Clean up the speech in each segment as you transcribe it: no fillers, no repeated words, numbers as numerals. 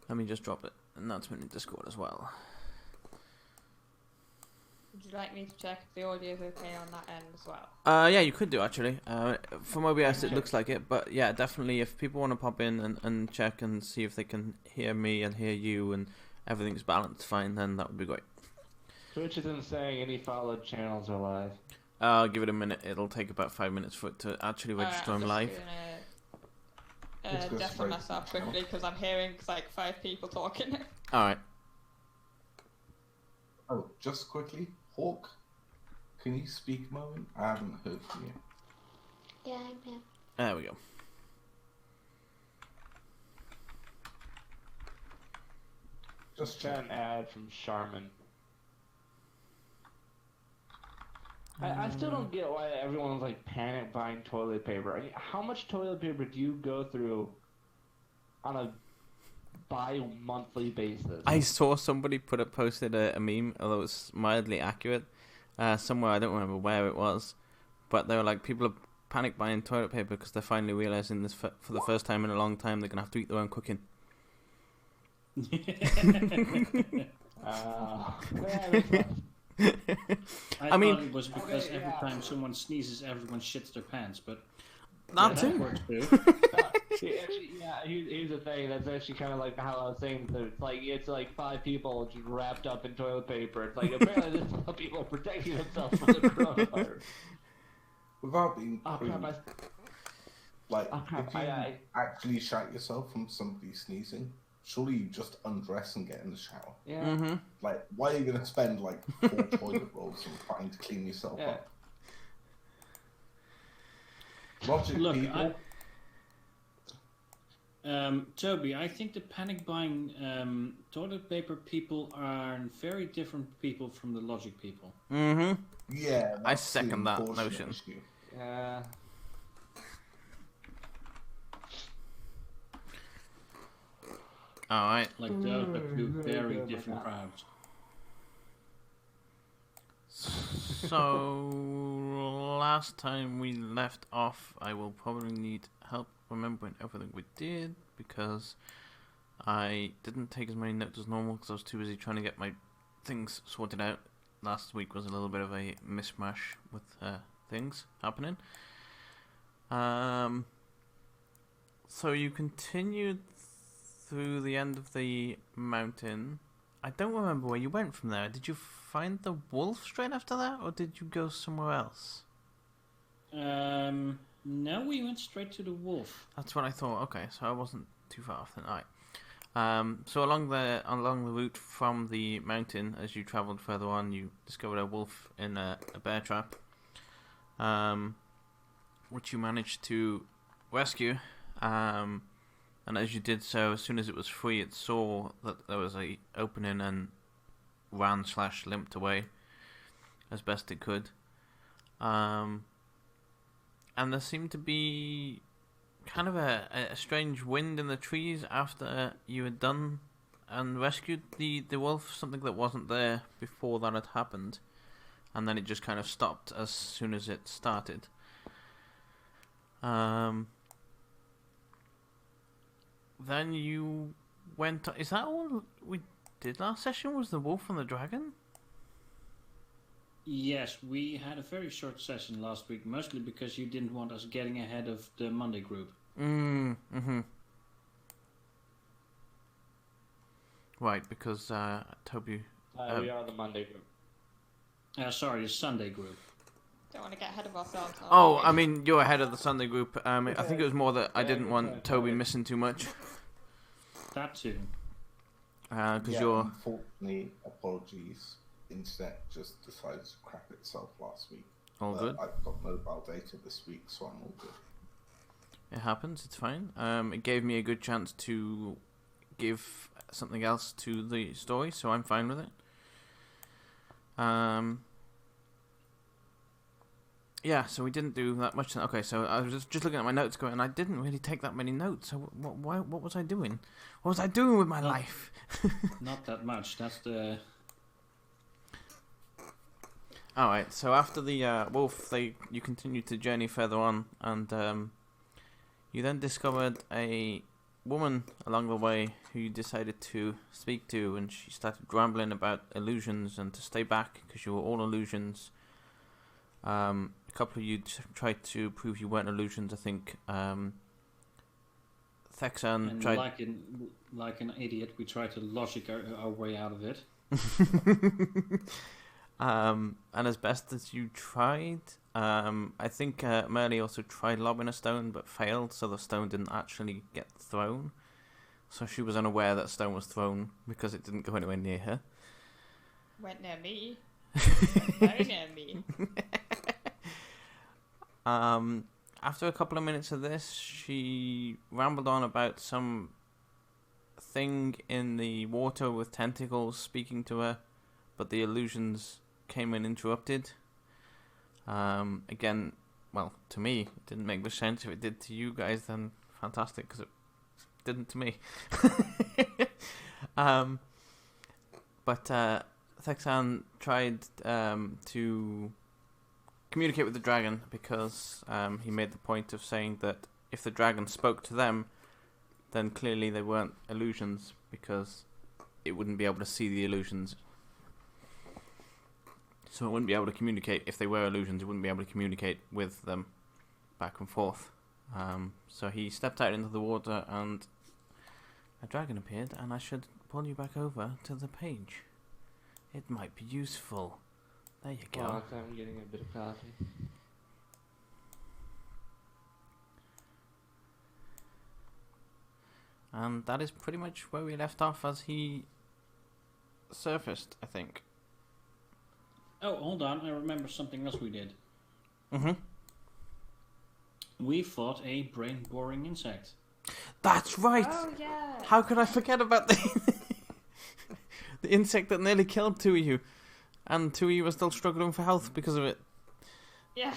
Let me just drop it. Announcement in Discord as well. Would you like me to check if the audio is okay on that end as well? Yeah, you could do actually. From OBS it looks like it, but yeah, definitely if people want to pop in and check and see if they can hear me and hear you and everything's balanced fine, then that would be great. Twitch isn't saying any followed channels are live. I'll give it a minute. It'll take about 5 minutes for it to actually register I'm live. I'm just gonna deafen myself quickly because I'm hearing like 5 people talking. Alright. Oh, just quickly, Hawk, can you speak a moment? I haven't heard from you. Yeah, I'm here. There we go. Just got an ad from Charmin. I still don't get why everyone's like panic buying toilet paper. I mean, how much toilet paper do you go through on a bi-monthly basis? I saw somebody posted a meme, although it's mildly accurate, somewhere, I don't remember where it was, but they were like, people are panic buying toilet paper because they're finally realizing this for the first time in a long time they're going to have to eat their own cooking. I mean, thought it was because every time someone sneezes, everyone shits their pants, but that yeah, too. That works too. Actually, yeah, here's the thing. That's actually kind of like how I was saying. That it's like 5 people just wrapped up in toilet paper. It's like apparently this is how people are protecting themselves from the coronavirus. Without being crap, if you actually shout yourself from somebody sneezing, surely you just undress and get in the shower. Yeah. Mm-hmm. Like, why are you going to spend like 4 toilet rolls and trying to clean yourself up? Logic, look, people. Toby, I think the panic buying toilet paper people are very different people from the logic people. Mm-hmm. Yeah, I second that notion. Yeah. Alright. Like those are 2 very different crowds. So, last time we left off, I will probably need help remembering everything we did, because I didn't take as many notes as normal because I was too busy trying to get my things sorted out. Last week was a little bit of a mishmash with things happening. So you continued through the end of the mountain. I don't remember where you went from there. Did you find the wolf straight after that, or did you go somewhere else? No, we went straight to the wolf. That's what I thought. Okay, so I wasn't too far off then. Alright. So along the route from the mountain, as you travelled further on, you discovered a wolf in a bear trap, which you managed to rescue. And as you did so, as soon as it was free, it saw that there was a opening and ran/limped away as best it could. And there seemed to be kind of a strange wind in the trees after you had done and rescued the wolf, something that wasn't there before that had happened. And then it just kind of stopped as soon as it started. Then you went... Is that all we did last session? Was the wolf and the dragon? Yes, we had a very short session last week, mostly because you didn't want us getting ahead of the Monday group. Mm-hmm. Right, because Toby... we are the Monday group. Sorry, the Sunday group. Don't want to get ahead of ourselves. Oh, I mean, you're ahead of the Sunday group. I think it was more that I didn't want Toby missing too much. That too. Because you're... Unfortunately, apologies. Internet just decided to crap itself last week. All good. I've got mobile data this week, so I'm all good. It happens, it's fine. It gave me a good chance to give something else to the story, so I'm fine with it. Yeah, so we didn't do that much. Okay, so I was just looking at my notes going, and I didn't really take that many notes. So what was I doing? What was I doing with my life? Not that much. That's the... Alright, so after the wolf, you continued to journey further on, and you then discovered a woman along the way who you decided to speak to, and she started rambling about illusions and to stay back because you were all illusions. A couple of you tried to prove you weren't illusions. I think Thexan And tried. like an idiot, we tried to logic our way out of it. And as best as you tried, I think Merle also tried lobbing a stone but failed, so the stone didn't actually get thrown. So she was unaware that stone was thrown because it didn't go anywhere near her. Went near me. Very near me. After a couple of minutes of this, she rambled on about some thing in the water with tentacles speaking to her, but the illusions came and interrupted. Again, well, to me, it didn't make much sense. If it did to you guys, then fantastic, because it didn't to me. But Thexan tried to communicate with the dragon because he made the point of saying that if the dragon spoke to them, then clearly they weren't illusions because it wouldn't be able to see the illusions. So it wouldn't be able to communicate. If they were illusions, it wouldn't be able to communicate with them back and forth. So he stepped out into the water and a dragon appeared, and I should pull you back over to the page. It might be useful. There you go. Well, I'm getting a bit of coffee. And that is pretty much where we left off as he surfaced, I think. Oh, hold on. I remember something else we did. Mm-hmm. We fought a brain-boring insect. That's right! Oh, yeah. How could I forget about the the insect that nearly killed two of you? And two of you are still struggling for health because of it. Yeah.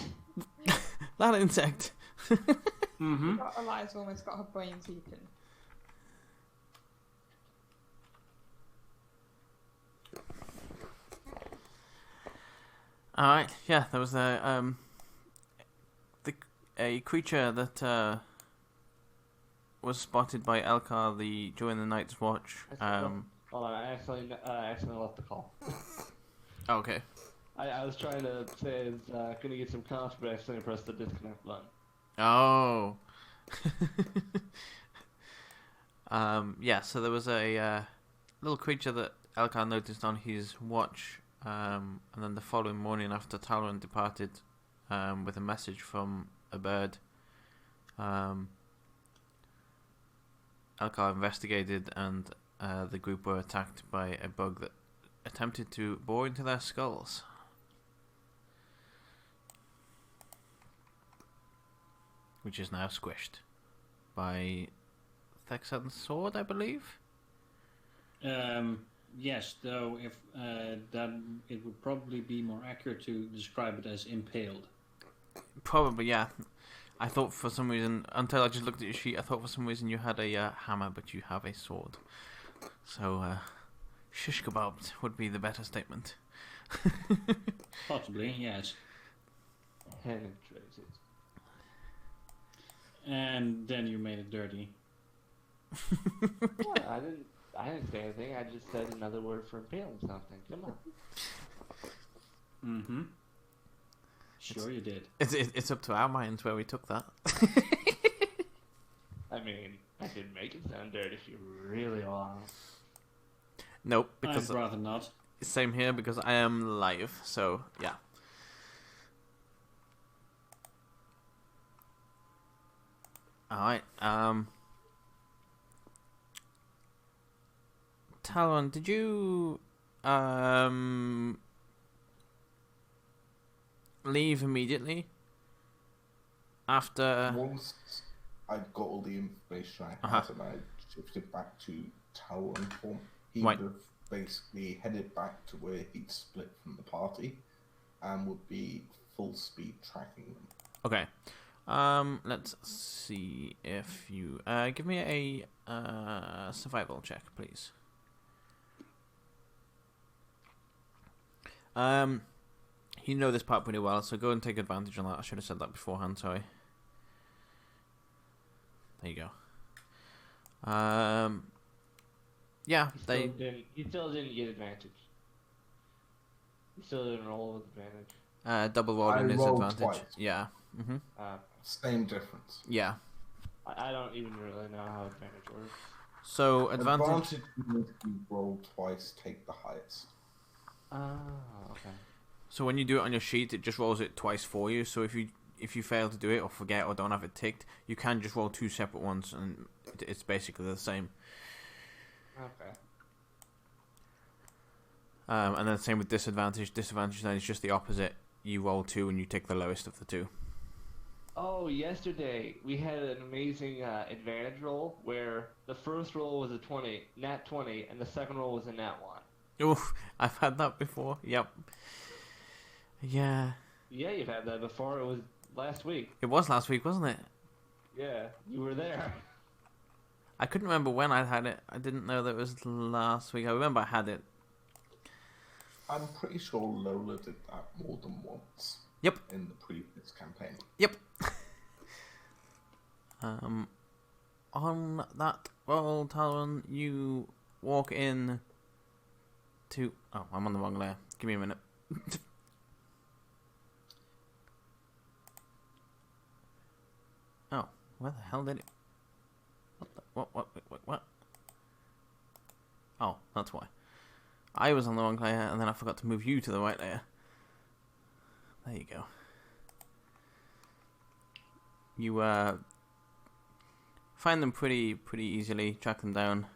That insect. Mm-hmm. Eliza almost got her brains eaten. Alright, yeah, there was a creature that was spotted by Elkar during the night's watch. Hold on, I accidentally left the call. Okay. I was trying to say I was gonna get some coffee, but I accidentally pressed the disconnect button. Oh. Yeah, so there was a little creature that Elkar noticed on his watch, and then the following morning after Talon departed, with a message from a bird, Elkar investigated, and the group were attacked by a bug that attempted to bore into their skulls. Which is now squished by Thexan's sword, I believe. Yes, though if that it would probably be more accurate to describe it as impaled. Probably, yeah. I thought for some reason, until I just looked at your sheet, I thought for some reason you had a hammer, but you have a sword. So, shish kebabs would be the better statement. Possibly, yes. Penetrated. And then you made it dirty. What? I didn't say anything. I just said another word for impaling something. Come on. Mm-hmm. Sure you did. It's up to our minds where we took that. I mean, I could make it sound dirty if you really want. Nope, because I'd rather not. same here because I am live. So yeah. All right. Talon, did you leave immediately after? Once I got all the information I had and I shifted back to Talon form, he would have basically headed back to where he'd split from the party and would be full speed tracking them. Okay. Let's see if you give me a survival check, please. You know this part pretty well, so go and take advantage on that. I should have said that beforehand, sorry. There you go. Yeah, You still didn't get advantage. You still didn't roll with advantage. double rolling I is rolled advantage. twice. Yeah. Same difference. Yeah. I don't even really know how advantage works. So advantage means you roll twice, take the highest. Oh, okay. So when you do it on your sheet, it just rolls it twice for you. So if you fail to do it or forget or don't have it ticked, you can just roll two separate ones, and it's basically the same. Okay. And then same with disadvantage. Disadvantage then is just the opposite. You roll two and you take the lowest of the two. Oh, yesterday we had an amazing advantage roll where the first roll was a 20, nat 20, and the second roll was a nat 1. Oof, I've had that before. Yep. Yeah. Yeah, you've had that before. It was last week. It was last week, wasn't it? Yeah, you were there. I couldn't remember when I had it. I didn't know that it was last week. I remember I had it. I'm pretty sure Lola did that more than once. Yep. In the previous campaign. Yep. On that roll, Talon, you walk in to... Oh, I'm on the wrong layer. Give me a minute. Oh, where the hell did it... What? Oh, that's why. I was on the wrong layer, and then I forgot to move you to the right layer. There you go. You find them pretty easily, track them down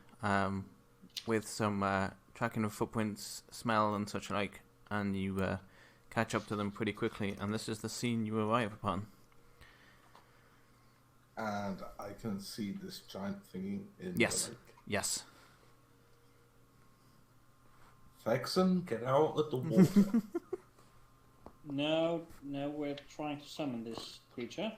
with some tracking of footprints, smell and such like, and you catch up to them pretty quickly, and this is the scene you arrive upon. And I can see this giant thingy in Yes. the lake. Yes. Fexen, get out of the water. No, we're trying to summon this creature.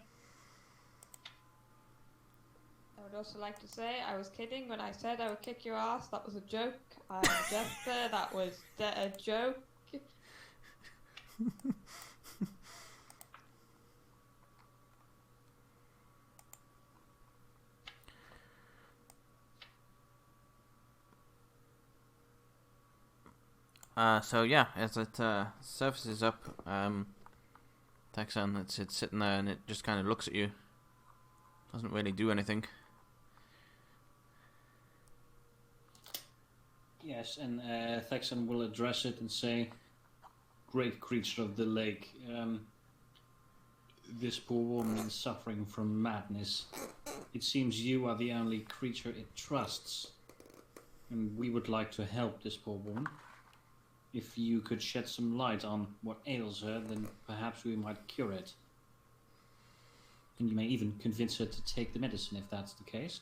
I would also like to say I was kidding when I said I would kick your ass. That was a joke. I'm a jester. That was a joke. So yeah, as it surfaces up, Texan, it's sitting there and it just kind of looks at you. Doesn't really do anything. Yes, and Thexan will address it and say, "Great creature of the lake, this poor woman is suffering from madness. It seems you are the only creature it trusts, and we would like to help this poor woman. If you could shed some light on what ails her, then perhaps we might cure it. And you may even convince her to take the medicine if that's the case."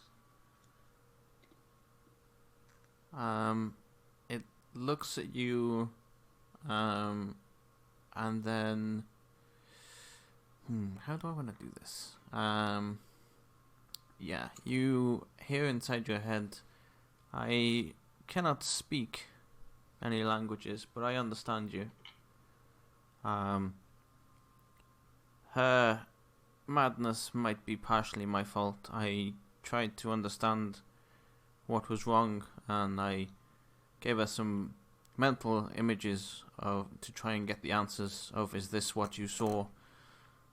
It looks at you, and then, how do I want to do this? Yeah, you hear inside your head, I cannot speak any languages, but I understand you. Her madness might be partially my fault. I tried to understand what was wrong, and I gave her some mental images to try and get the answers of, is this what you saw?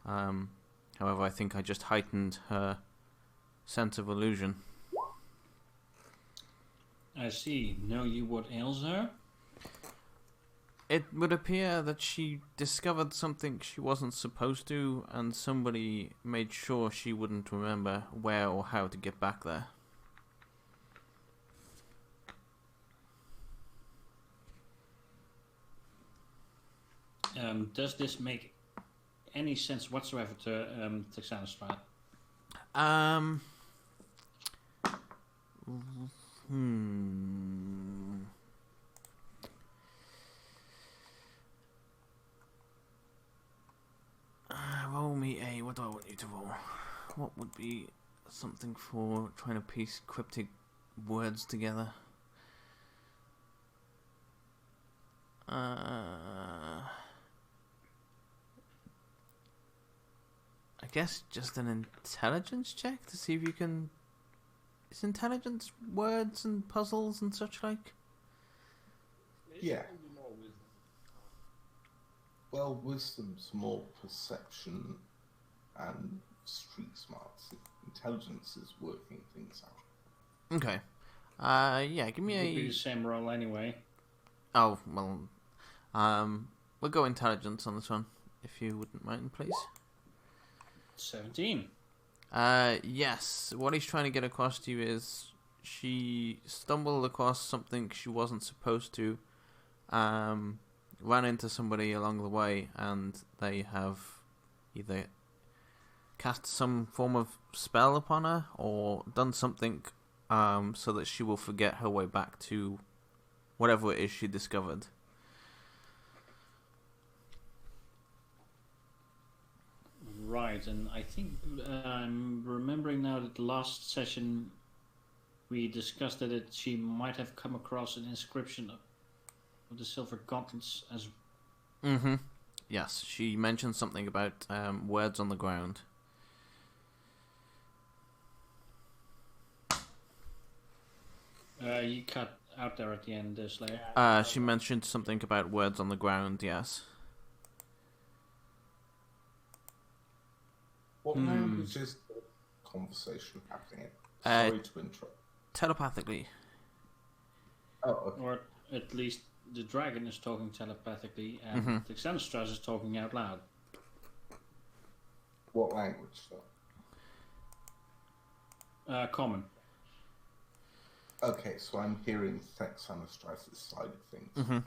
However, I think I just heightened her sense of illusion. I see. Know you what ails her? It would appear that she discovered something she wasn't supposed to, and somebody made sure she wouldn't remember where or how to get back there. Does this make any sense whatsoever to Texanostrad? Roll me a... What do I want you to roll? What would be something for trying to piece cryptic words together? I guess just an intelligence check to see if you can is intelligence words and puzzles and such like? Yeah. Well, wisdom's more perception and street smarts. Intelligence is working things out. Okay. Yeah, give me It would be a... the same roll anyway. Oh, well, we'll go intelligence on this one, if you wouldn't mind, please. 17. Yes, what he's trying to get across to you is she stumbled across something she wasn't supposed to, ran into somebody along the way, and they have either cast some form of spell upon her, or done something so that she will forget her way back to whatever it is she discovered. Right, and I think I'm remembering now that last session we discussed that she might have come across an inscription of the silver gauntlets as... Mm-hmm. Yes, she mentioned something about words on the ground. You cut out there at the end, Slayer. She mentioned something about words on the ground, yes. What language is the conversation happening in? Sorry to interrupt. Telepathically. Oh, okay. Or at least the dragon is talking telepathically, and the Xenostras is talking out loud. What language, though? Common. Okay, so I'm hearing Thexanostrice's side of things. Mm-hmm.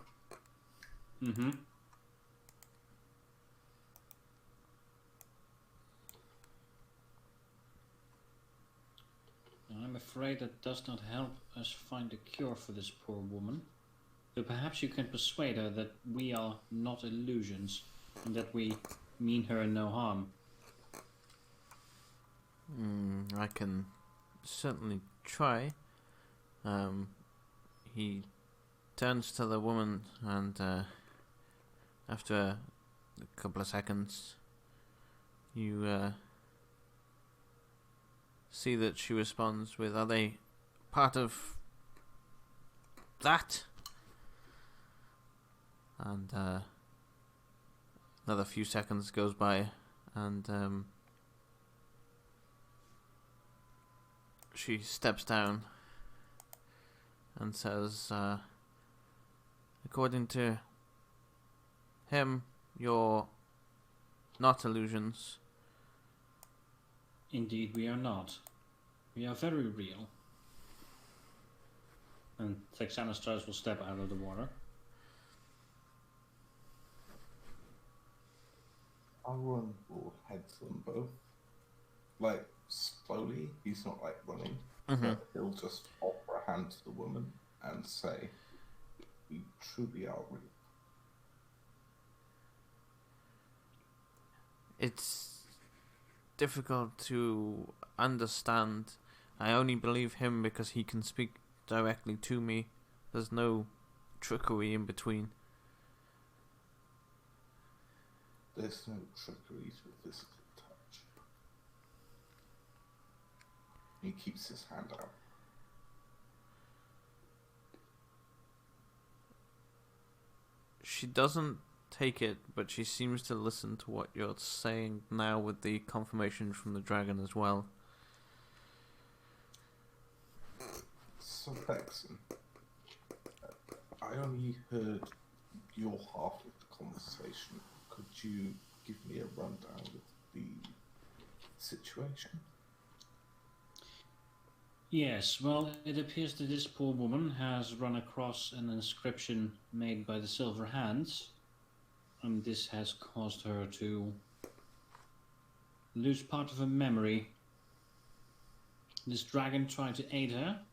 Mm-hmm. I'm afraid that does not help us find a cure for this poor woman. But perhaps you can persuade her that we are not illusions, and that we mean her no harm. I can certainly try. He turns to the woman, and after a couple of seconds, you see that she responds with, "Are they part of that?" And another few seconds goes by, and she steps down and says, "According to him, you're not illusions." Indeed, we are not. We are very real. And Thexanostras will step out of the water. Aaron will head them both. Like, slowly, he's not like running. But he'll just offer a hand to the woman and say, "We truly are real." It's difficult to understand. I only believe him because he can speak directly to me. There's no trickery in between. There's no trickery to physical touch. He keeps his hand out. She doesn't take it, but she seems to listen to what you're saying now with the confirmation from the dragon as well. So, Vexen, I only heard your half of the conversation. Could you give me a rundown of the situation? Yes, well, it appears that this poor woman has run across an inscription made by the Silver Hands, and this has caused her to lose part of her memory. This dragon tried to aid her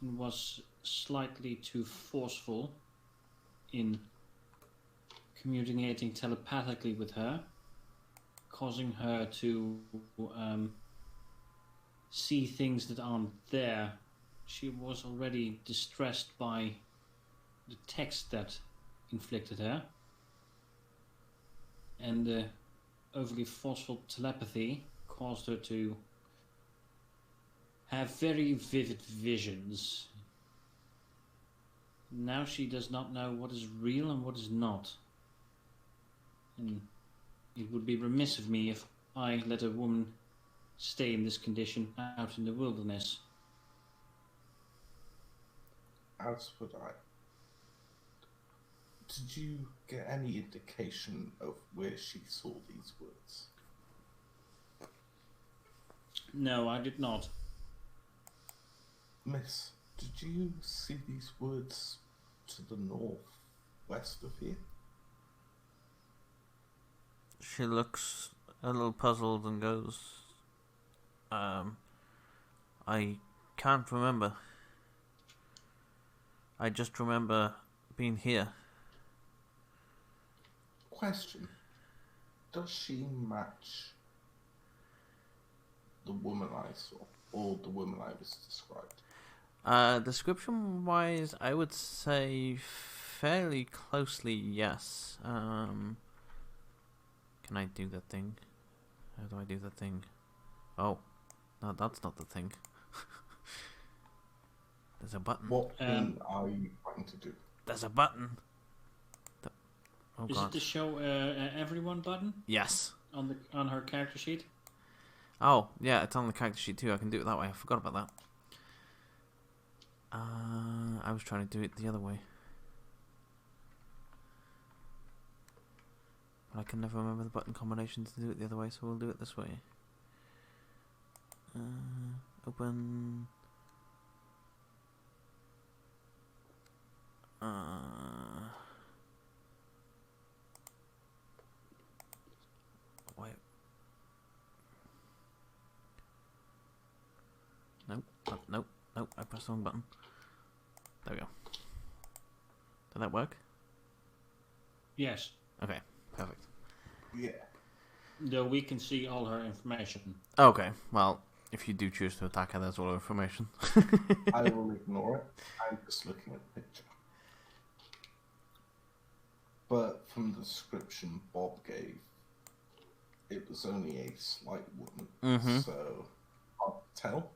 and was slightly too forceful in communicating telepathically with her, causing her to see things that aren't there. She was already distressed by the text that inflicted her, and the overly forceful telepathy caused her to have very vivid visions. Now she does not know what is real and what is not. And it would be remiss of me if I let a woman stay in this condition out in the wilderness. As would I. Did you get any indication of where she saw these words? No, I did not. Miss, did you see these words to the northwest of here? She looks a little puzzled and goes, I can't remember. I just remember being here. Question. Does she match the woman I saw, or the woman I was described? Description-wise, I would say fairly closely, yes. Can I do that thing? How do I do that thing? Oh, no, that's not the thing. There's a button. What thing are you trying to do? There's a button. Oh, Is God. it the show everyone button Yes. on her character sheet? Oh, yeah, it's on the character sheet too. I can do it that way. I forgot about that. I was trying to do it the other way. But I can never remember the button combination to do it the other way, so we'll do it this way. Open. Wait. Nope. Nope. Nope. I pressed the wrong button. There we go. Did that work? Yes. Okay. Perfect. Yeah. Though we can see all her information. Okay. Well, if you do choose to attack her, there's all her information. I will ignore it. I'm just looking at the picture. But from the description Bob gave, it was only a slight woman. Mm-hmm. So, I'll tell.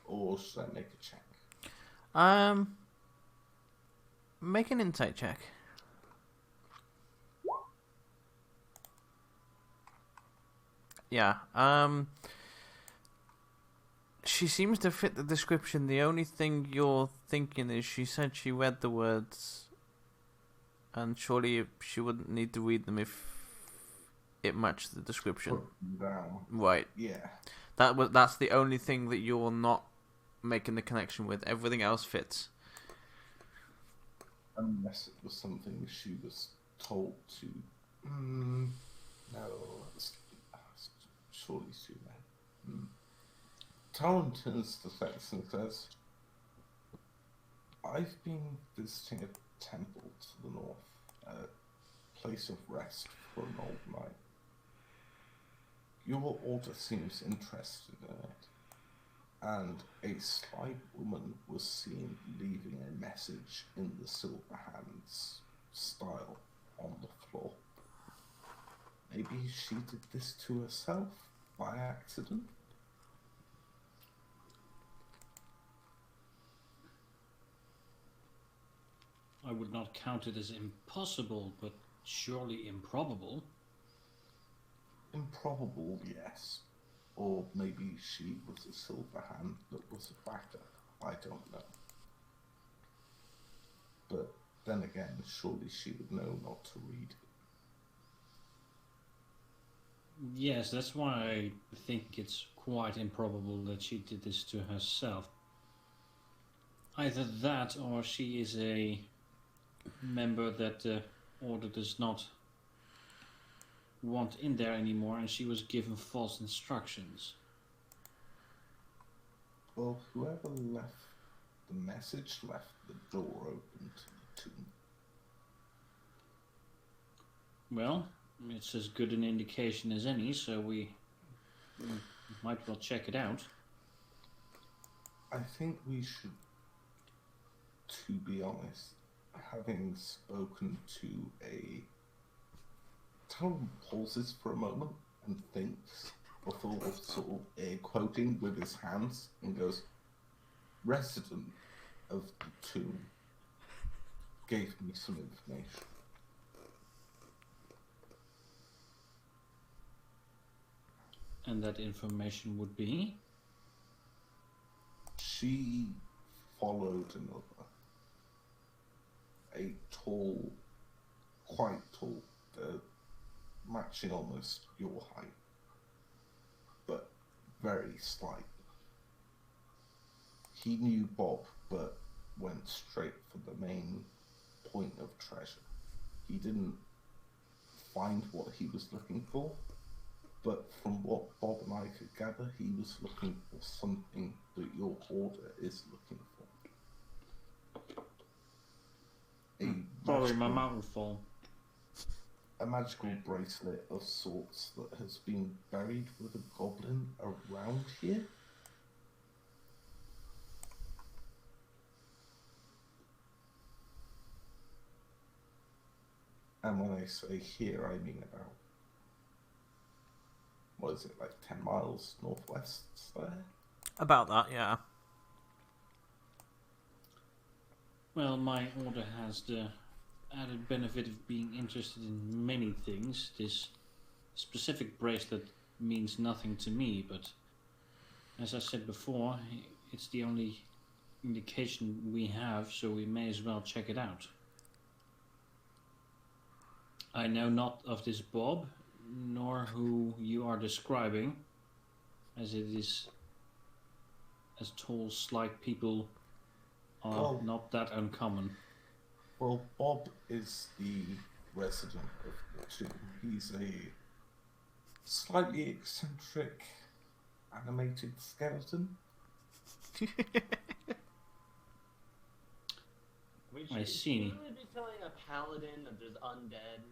Or should I make a check? Make an insight check. Yeah. She seems to fit the description. The only thing you're thinking is she said she read the words, and surely she wouldn't need to read them if it matched the description. Put them down. Right. Yeah. That's the only thing that you're not making the connection with. Everything else fits. Unless it was something she was told to. No, that's surely too late. Talon turns to Sex and says, I've been visiting a temple to the north, a place of rest for an old knight. Your order seems interested in it, and a slight woman was seen leaving a message in the Silver Hands style on the floor. Maybe she did this to herself by accident? I would not count it as impossible, but surely improbable. Improbable, yes. Or maybe she was a silver hand that was a backup. I don't know. But then again, surely she would know not to read it. Yes, that's why I think it's quite improbable that she did this to herself. Either that, or she is a member that the order does not want in there anymore, and she was given false instructions. Well, whoever left the message left the door open to the tomb. Well, it's as good an indication as any, so we might well check it out. I think we should, to be honest, having spoken to a... Talon pauses for a moment and thinks, before sort of air quoting with his hands and goes, "Resident of the tomb gave me some information." And that information would be? She followed another. A tall, quite tall, matching almost your height, but very slight. He knew Bob, but went straight for the main point of treasure. He didn't find what he was looking for, but from what Bob and I could gather, he was looking for something that your order is looking for. Probably my mountain fall. A magical bracelet of sorts that has been buried with a goblin around here. And when I say here, I mean about, what is it, like 10 miles northwest there? About that, yeah. Well, my order has the added benefit of being interested in many things. This specific bracelet means nothing to me, but as I said before, it's the only indication we have, so we may as well check it out. I know not of this Bob, nor who you are describing, as it is as tall, slight people are not that uncommon. Well, Bob is the resident of the tomb. He's a slightly eccentric, animated skeleton. I see. Should we be telling a paladin that there's undead?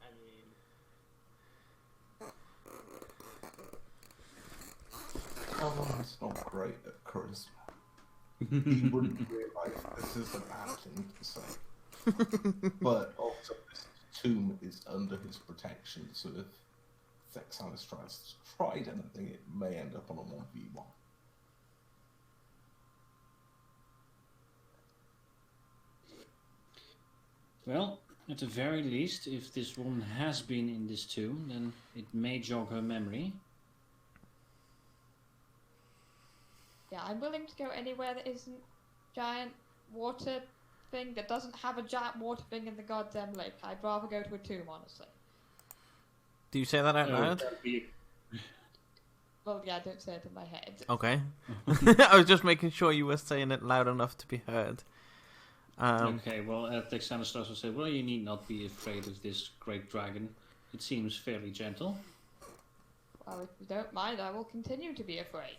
I mean... Paladin's not great at charisma. He wouldn't realise this is a bad thing to say. But also, this tomb is under his protection, so if Thexanus tries to try anything, it may end up on a 1v1. Well, at the very least, if this woman has been in this tomb, then it may jog her memory. Yeah, I'm willing to go anywhere that isn't giant water thing, that doesn't have a giant water thing in the goddamn lake. I'd rather go to a tomb, honestly. Do you say that out loud? Well, yeah, I don't say it in my head. Okay. I was just making sure you were saying it loud enough to be heard. Okay, well, Texanus also said, well, you need not be afraid of this great dragon. It seems fairly gentle. Well, if you don't mind, I will continue to be afraid.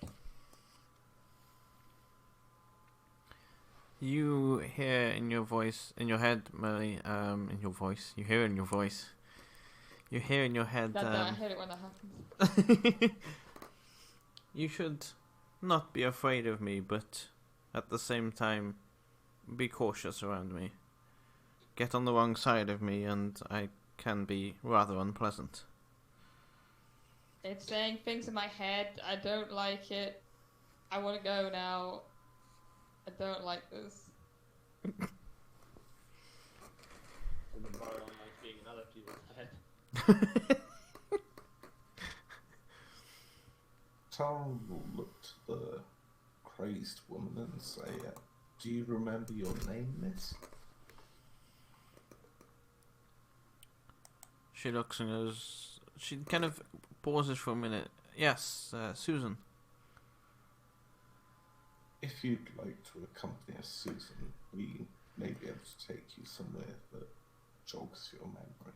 You hear in your voice, in your head, Mary, in your voice, you hear in your voice, you hear in your head, I hate it when that happens. You should not be afraid of me, but at the same time, be cautious around me. Get on the wrong side of me and I can be rather unpleasant. It's saying things in my head. I don't like it. I want to go now. I don't like this. The bar don't like being in other people's head. Taro will look to the crazed woman and say, "Do you remember your name, miss?" She looks and goes, she kind of pauses for a minute. Yes, Susan. If you'd like to accompany us, Susan, we may be able to take you somewhere that jogs your memory.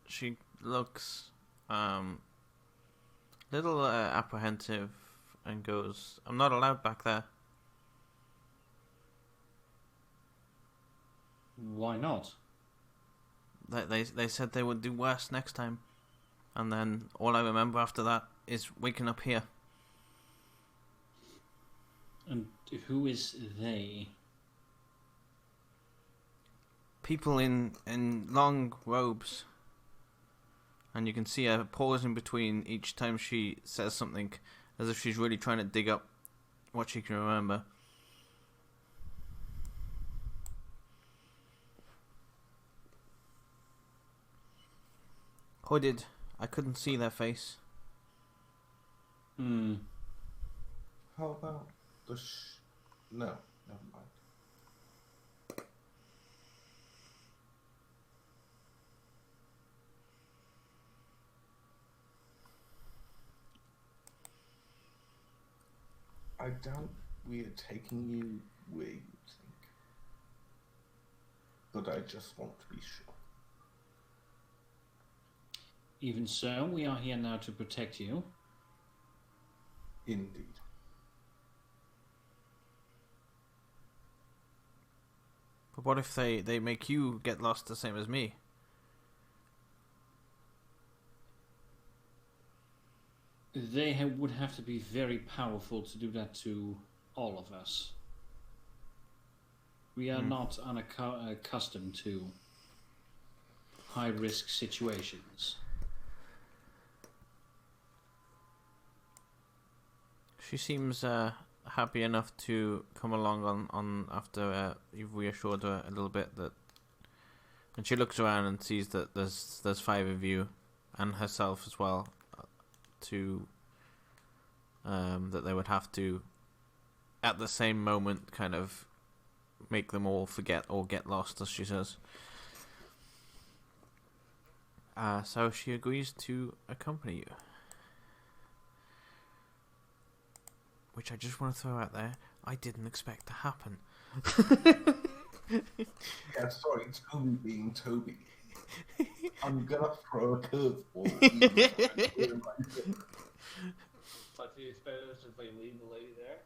She looks little apprehensive and goes, I'm not allowed back there. Why not? They said they would do worse next time. And then all I remember after that is waking up here. And who is they? People in long robes. and you can see her pausing between each time she says something, as if she's really trying to dig up what she can remember. Hooded. I couldn't see their face. Hmm. How about the No, never mind. I doubt we are taking you where you think. But I just want to be sure. Even so, we are here now to protect you. Indeed. But what if they make you get lost the same as me? They would have to be very powerful to do that to all of us. We are not accustomed to high-risk situations. She seems happy enough to come along on after you've reassured her a little bit that, and she looks around and sees that there's 5 of you and herself as well, to that they would have to at the same moment kind of make them all forget or get lost, as she says. So she agrees to accompany you. Which I just want to throw out there, I didn't expect to happen. Yeah, sorry, Toby being Toby. I'm gonna throw a curveball. But do you expect us to just like leave the lady there?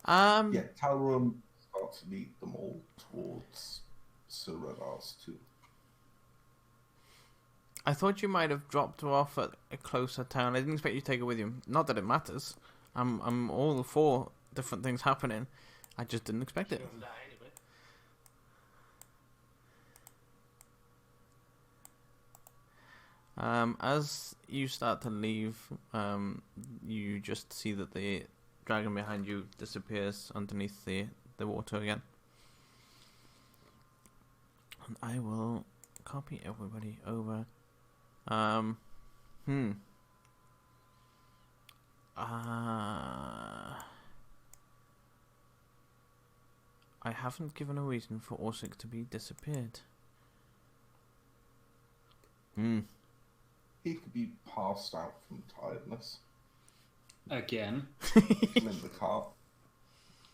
Yeah, Talron starts to lead them all towards Sir Redar's tomb. I thought you might have dropped her off at a closer town. I didn't expect you to take her with you. Not that it matters. I'm all for different things happening. I just didn't expect it. She doesn't die anyway. As you start to leave, you just see that the dragon behind you disappears underneath the water again. And I will copy everybody over. I haven't given a reason for Orsic to be disappeared. He could be passed out from tiredness. Again. Put him in the cart,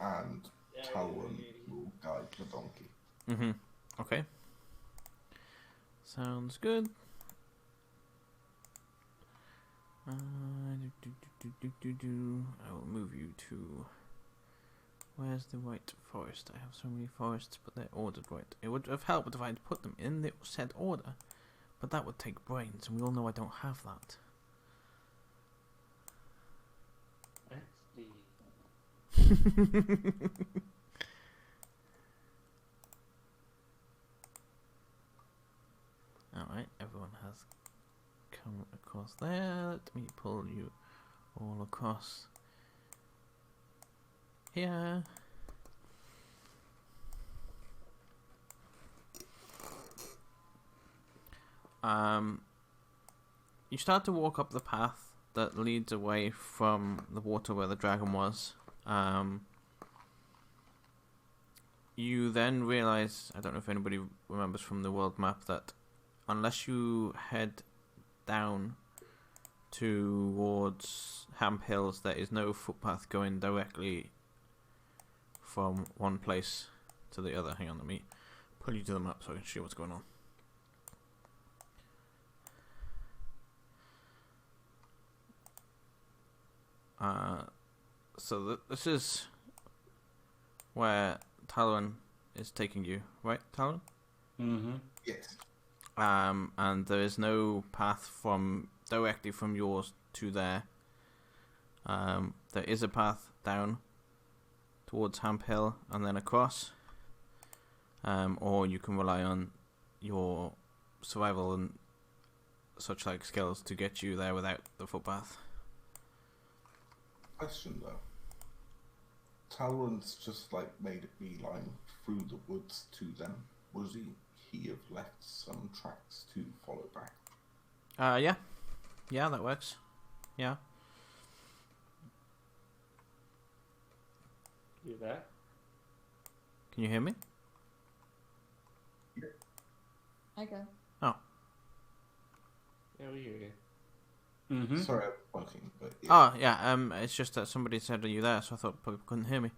and Talron will guide the donkey. Okay. Sounds good. I will move you to... Where's the right forest? I have so many forests, but they're ordered right. It would have helped if I had put them in the said order, but that would take brains, and we all know I don't have that. Alright, everyone has come across there. Let me pull you all across here. You start to walk up the path that leads away from the water where the dragon was. You then realize, I don't know if anybody remembers from the world map, that unless you head down towards Ham Hills, there is no footpath going directly from one place to the other. Hang on, let me pull you to the map so I can see what's going on. So this is where Talon is taking you, right, Talon? Mm-hmm. Yes. And there is no path directly from yours to there. There is a path down towards Hamp Hill and then across. Or you can rely on your survival and such like skills to get you there without the footpath. Question though. Talon's just like made a beeline through the woods to them. Was he have left some tracks to follow back? Yeah. Yeah, that works. Yeah. You there? Can you hear me? Okay. Oh. Yeah, we hear you. Mm-hmm. Sorry, I'm working, but yeah. Oh, yeah. It's just that somebody said, "Are you there?" So I thought people couldn't hear me.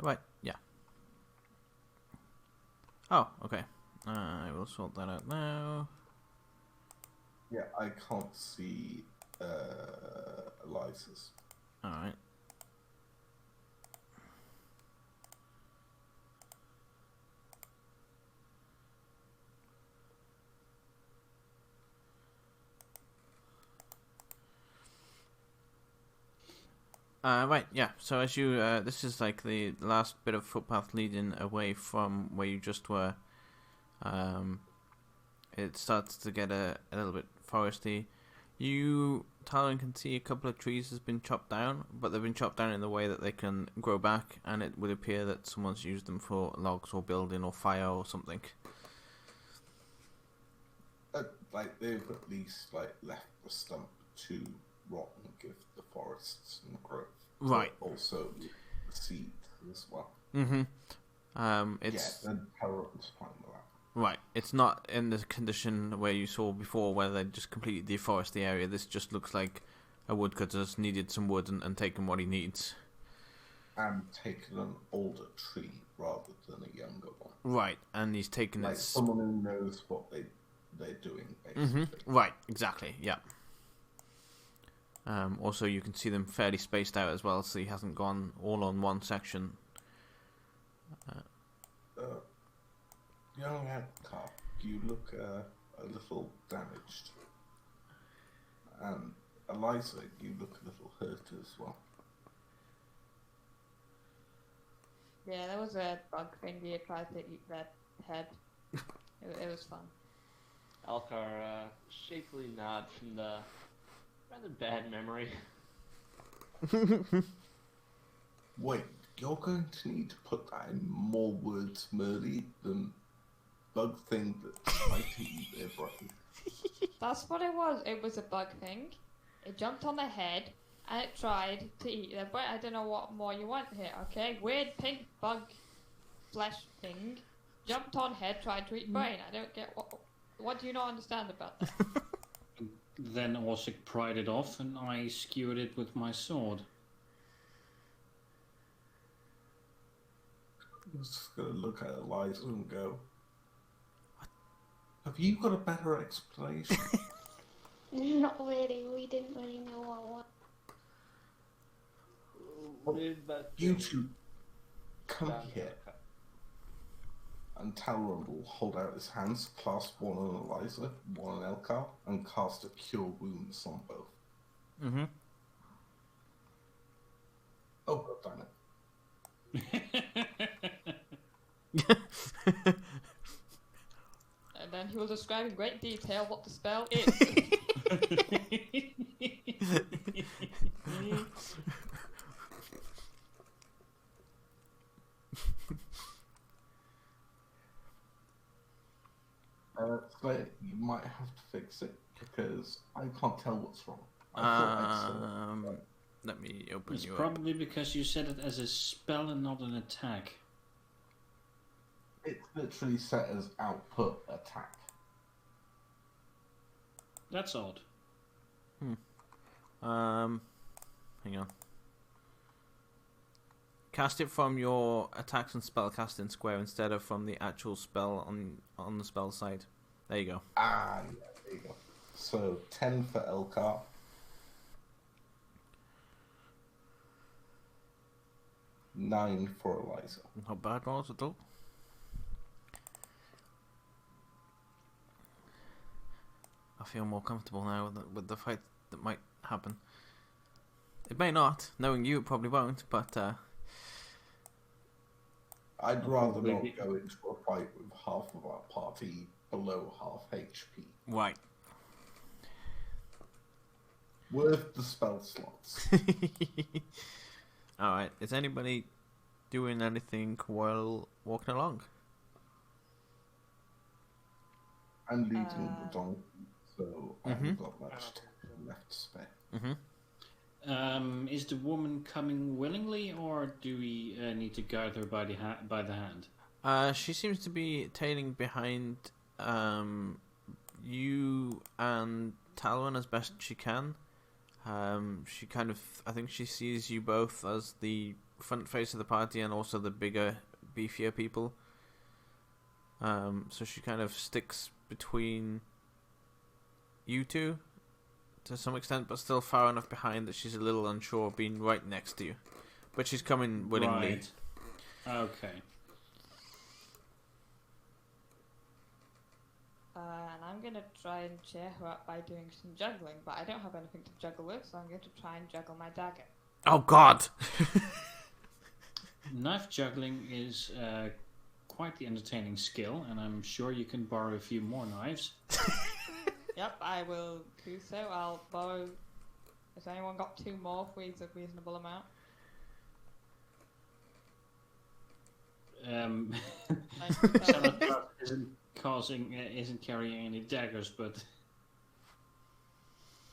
Right. Yeah. Oh, okay. I will sort that out now. Yeah, I can't see Eliza's. All right. Right, yeah. So as you, this is like the last bit of footpath leading away from where you just were. It starts to get a little bit foresty. You, Talon, can see a couple of trees has been chopped down, but they've been chopped down in the way that they can grow back, and it would appear that someone's used them for logs or building or fire or something. Like they've at least like left the stump to rot and give the forests and growth. Right. But also the seed as well. Mm-hmm. It's yeah, the Talon's fine with that. right. It's not in the condition where you saw before, where they just completely deforest the area. This just looks like a woodcutter's needed some wood and taken what he needs. And taken an older tree rather than a younger one. Right, and he's taken Like its... someone who knows what they're doing, basically. Mm-hmm. Right, exactly, yeah. Also, you can see them fairly spaced out as well, so he hasn't gone all on one section. Young Car, you look a little damaged. And Eliza, you look a little hurt as well. Yeah, there was a bug thingy that tried to eat that head. It was fun. Alcar shakily nods from the rather bad memory. Wait, you're going to need to put that in more words, Murdy, than bug thing that tried to eat their brain. That's what it was. It was a bug thing. It jumped on their head and it tried to eat their brain. I don't know what more you want here, okay? Weird pink bug flesh thing jumped on head, tried to eat brain. I don't get what do you not understand about that? Then Orsik pried it off and I skewered it with my sword. I'm just going to look at Eliza and go, have you got a better explanation? Not really. We didn't really know what. You two, come here. And Talon will hold out his hands, clasp one on Eliza, one on Elkar, and cast a Cure Wounds on both. Mm-hmm. Oh, god damn it. And then he will describe in great detail what the spell is. So you might have to fix it, because I can't tell what's wrong. I thought I saw it. Let me open It's you up. probably because you said it as a spell and not an attack. It's literally set as output attack. That's odd. Hang on. Cast it from your attacks and spell casting square instead of from the actual spell on the spell side. There you go. Ah, yeah, there you go. So 10 for Elkar. Nine for Eliza. Not bad rolls at all. I feel more comfortable now with the fight that might happen. It may not. Knowing you, it probably won't, but I'd I'll rather probably not be- go into a fight with half of our party below half HP. Right. Worth the spell slots. Alright, is anybody doing anything while walking along? I'm leading the donkey, so I haven't got much left to spare. Is the woman coming willingly, or do we need to guide her by the hand? She seems to be tailing behind you and Talon as best she can. She kind of, I think she sees you both as the front face of the party and also the bigger, beefier people. So she kind of sticks between you two to some extent, but still far enough behind that she's a little unsure of being right next to you. But she's coming willingly. Right. Okay. And I'm gonna try and cheer her up by doing some juggling, but I don't have anything to juggle with, so I'm going to try and juggle my dagger. Oh God! Knife juggling is quite the entertaining skill, and I'm sure you can borrow a few more knives. Yep, I will do so. I'll borrow. Has anyone got 2 more for a reasonable amount? Salazar isn't carrying any daggers, but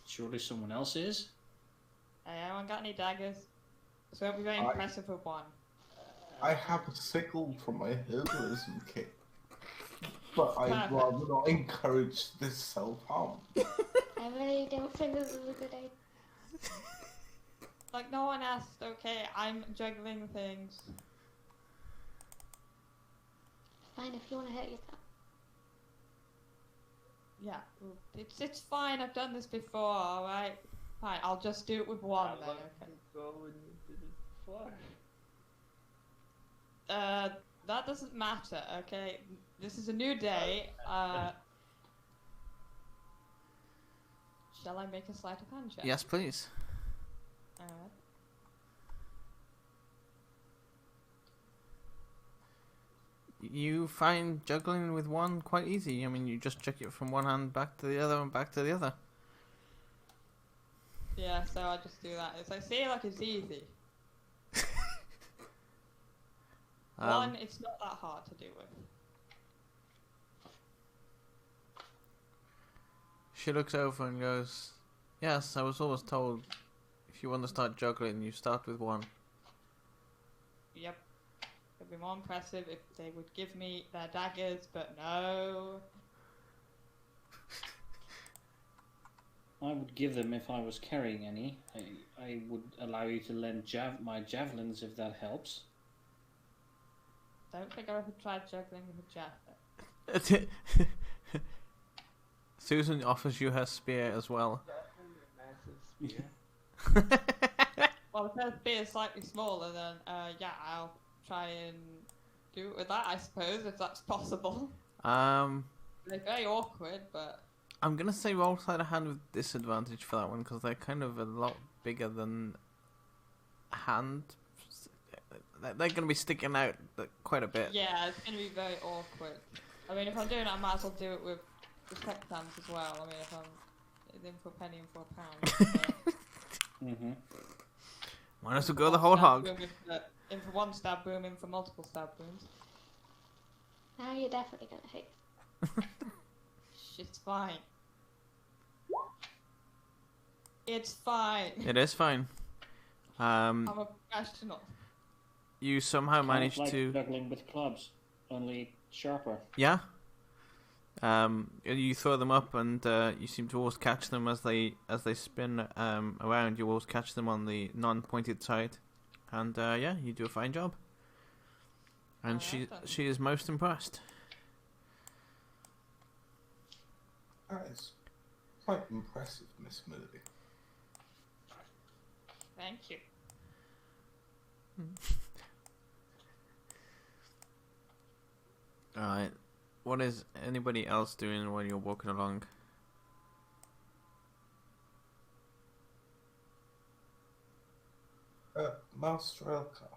surely someone else is. Hey, anyone got any daggers? So it'll be very impressive with one. I have a sickle from my herbalism kit, but I'd Perfect. rather not encourage this self-harm. I really don't think this is a good idea. Like, no one asked, okay? I'm juggling things. Fine, if you want to hurt yourself. Yeah, it's fine. I've done this before, alright? Fine, I'll just do it with one then, okay? Go when you did it before. That doesn't matter, okay? This is a new day. Shall I make a sleight of hand check? Yes, please. Alright. You find juggling with one quite easy. I mean, you just chuck it from one hand back to the other and back to the other. Yeah, so I'll just do that. It's like, see, like it's easy. One, it's not that hard to do with. She looks over and goes, "Yes, I was always told if you want to start juggling, you start with one." Yep. It'd be more impressive if they would give me their daggers, but no. I would give them if I was carrying any. I would allow you to lend my javelins if that helps. Don't think I've ever tried juggling with a javelin. Susan offers you her spear as well. Massive spear. Well, if her spear is slightly smaller, then yeah, I'll try and do it with that, I suppose, if that's possible. They're very awkward, but... I'm gonna say roll sleight of hand with disadvantage for that one because they're kind of a lot bigger than hand. They're gonna be sticking out quite a bit. Yeah, it's gonna be very awkward. I mean, if I'm doing it, I might as well do it with respect hands as well. I mean, if I'm in for a penny and for a pound. Mm-hmm. Might as well go the whole hog. In for one stab wound, in for multiple stab wounds. Now you're definitely gonna hate. It's fine. It's fine. It is fine. I'm a professional. You somehow managed like to. juggling with clubs, only sharper. Yeah. You throw them up, and you seem to always catch them as they spin around. You always catch them on the non-pointed side, and yeah, you do a fine job. And she is most impressed. That is quite impressive, Miss Melody. Thank you. Alright. What is anybody else doing while you're walking along? Master Elka.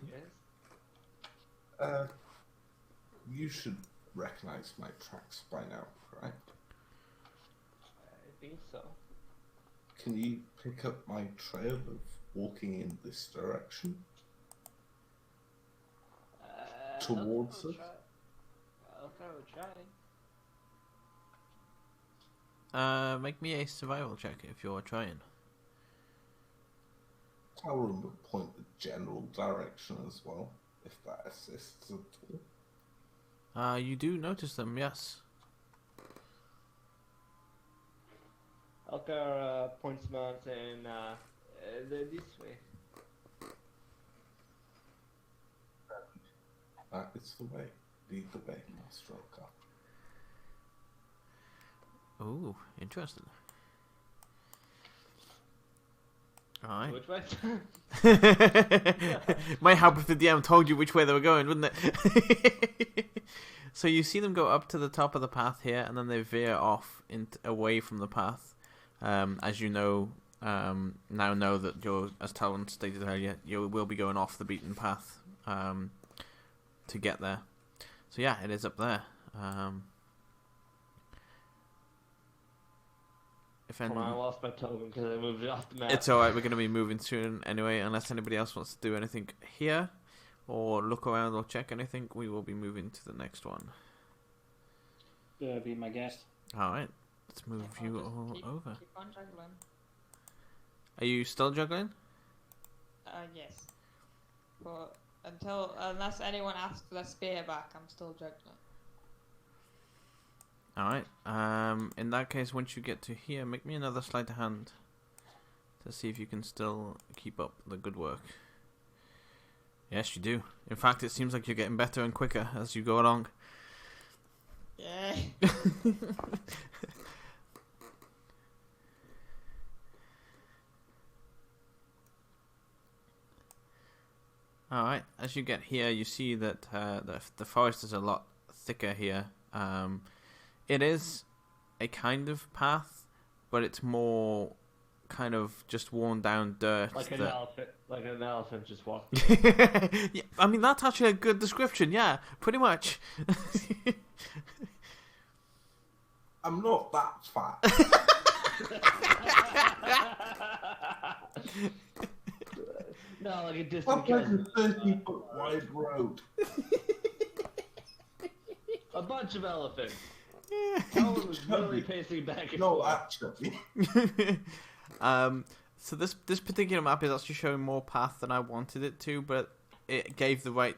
Yes. You should recognize my tracks by now, correct? I think so. Can you pick up my trail of walking in this direction? Towards us? I'll try trying. Make me a survival check if you're trying. Tower will point the general direction as well, if that assists at all. You do notice them, yes. Elkar points them out and they're this way. That is the way. Lead the way, Master Elkar. Oh, interesting. Alright. Which way? Might help if the DM told you which way they were going, wouldn't it? So you see them go up to the top of the path here, and then they veer off away from the path. As you know, now know that you're, as Talon stated earlier, you will be going off the beaten path to get there. So yeah, it is up there. I lost my token because I moved it off the map. It's alright, we're going to be moving soon anyway, unless anybody else wants to do anything here, or look around or check anything, we will be moving to the next one. Be my guest. Alright, let's move you all over. Keep on juggling. Are you still juggling? Yes. But unless anyone asks for their spear back, I'm still juggling. Alright, in that case, once you get to here, make me another sleight of hand to see if you can still keep up the good work. Yes, you do. In fact, it seems like you're getting better and quicker as you go along. Yeah. Alright, as you get here, you see that the forest is a lot thicker here. It is a kind of path, but it's more kind of just worn down dirt. Like an elephant just walking. Yeah, I mean, that's actually a good description, yeah, pretty much. I'm not that fat. No, like a I'm distant like a cousin. 30-foot wide road. A bunch of elephants. Talon was really pacing back and No, forth. actually. So this particular map is actually showing more path than I wanted it to, but it gave the right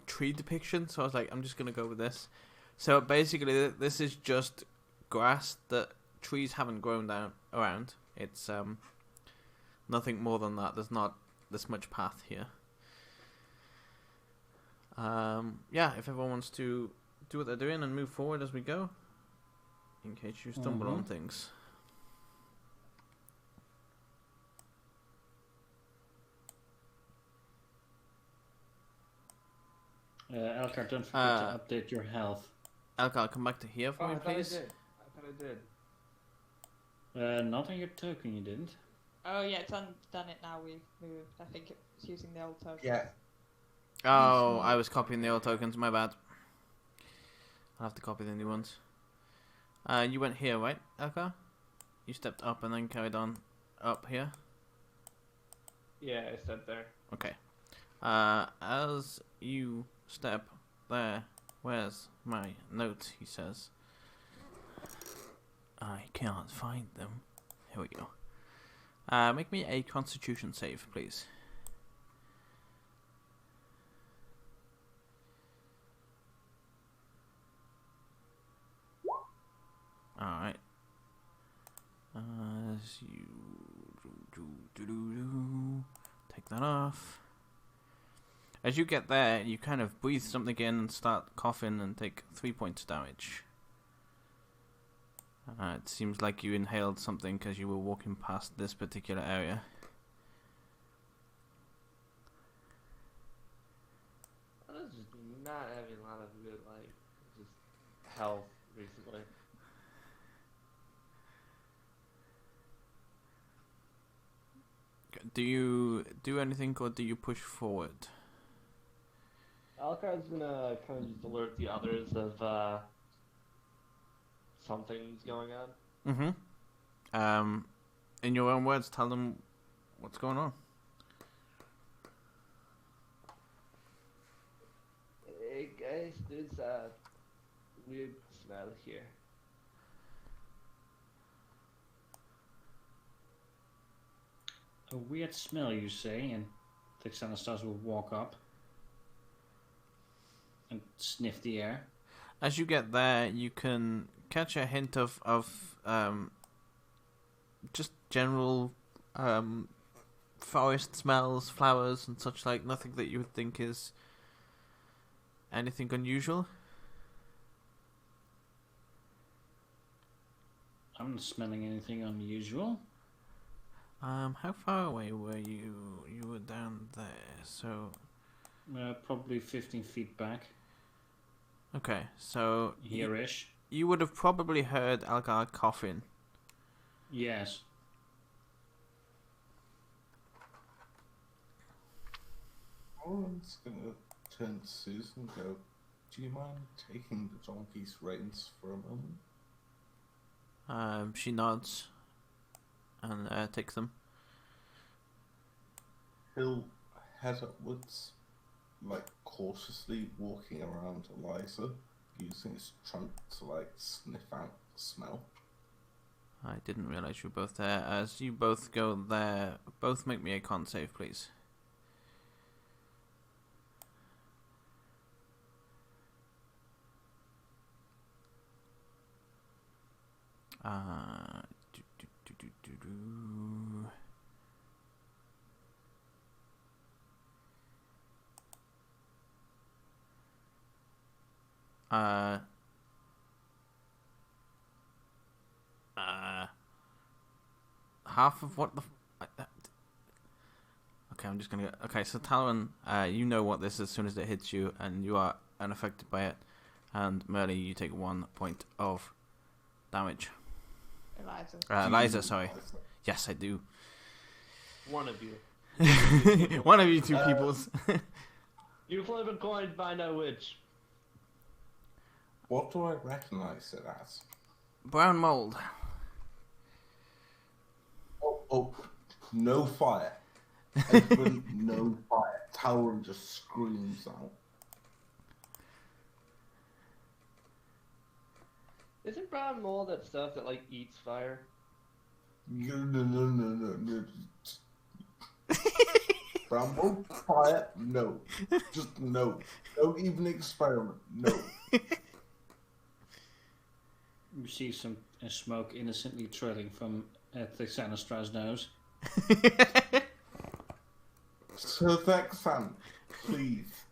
tree depiction, so I was like, I'm just gonna go with this. So basically, this is just grass that trees haven't grown down around. It's nothing more than that. There's not this much path here. Yeah, if everyone wants to do what they're doing and move forward as we go, in case you stumble on things. Elkar, don't forget to update your health. Elkar, come back to here for me, please. I thought I did. Not on your token, you didn't. Oh yeah, it's done it now. We've moved. I think it's using the old token. Yeah. Oh, I was copying the old tokens, my bad. I'll have to copy the new ones. You went here, right, Elkar? You stepped up and then carried on up here? Yeah, I stepped there. Okay. As you step there, where's my notes, he says. I can't find them. Here we go. Make me a constitution save, please. Alright. As you take that off. As you get there, you kind of breathe something in and start coughing and take 3 points damage. It seems like you inhaled something because you were walking past this particular area. I was just not having a lot of good, like, just health recently. Do you do anything or do you push forward? Alcar's gonna kind of just alert the others of something's going on. In your own words, tell them what's going on. Hey guys, there's a weird smell here. A weird smell, you say, and Texanastas will walk up and sniff the air. As you get there, you can catch a hint of just general forest smells, flowers and such like. Nothing that you would think is anything unusual. I'm not smelling anything unusual. How far away were you? You were down there, so... Probably 15 feet back. Okay, so... Here-ish. You would have probably heard Algar coughing. Yes. Owen's gonna turn to Susan and go, do you mind taking the donkey's reins for a moment? She nods and takes them. He'll head upwards, like cautiously walking around Eliza, using his trunk to like sniff out the smell. I didn't realize you were both there. As you both go there, both make me a con save, please. Half of what the... Okay, I'm just gonna get... Okay, so Talon, you know what this is as soon as it hits you, and you are unaffected by it. And Merle, you take 1 point of damage. Eliza, sorry. Yes, I do. One of you. One of you two peoples. You flip a coin, find out which. What do I recognize it as? Brown mold. Oh, no fire. Everyone, no fire. Talon just screams out. Isn't brown mold that stuff that like eats fire? No. Brown mold, fire, no. Just no. Don't even experiment, no. You see some smoke innocently trailing from Thexanastra's nose. Sir Vexan, please.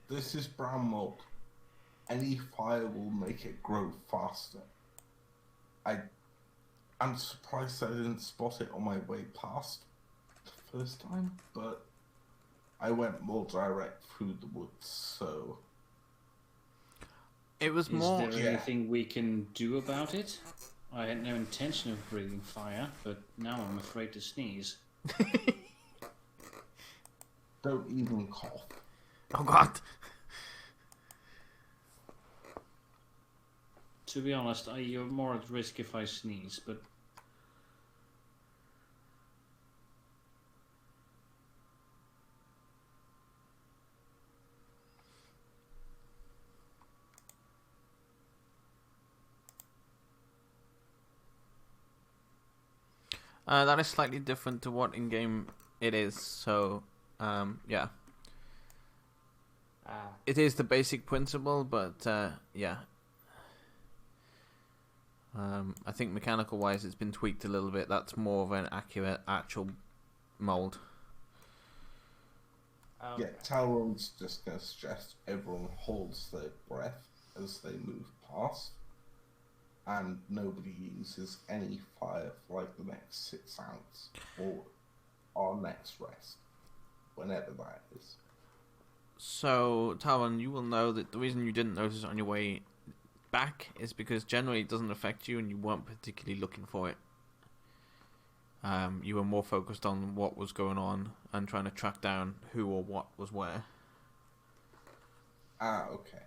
This is brown mold. Any fire will make it grow faster. I'm surprised I didn't spot it on my way past the first time, but I went more direct through the woods, so... It was Is more... there anything we can do about it? I had no intention of breathing fire, but now I'm afraid to sneeze. Don't even cough. Oh god. To be honest, you're more at risk if I sneeze, but... That is slightly different to what in-game it is, so, yeah. It is the basic principle, but, yeah. I think mechanical-wise it's been tweaked a little bit. That's more of an accurate, actual mold. Yeah, Talon's just going to suggest everyone holds their breath as they move past, and nobody uses any fire for like the next 6 hours, or our next rest, whenever that is. So, Talon, you will know that the reason you didn't notice it on your way back is because generally it doesn't affect you and you weren't particularly looking for it. You were more focused on what was going on and trying to track down who or what was where. Ah, okay.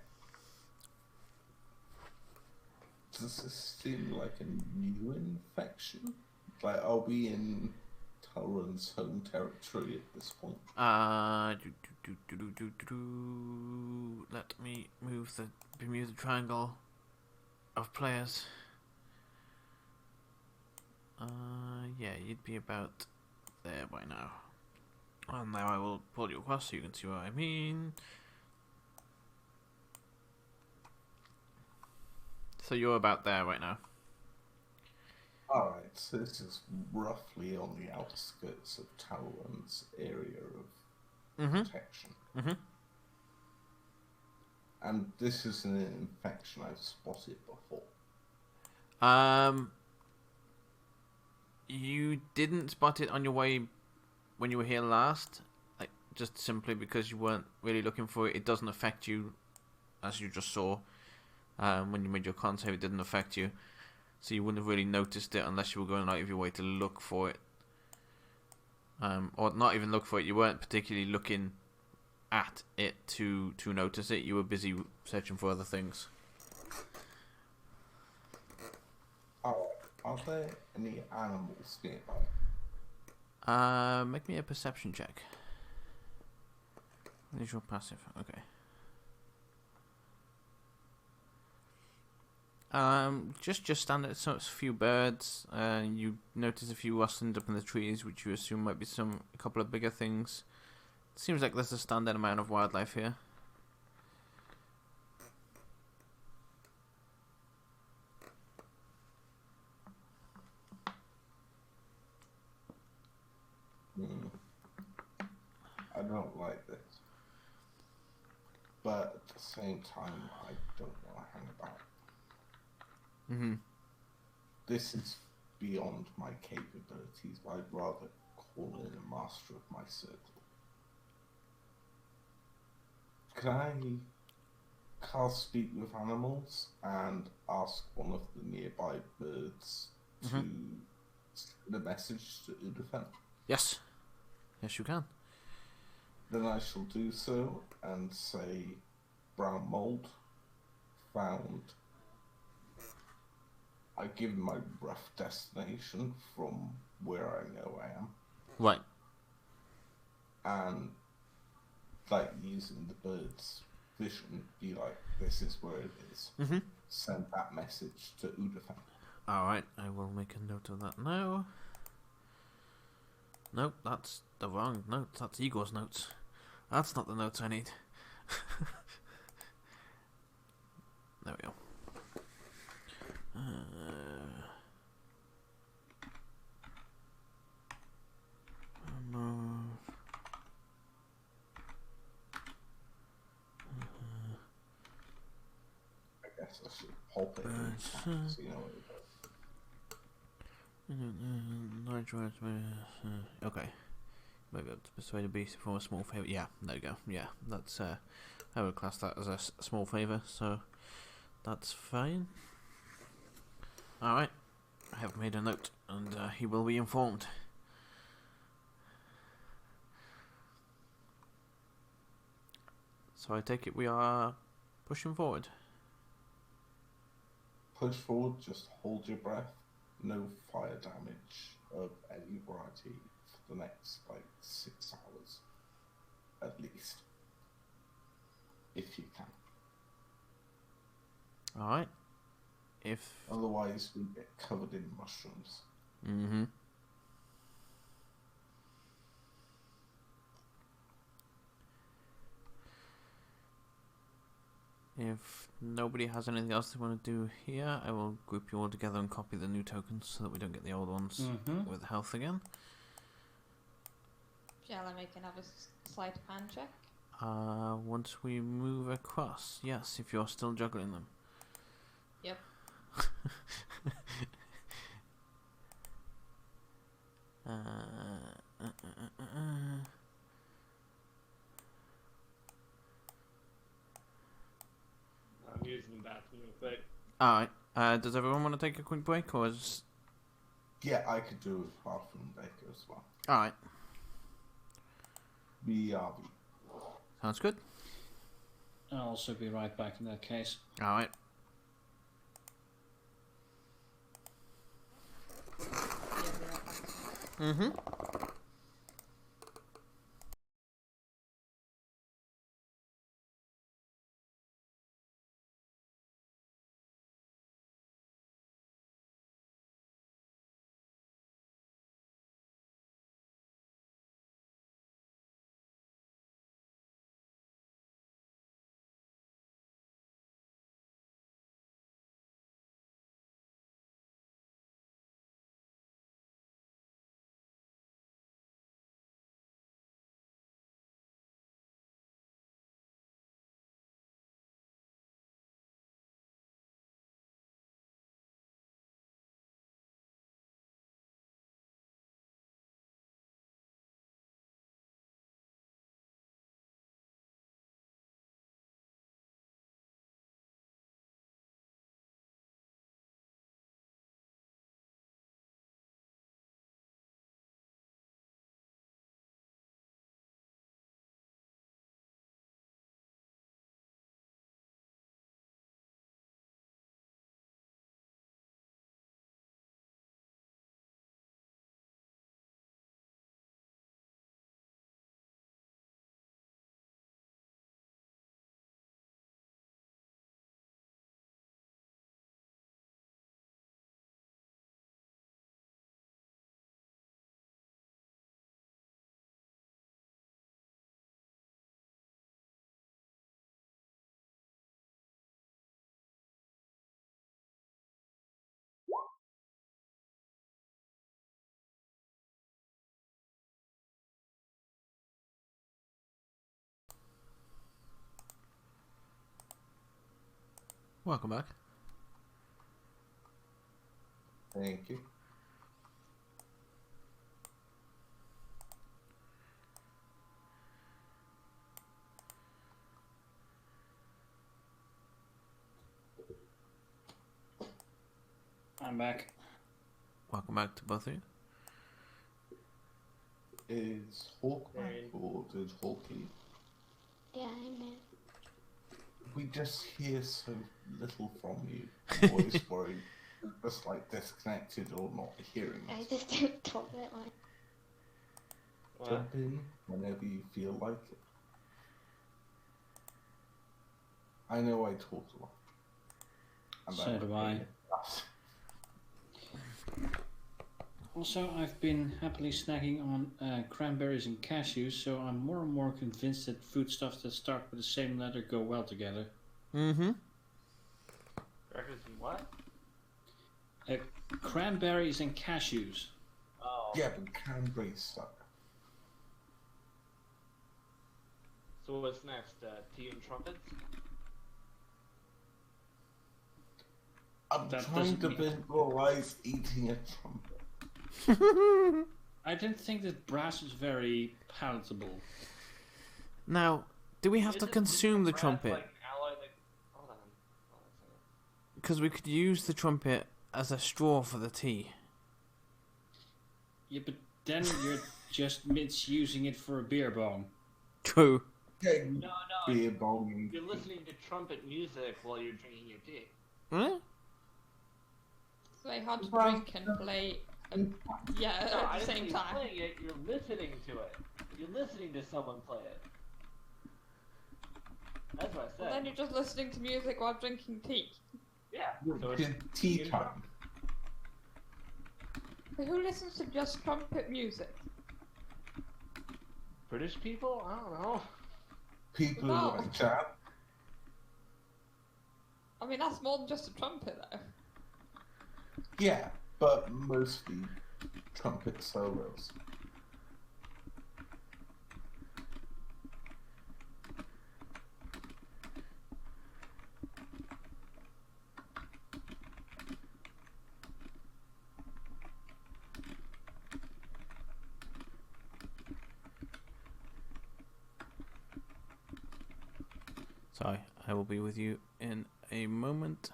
Does this seem like a new infection? Like, are we in Talron's home territory at this point? Let me move the Bermuda Triangle of players. Yeah, you'd be about there by now. And now I will pull you across so you can see what I mean. So you're about there right now. Alright, so this is roughly on the outskirts of Talron's area of protection. Mm-hmm. And this is an infection I've spotted before. You didn't spot it on your way when you were here last, like just simply because you weren't really looking for it. It doesn't affect you, as you just saw. When you made your con save, it didn't affect you, so you wouldn't have really noticed it unless you were going out of your way to look for it. Or not even look for it. You weren't particularly looking at it to notice it. You were busy searching for other things. Are there any animals nearby? Make me a perception check. Visual passive. Okay. Just standard. So it's a few birds. You notice a few rustling up in the trees, which you assume might be a couple of bigger things. Seems like there's a standard amount of wildlife here. I don't like this. But at the same time, I don't want to hang about. Mm-hmm. This is beyond my capabilities. I'd rather call in a master of my circle. Can I cast speak with animals and ask one of the nearby birds to send a message to Udafen? Yes. Yes, you can. Then I shall do so and say, brown mold found. I give my rough destination from where I know I am. Right. And like using the bird's vision, be like, this is where it is. Mm-hmm. Send that message to Udafen. Alright, I will make a note of that now. Nope, that's the wrong notes. That's Igor's notes. That's not the notes I need. There we go. I guess I should pop it in chat so you know what it does. Okay. Maybe to persuade a beast for a small favour. Yeah, there you go. Yeah, that's I would class that as a small favour, so that's fine. Alright, I have made a note, and he will be informed. So I take it we are pushing forward. Push forward, just hold your breath. No fire damage of any variety for the next, 6 hours. At least. If you can. Alright. If... Otherwise, we get covered in mushrooms. Mm-hmm. If nobody has anything else they want to do here, I will group you all together and copy the new tokens so that we don't get the old ones with health again. Shall I make another sleight of hand check? Once we move across, yes, if you're still juggling them. Yep. I'm using the bathroom real quick. Alright, does everyone want to take a quick break, or is... Yeah, I could do with bathroom deck as well. Alright. BRB. Sounds good. I'll also be right back in that case. Alright. Mm-hmm. Welcome back. Thank you. I'm back. Welcome back to both of you. Is Hawk back or did Hawk leave? Yeah, I'm in. We just hear so little from you. I'm always worried you're just like disconnected or not hearing I us. just don't talk that much. What? Jump in whenever you feel like it. I know I talk a lot. And So do I. Also, I've been happily snacking on cranberries and cashews, so I'm more and more convinced that foodstuffs that start with the same letter go well together. Mm-hmm. Crackers and what? Cranberries and cashews. Oh. Yeah, but cranberries suck. So what's next? Tea and trumpets? I'm That trying doesn't to mean- visualize eating a trumpet. I didn't think that brass is very palatable. Now, do we have to Isn't consume the brass, trumpet? Like, alloy that... Hold on. Hold on a second. Because we could use the trumpet as a straw for the tea. Yeah, but then you're just misusing it for a beer bong. True. Yeah, No, beer bong. you're listening to trumpet music while you're drinking your tea. Huh? It's very hard to drink and play. Yeah, No, I at the didn't say same you're time. playing it, you're listening to it. You're listening to someone play it. That's what I Well, said. then you're just listening to music while drinking tea. Yeah. So it's Tea time. But who listens to just trumpet music? British people? I don't know. People No. like jazz. I mean, that's more than just a trumpet, though. Yeah, but mostly trumpet solos. Sorry, I will be with you in a moment.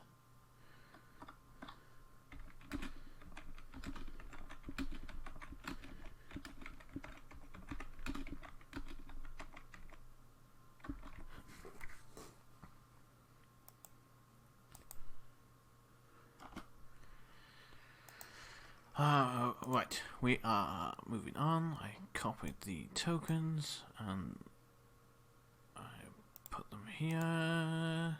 Right, we are moving on. I copied the tokens and I put them here.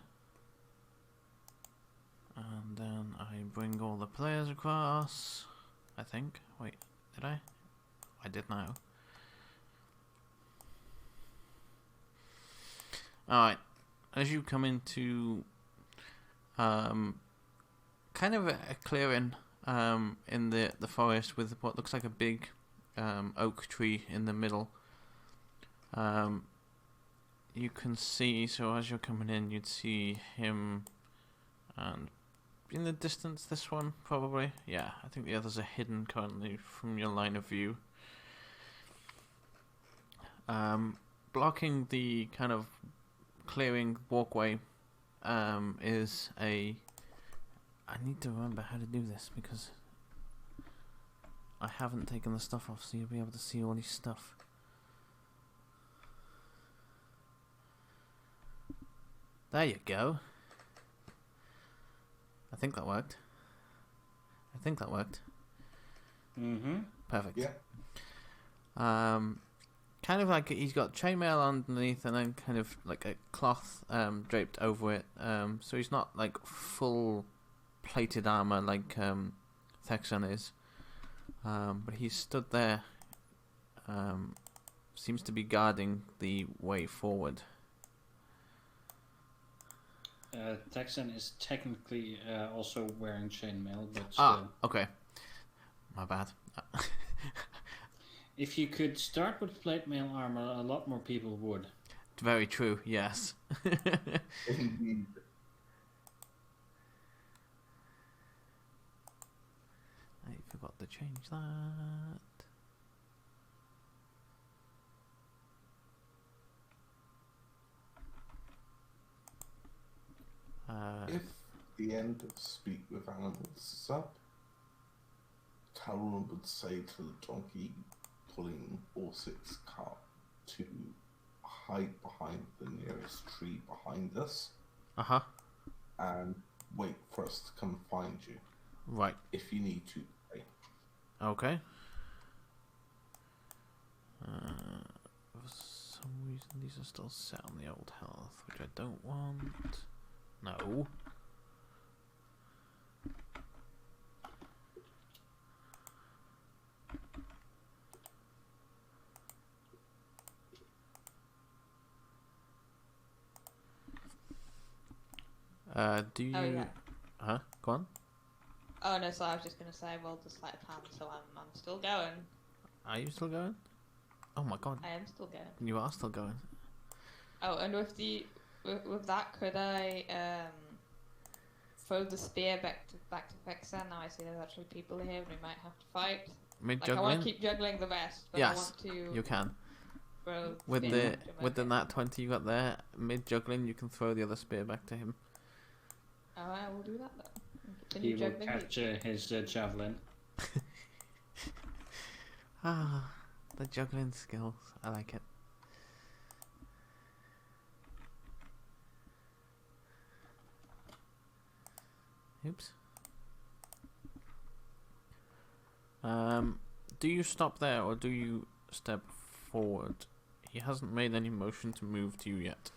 And then I bring all the players across. I think. Wait, did I? I did now. Alright, as you come into kind of a clearing in the forest with what looks like a big oak tree in the middle, you can see, so as you're coming in, you'd see him, and in the distance, this one probably, yeah, I think the others are hidden currently from your line of view. Blocking the kind of clearing walkway is a... I need to remember how to do this because I haven't taken the stuff off, so you'll be able to see all this stuff. There you go. I think that worked. Mm-hmm. Perfect. Yeah. Kind of like he's got chainmail underneath and then kind of like a cloth draped over it. So he's not like full plated armor like Thexan is. But he's stood there. Seems to be guarding the way forward. Texan is technically also wearing chainmail, but still. Okay. My bad. If you could start with plate mail armor, a lot more people would. Very true, yes. Indeed. I forgot to change that. If the end of Speak with Animals is up, Talon would say to the donkey pulling Orsic's cart to hide behind the nearest tree behind us. Uh-huh. And wait for us to come find you. Right. If you need to. Okay. For some reason these are still set on the old health, which I don't want. No. Do you... Oh, yeah. Huh? Go on. Oh no, so I was just gonna say, well, the sleight of hand, so I'm still going. Are you still going? Oh my god. I am still going. You are still going. Oh, and with that, could I throw the spear back to Vexen? Now I see there's actually people here, and we might have to fight. Mid I want juggling? to keep juggling the rest, but Yes, I want to you can. throw With spear the back to him, with the okay. nat 20 you got there, mid juggling, you can throw the other spear back to him. Alright, I will do that then. He Continue will juggling. catch his javelin. Ah, the juggling skills. I like it. Oops. Do you stop there or do you step forward? He hasn't made any motion to move to you yet.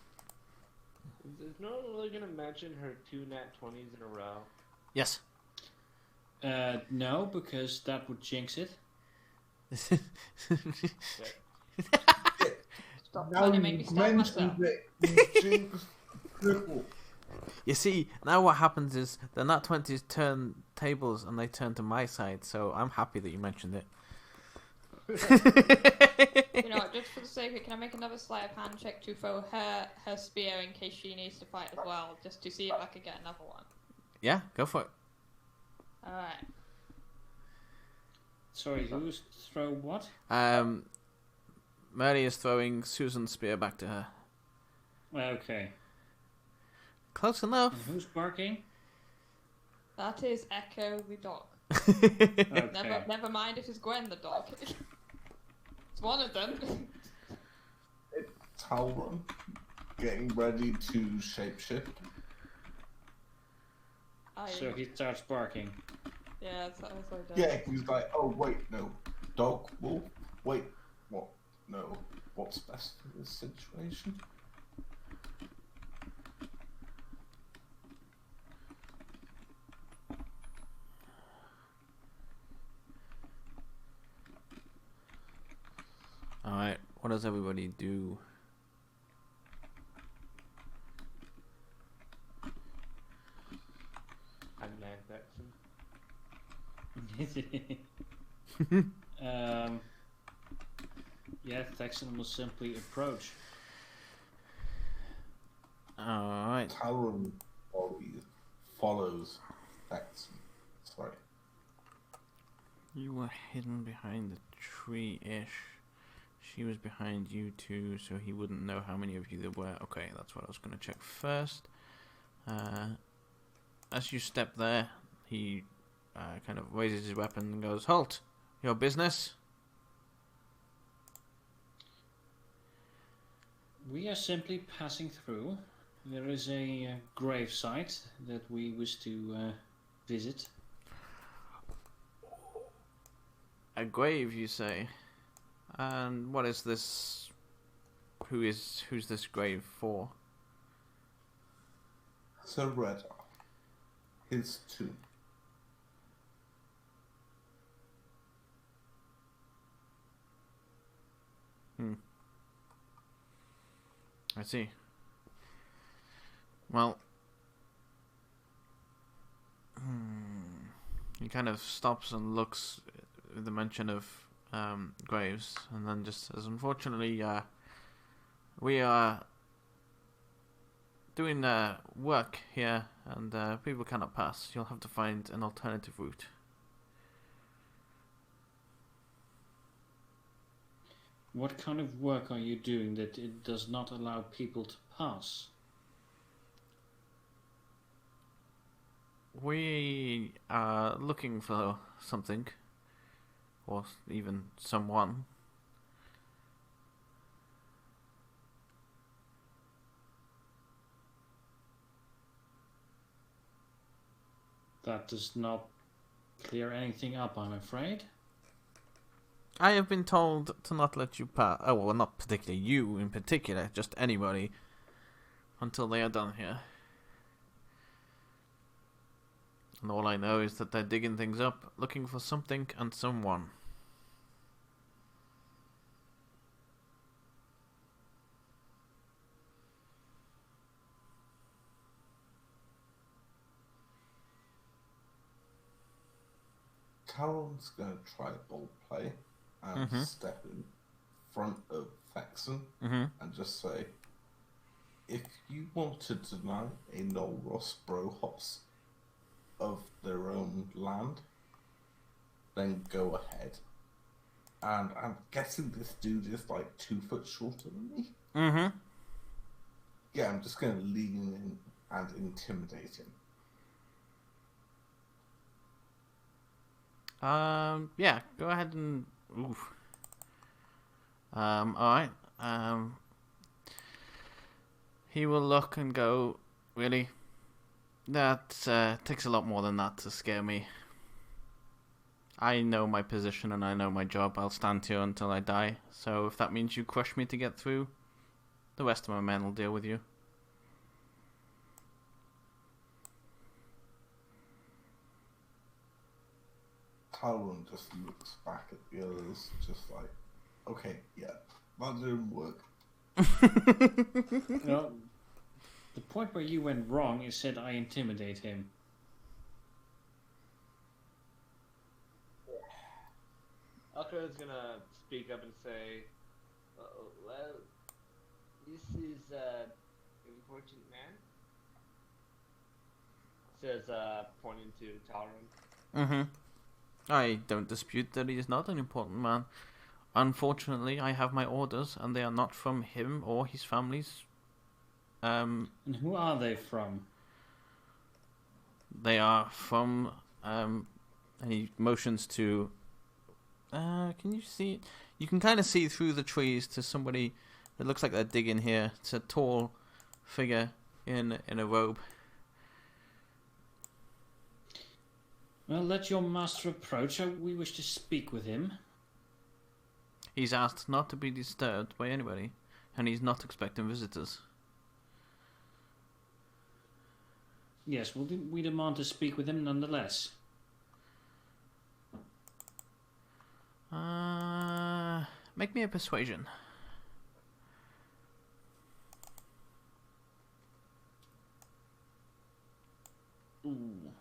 Is no one really gonna mention her 2 nat 20s in a row? Yes. No, because that would jinx it. Stop Now trying to you make me stab myself. mentioned it, you jinx triple. You see, now what happens is the nat 20s turn tables and they turn to my side, so I'm happy that you mentioned it. You know what, just for the sake of it, can I make another sleight of hand check to throw her spear in case she needs to fight as well, just to see if I could get another one? Yeah, go for it. Alright. Sorry, who's throw what? Mary is throwing Susan's spear back to her. Okay. Close enough. And who's barking? That is Echo the dog. Okay. Never mind if it's Gwen the dog. It's one of them. Talon getting ready to shapeshift. So he starts barking. Yeah, that's also does. Yeah, he's like, oh wait, no, dog, wolf, wait, what? No, what's best for this situation? Alright, what does everybody do? I'm Mac Yeah, Texan will simply approach. Alright. Talon follows Texan. Sorry. You were hidden behind the tree-ish. She was behind you too, so he wouldn't know how many of you there were. Okay, that's what I was going to check first. As you step there, he kind of raises his weapon and goes, "Halt! Your business?" We are simply passing through. There is a grave site that we wish to visit. A grave, you say? And what is this? Who's this grave for? Sir Redar. His tomb. I see. Well, he kind of stops and looks at the mention of graves, and then just says, "Unfortunately, we are doing work here, and people cannot pass. You'll have to find an alternative route." What kind of work are you doing that it does not allow people to pass? We are looking for something, or even someone. That does not clear anything up, I'm afraid. I have been told to not let you pass. Oh, well, not particularly you in particular, just anybody, until they are done here. And all I know is that they're digging things up, looking for something and someone. Talon's going to try ball play and step in front of Faxon and just say, if you want to deny a Nolros Brohos of their own land, then go ahead. And I'm guessing this dude is like 2 foot shorter than me. Yeah, I'm just going to lean in and intimidate him. Yeah, go ahead and... Oof. Alright. He will look and go, really? That takes a lot more than that to scare me. I know my position and I know my job. I'll stand here until I die. So if that means you crush me to get through, the rest of my men will deal with you. Talon just looks back at the others, just like, okay, yeah, that didn't work. No, the point where you went wrong is that I intimidate him. Alcor is gonna speak up and say, well, this is an important man. Says, pointing to Talron. I don't dispute that he is not an important man. Unfortunately, I have my orders, and they are not from him or his family's. And who are they from? They are from. And he motions to. Can you see it? You can kind of see through the trees to somebody. It looks like they're digging here. It's a tall figure in a robe. Well, let your master approach. We wish to speak with him. He's asked not to be disturbed by anybody, and he's not expecting visitors. Yes, well, we demand to speak with him nonetheless. Make me a persuasion. Ooh.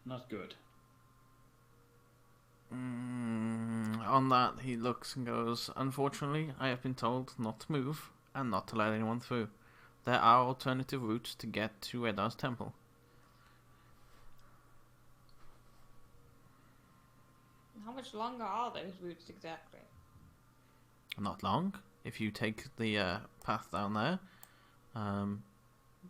Not good. On that, he looks and goes, "Unfortunately, I have been told not to move and not to let anyone through. There are alternative routes to get to Edar's temple." How much longer are those routes exactly? Not long. If you take the path down there,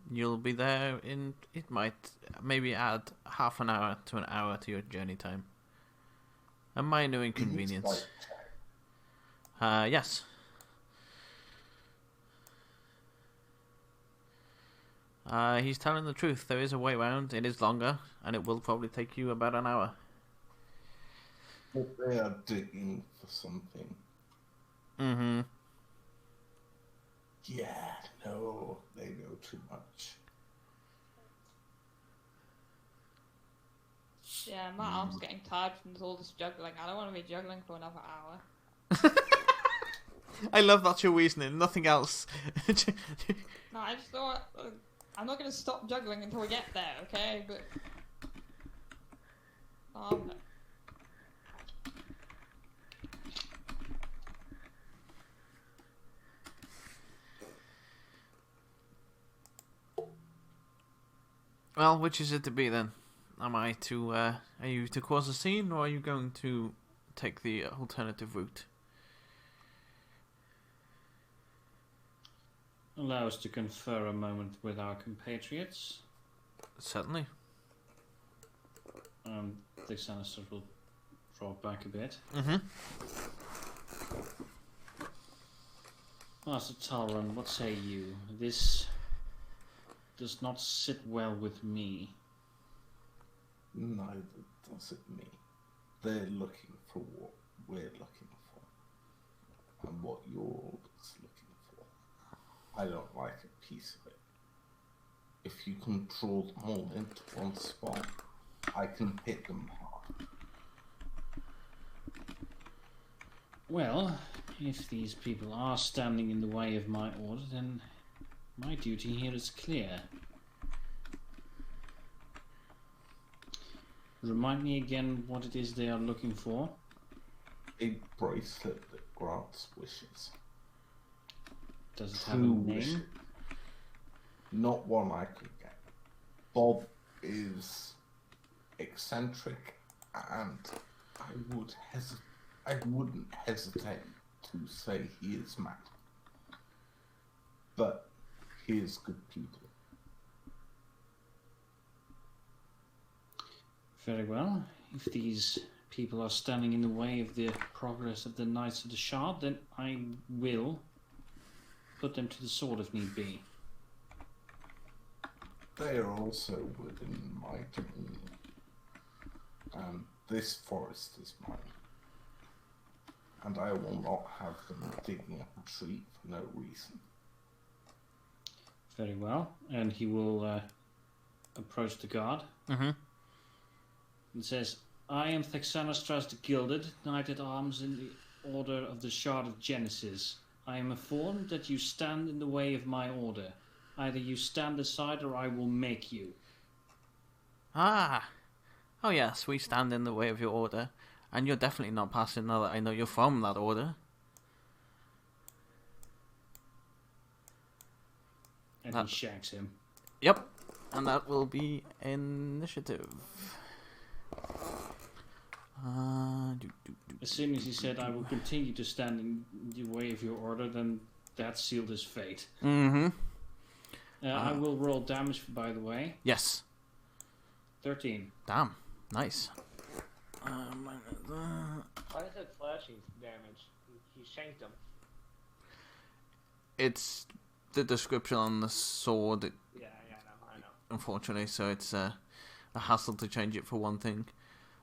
you'll be there in... It might maybe add half an hour to an hour to your journey time. A minor inconvenience. Yes. He's telling the truth. There is a way around. It is longer, and it will probably take you about an hour. But they are digging for something. Mm-hmm. Yeah, no, they know too much. Yeah, my arm's getting tired from all this juggling. I don't want to be juggling for another hour. I love that's your reasoning. Nothing else. No, I just thought I'm not gonna stop juggling until we get there, okay? But no. Well, which is it to be then? Are you to cause a scene, or are you going to take the alternative route? Allow us to confer a moment with our compatriots. Certainly. The Sinister will draw back a bit. Mm-hmm. Master Talron, what say you? This does not sit well with me. Neither does it me. They're looking for what we're looking for. And what you're always looking for. I don't like a piece of it. If you can draw them all into one spot, I can hit them hard. Well, if these people are standing in the way of my order, then my duty here is clear. Remind me again what it is they are looking for. A bracelet that grants wishes. Does it have a True name? wishes. Not one I can get. Bob is eccentric, and I wouldn't hesitate to say he is mad. But he is good people. Very well. If these people are standing in the way of the progress of the Knights of the Shard, then I will put them to the sword if need be. They are also within my domain. And this forest is mine. And I will not have them digging up a tree for no reason. Very well. And he will approach the guard. Mm-hmm. And says, I am Thexanastras the Gilded, Knight-at-Arms in the Order of the Shard of Genesis. I am informed that you stand in the way of my order. Either you stand aside or I will make you. Ah. Oh yes, we stand in the way of your order. And you're definitely not passing now that I know you're from that order. And he shacks him. Yep. And that will be initiative. As soon as he said, I will continue to stand in the way of your order, then that sealed his fate. Mm-hmm. I will roll damage, by the way. Yes. 13. Damn. Nice. Why is it slashing damage? He shanked him. It's the description on the sword, Yeah, I know. unfortunately, so it's a hassle to change it for one thing.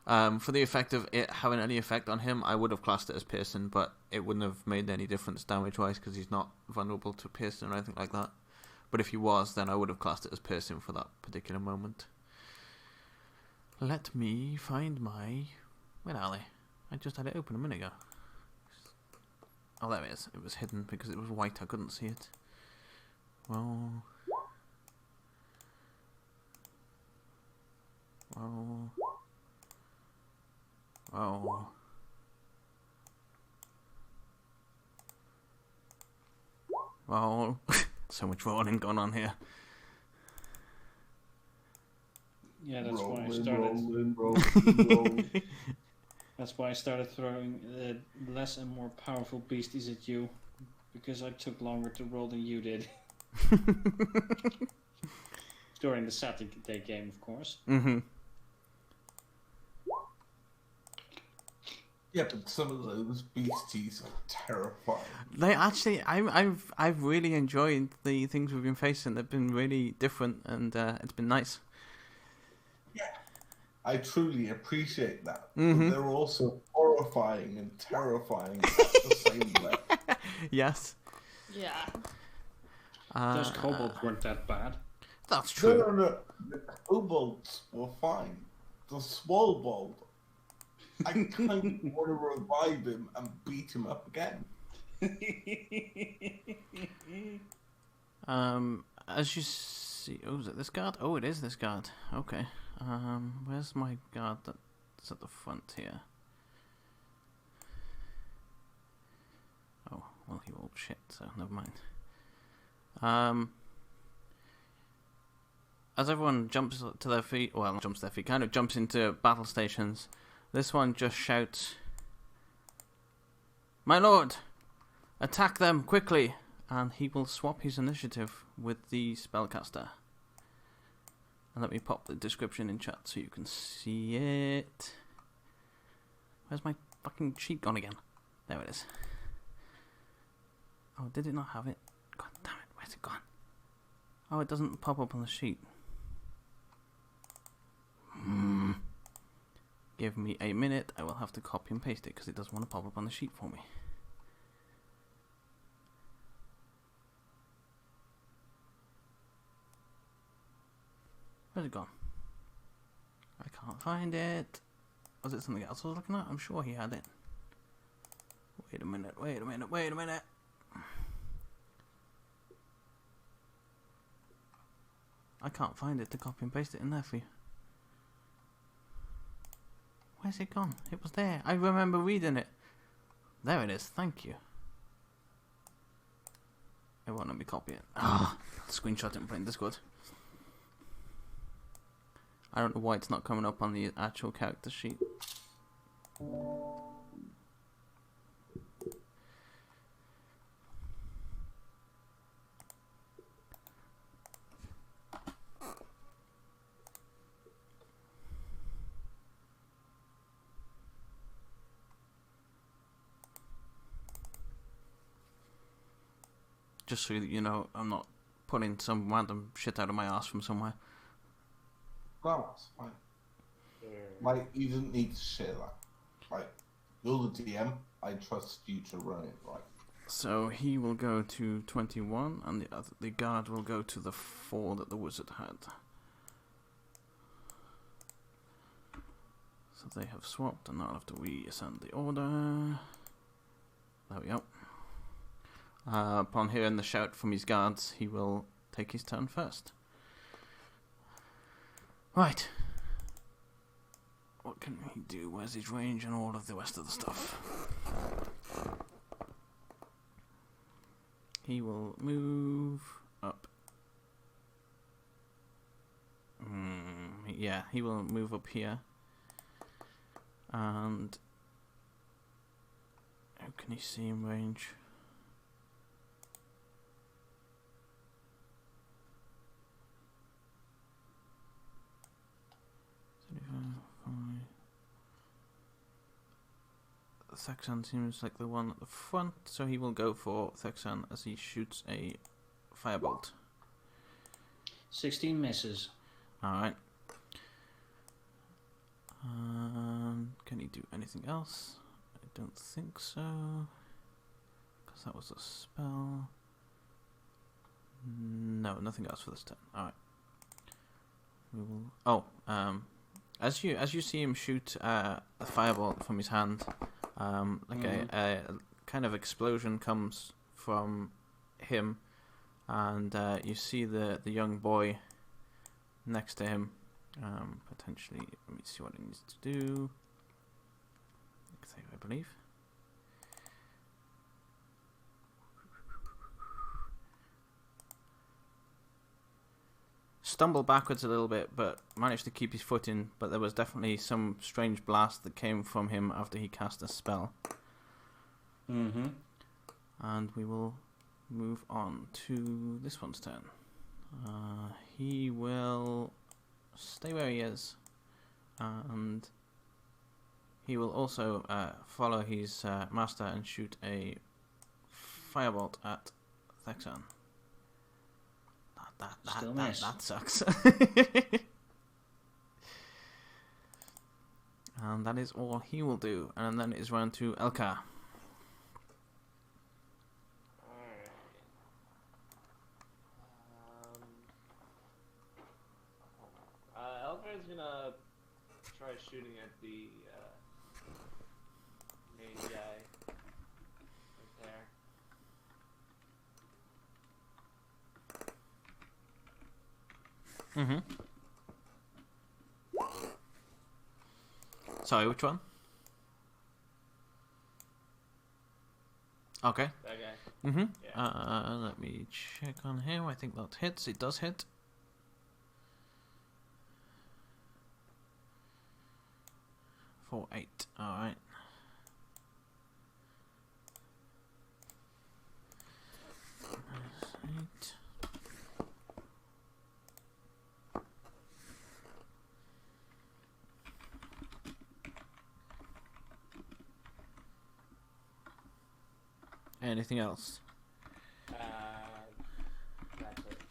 For the effect of it having any effect on him, I would have classed it as piercing, but it wouldn't have made any difference damage-wise because he's not vulnerable to piercing or anything like that. But if he was, then I would have classed it as piercing for that particular moment. Let me find my... Where are they? I just had it open a minute ago. Oh, there it is. It was hidden because it was white. I couldn't see it. Well... Well... Oh. Well, so much rolling going on here. Yeah, that's why I Rolling, started. rolling. That's why I started throwing less and more powerful beasties at you, because I took longer to roll than you did. During the Saturday game, of course. Mm-hmm. Yeah, but some of those beasties are terrifying. They actually, I've really enjoyed the things we've been facing. They've been really different, and it's been nice. Yeah, I truly appreciate that. Mhm. But they're also horrifying and terrifying at the same level. Yes. Yeah. Those kobolds weren't that bad. That's true. No. The kobolds were fine. The Swolbold, I kind of want to revive him and beat him up again. As you see, oh, is it this guard? Oh, it is this guard. Okay. Where's my guard that's at the front here? Oh, well, he rolled shit, so never mind. As everyone jumps to their feet, well, not jumps to their feet, kind of jumps into battle stations, this one just shouts, "My lord, attack them quickly!" And he will swap his initiative with the spellcaster. And let me pop the description in chat so you can see it. Where's my fucking sheet gone again? There it is. Oh, did it not have it? God damn it, where's it gone? Oh, it doesn't pop up on the sheet. Give me a minute, I will have to copy and paste it because it doesn't want to pop up on the sheet for me. Where's it gone? I can't find it. Was it something else I was looking at? I'm sure he had it. Wait a minute. I can't find it to copy and paste it in there for you. Where's it gone? It was there. I remember reading it. There it is. Thank you. It won't let me copy it. Screenshot it and put it in Discord. I don't know why it's not coming up on the actual character sheet. Just so that you know, I'm not pulling some random shit out of my ass from somewhere. No, that's fine. Like, you didn't need to share that. Like, you're the DM, I trust you to run it right. So he will go to 21, and the guard will go to the 4 that the wizard had. So they have swapped, and I'll have to reascend the order. There we go. Upon hearing the shout from his guards, he will take his turn first. Right. What can he do? Where's his range and all of the rest of the stuff? He will move up. Yeah, he will move up here. And how can he see in range? Thexan seems like the one at the front, so he will go for Thexan as he shoots a firebolt. 16 misses. Alright. do anything else? I don't think so. Because that was a spell. No, nothing else for this turn. Alright. We will... Oh, as you see him shoot a firebolt from his hand, like a kind of explosion comes from him, and you see the young boy next to him. Potentially, let me see what he needs to do. Save, I believe. Stumbled backwards a little bit, but managed to keep his footing. But there was definitely some strange blast that came from him after he cast a spell. And we will move on to this one's turn. He will stay where he is, and he will also follow his master and shoot a firebolt at Thexan. That sucks. And that is all he will do. And then it is round to Elka. Elgar's gonna try shooting at the main guy right there. Sorry, which one? Okay. That guy. Yeah. Let me check on him. I think that hits. It does hit. For 8. Alright. -8. Anything else? That's it.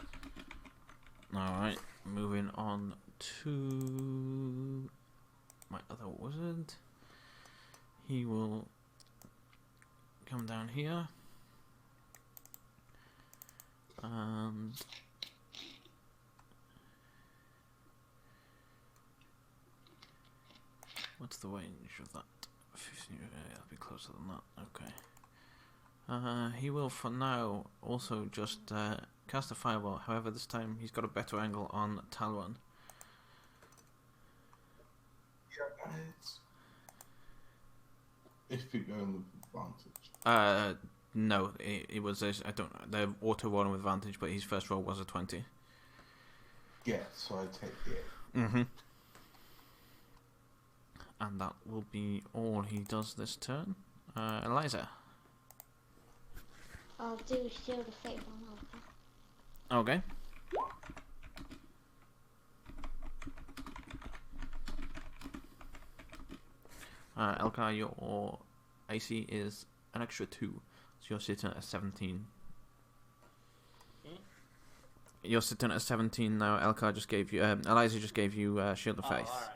Alright, moving on to my other wizard. He will come down here. And what's the range of that? 15, yeah, it'll be closer than that. Okay. He will, for now, also just cast a fireball. However, this time he's got a better angle on Talon. Yeah, if you're going with advantage. No, it was I don't know. The auto rolling with advantage, but his first roll was a 20. Yeah, so I take the 8. And that will be all he does this turn. Eliza. I'll do Shield of Fate on Alpha. Okay. Elka, your AC is an extra 2, so you're sitting at a 17. You're sitting at a 17 now. Elka just gave you, Eliza just gave you Shield of Faith. Alright.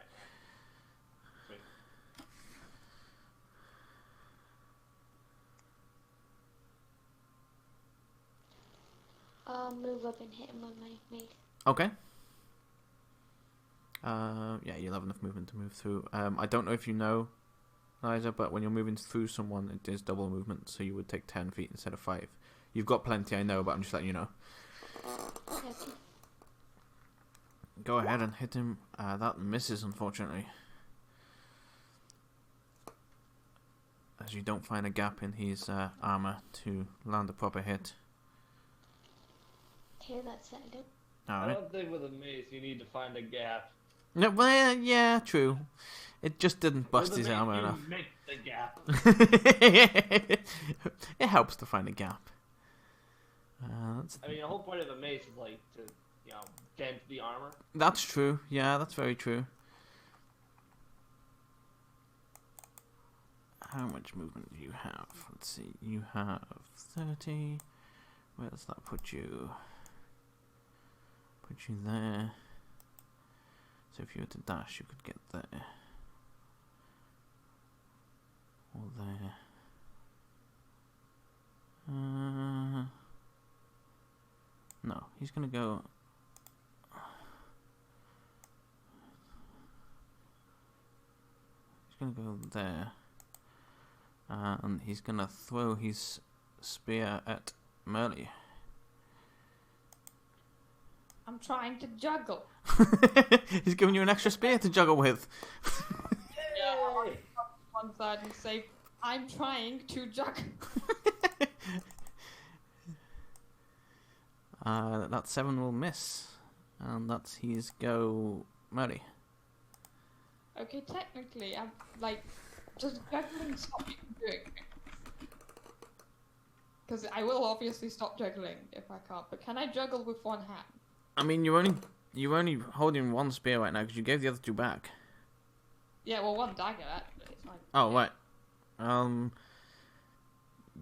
I'll move up and hit him with my mace. Okay. Yeah, you'll have enough movement to move through. I don't know if you know, Eliza, but when you're moving through someone, it is double movement, so you would take 10 feet instead of 5. You've got plenty, I know, but I'm just letting you know. Okay. Go ahead and hit him. That misses, unfortunately. As you don't find a gap in his armor to land a proper hit. Okay, that's settled up. I Alright. don't think with a mace you need to find a gap. No, well, yeah, true. It just didn't bust With a his mace, armor you enough. make the gap. It helps to find a gap. I mean, the whole point of a mace is like to, dent the armor. That's true. Yeah, that's very true. How much movement do you have? Let's see. You have 30. Where does that put you? Put you there. So if you were to dash, you could get there. Or there. No, he's gonna go. He's gonna go there, and he's gonna throw his spear at Merle. I'm trying to juggle. He's giving you an extra spear to juggle with. Yeah, I'll one side and say, I'm trying to juggle. That 7 will miss, and that's his go, Murray. Okay, technically, I'm like, does juggling stop you from doing it? Because I will obviously stop juggling if I can't, but can I juggle with one hand? I mean, you're only holding one spear right now because you gave the other 2 back. Yeah, well, one dagger actually. It's like, Oh, right.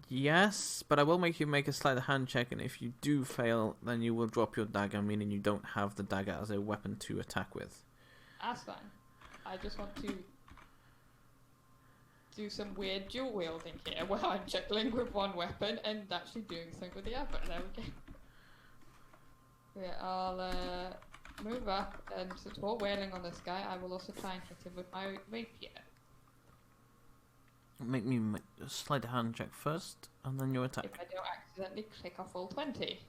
Yes, but I will make you make a sleight of hand check, and if you do fail, then you will drop your dagger, meaning you don't have the dagger as a weapon to attack with. that's fine. I just want to do some weird dual wielding here, where I'm juggling with one weapon and actually doing something with the other. There we go. Yeah, I'll move up, and since we're wailing on this guy, I will also try and hit him with my rapier. Make me make a sleight of hand check first, and then your attack. If I don't accidentally click off all 20.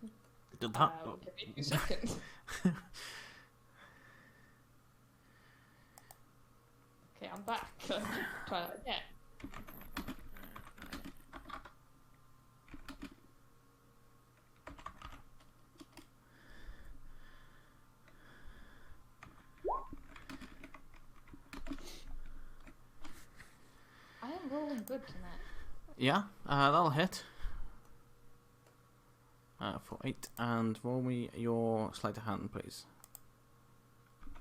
Did that? Give me 2 seconds. Okay, I'm back. Try that again. I am rolling good tonight. Yeah, that'll hit. For 8, and roll me your sleight of hand, please.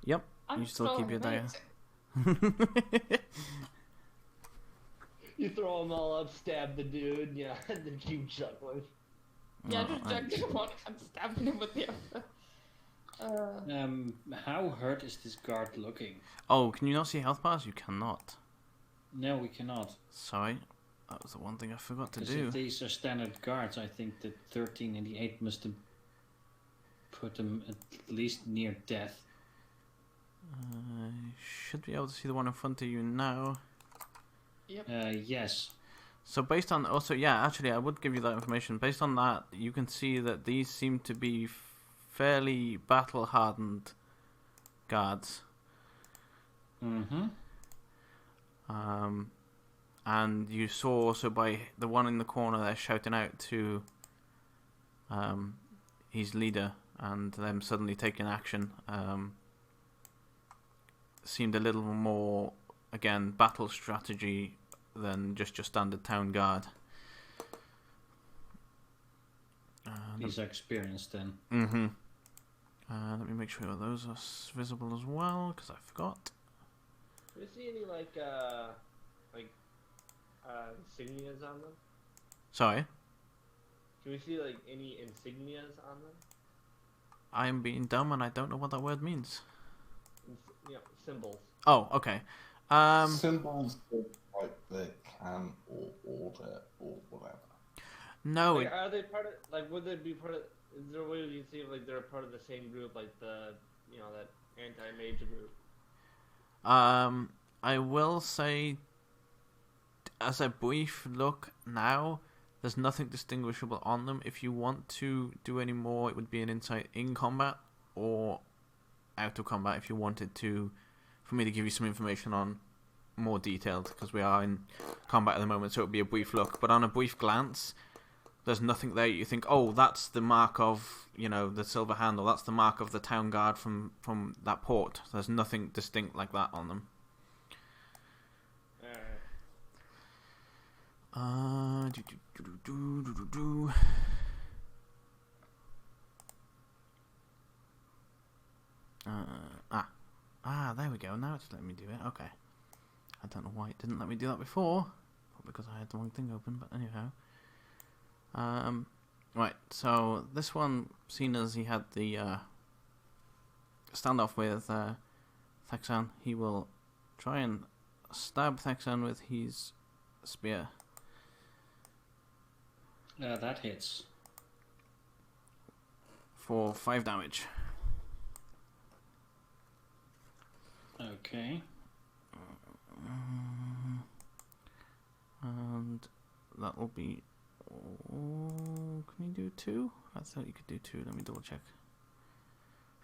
Yep, I'm you still keep your dagger. amazing. You throw them all up, stab the dude, yeah, and then keep juggling. Yeah, Oh, just juggling one and stabbing him with the other. How hurt is this guard looking? Oh, can you not see health bars? You cannot. No, we cannot. Sorry, that was the one thing I forgot to Because do. if these are standard guards, I think the 13 and the 8 must have put them at least near death. I should be able to see the one in front of you now. Yep. Yes. So based on also, yeah, actually, I would give you that information. Based on that, you can see that these seem to be fairly battle-hardened guards. Mm-hmm. And you saw also by the one in the corner there shouting out to his leader, and them suddenly taking action. Seemed a little more, again, battle strategy than just your standard town guard. He's experienced then. Mm-hmm. Let me make sure those are visible as well, because I forgot. Do we see any insignias on them? Sorry, Can we see like any insignias on them? I am being dumb and I don't know what that word means. Symbols. Oh, okay. Symbols of, like the can or order or whatever. No, Like, are they part of? Like, would they be part of? Is there a way you can see if like they're part of the same group, like that anti-mage group? I will say, as a brief look now, there's nothing distinguishable on them. If you want to do any more, it would be an insight in combat or out of combat if you wanted to, for me to give you some information on more detailed, because we are in combat at the moment, so it would be a brief look. But on a brief glance, there's nothing there you think, oh, that's the mark of, the silver handle, that's the mark of the town guard from that port. There's nothing distinct like that on them. There we go. Now it's letting me do it. Okay. I don't know why it didn't let me do that before. Probably because I had the wrong thing open, but anyhow. Right, so this one, seen as he had the standoff with Thexan, he will try and stab Thexan with his spear. That hits. For 5 damage. Okay. And that will be... Oh, can you do 2? I thought you could do 2. Let me double check.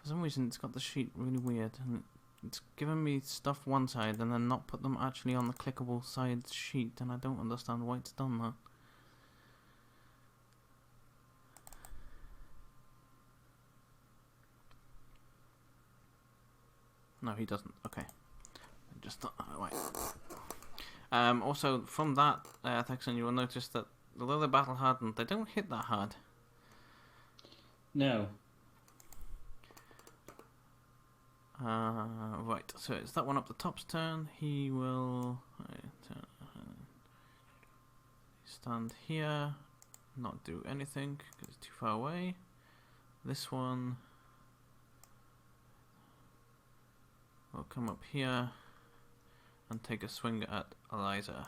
For some reason, it's got the sheet really weird. And it's given me stuff one side and then not put them actually on the clickable side sheet. And I don't understand why it's done that. No, he doesn't. Okay. I just thought... right. Also, from that, Thexan, you will notice that although they're battle hardened, they don't hit that hard. No. Right, so it's that one up the top's turn. He will stand here, not do anything because it's too far away. This one will come up here and take a swing at Eliza.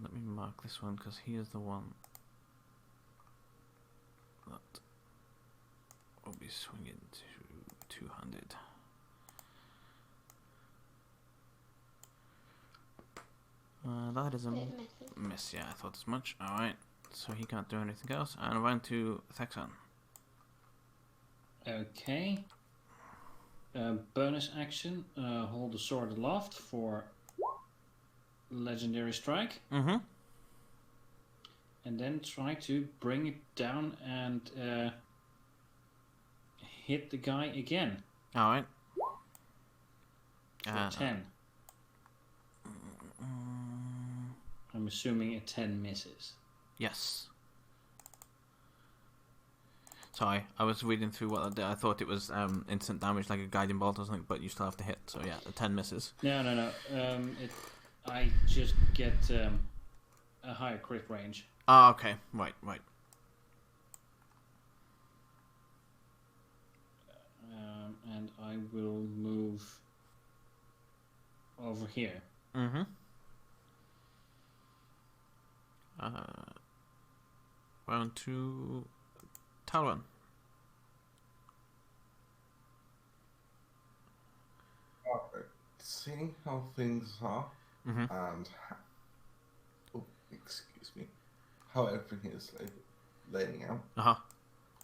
Let me mark this one because he is the one that will be swinging to 200. That is a miss, yeah, I thought as much. Alright, so he can't do anything else. And round to Thexan. Okay. Bonus action, hold the sword aloft for legendary strike. Mm-hmm. And then try to bring it down and hit the guy again. Alright. For 10. I'm assuming a 10 misses. Yes. Sorry, I was reading through what I did. I thought it was instant damage like a guiding bolt or something, but you still have to hit. So yeah, the 10 misses. No. I just get a higher crit range. Ah, okay. Right. And I will move over here. Mm-hmm. Round to Talon. Alright, seeing how things are, Mm-hmm. and excuse me, how everything is laying out, Uh-huh.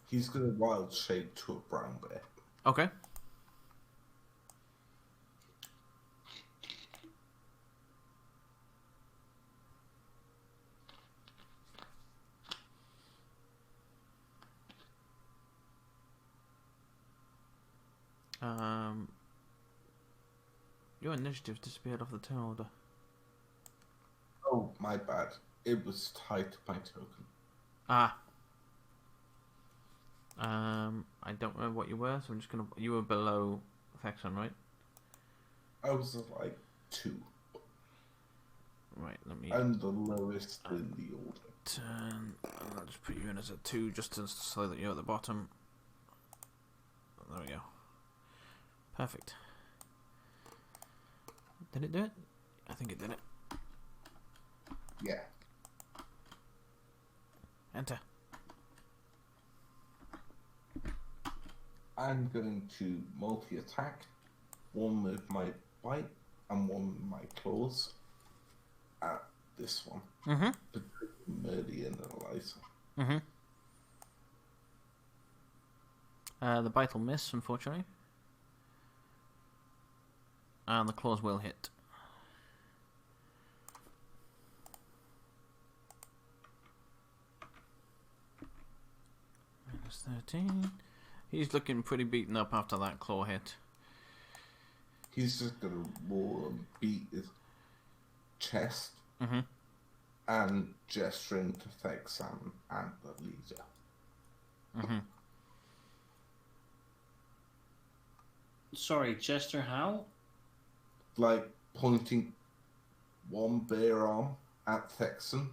he's gonna wild shape to a brown bear. Okay. Your initiative disappeared off the turn order. Oh, my bad. It was tied to my token. Ah. I don't remember what you were, so I'm just gonna... You were below Thexan, right? I was like 2. Right, let me... I'm the lowest in the order. Turn... I'll just put you in as a 2, just to so that you're at the bottom. There we go. Perfect. Did it do it? I think it did it. Yeah. Enter. I'm going to multi-attack. One with my bite and one with my claws. At this one. Mm-hmm. Merdy and Eliza. Mm-hmm. The bite will miss, unfortunately. And the claws will hit. Minus 13. He's looking pretty beaten up after that claw hit. He's just gonna roar and beat his chest Mm-hmm. and gesturing to Thexan and the leader. Mm-hmm. Sorry, Chester, how? Like pointing one bear arm at Thexan,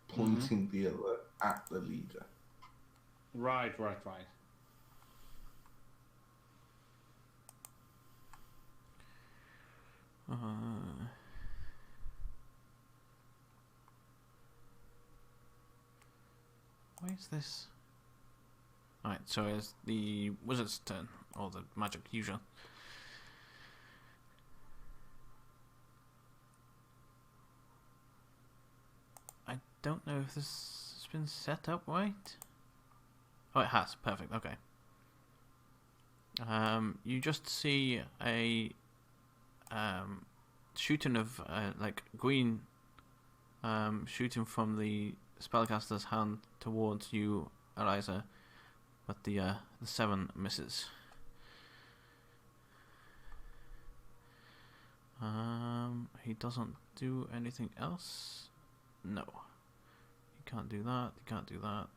pointing the other at the leader. Right. is this? Alright, so it's the wizard's turn, or the magic user. I don't know if this has been set up right. Oh, it has. Perfect. Okay. You just see a shooting of like green shooting from the spellcaster's hand towards you, Eliza, but the 7 misses. He doesn't do anything else. No, he can't do that. He can't do that.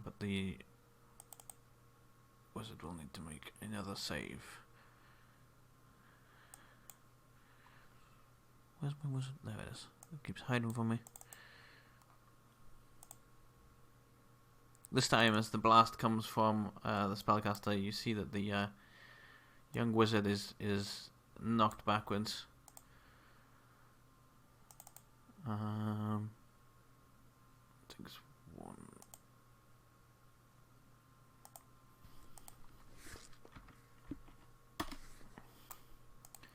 But the wizard will need to make another save. Where's my wizard? There it is. It keeps hiding from me. This time, as the blast comes from the spellcaster, you see that the young wizard is knocked backwards. Takes 1.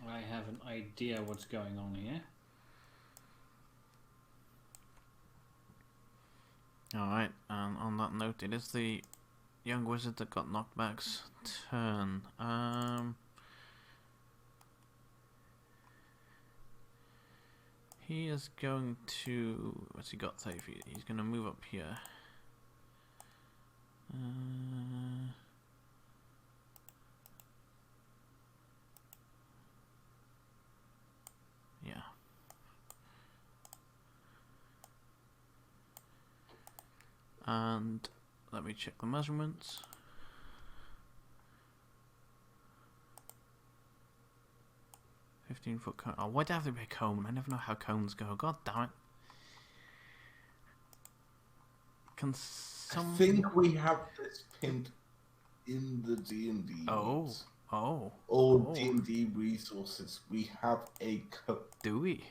I have an idea what's going on here. Alright, and on that note, it is the young wizard that got knocked back's turn. He is going to... What's he got, 30 feet? He's going to move up here. Yeah. And let me check the measurements. .15-foot cone. Oh, why'd I have to be a cone? I never know how cones go. God damn it. Can some... I think we have this pinned in the D&D. Oh. notes. Oh. Or Oh. D&D resources. We have a Do we?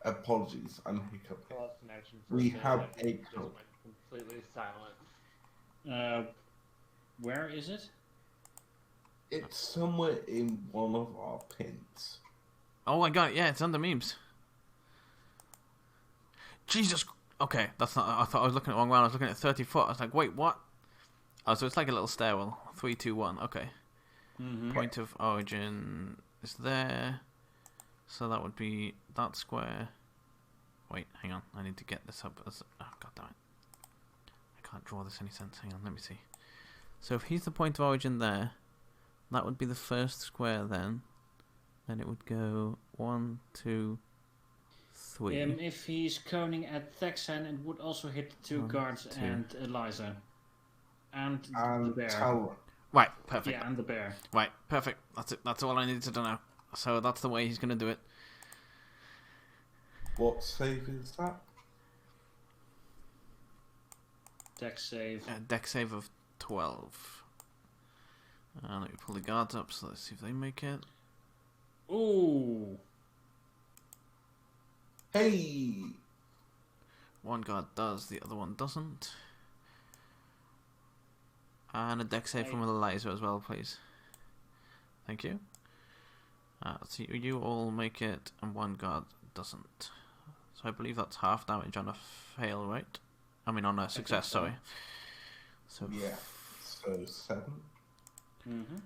Apologies, I'm hiccuping. Lost connection for We a bit, have and a just code. went completely silent. Where is it? It's somewhere in one of our pins. Oh, I got it. Yeah, it's under memes. Jesus. Okay, that's not... I thought I was looking at the wrong one. I was looking at 30 foot. I was like, wait, what? Oh, so it's like a little stairwell. 3, 2, 1. Okay. Mm-hmm. Point of origin is there. So that would be that square. Wait, hang on. I need to get this up as... Oh, god damn it. I can't draw this any sense. Hang on, let me see. So if he's the point of origin there, that would be the first square then. Then it would go 1, 2, 3. If he's coning at Thexan, it would also hit the 2 1, guards 2. and Eliza. And the And bear. Talon. Right, perfect. Yeah, and the bear. Right, perfect. That's it. That's all I needed to do now. So that's the way he's going to do it. What save is that? Dex save. Deck save of 12. Let me pull the guards up, so let's see if they make it. Ooh! Hey! One guard does, the other one doesn't. And a deck save from Eliza as well, please. Thank you. Let's see, you all make it, and one guard doesn't. So I believe that's half damage on a fail, right? I mean, on a success, so. sorry. So Yeah. So 7. Mm-hmm.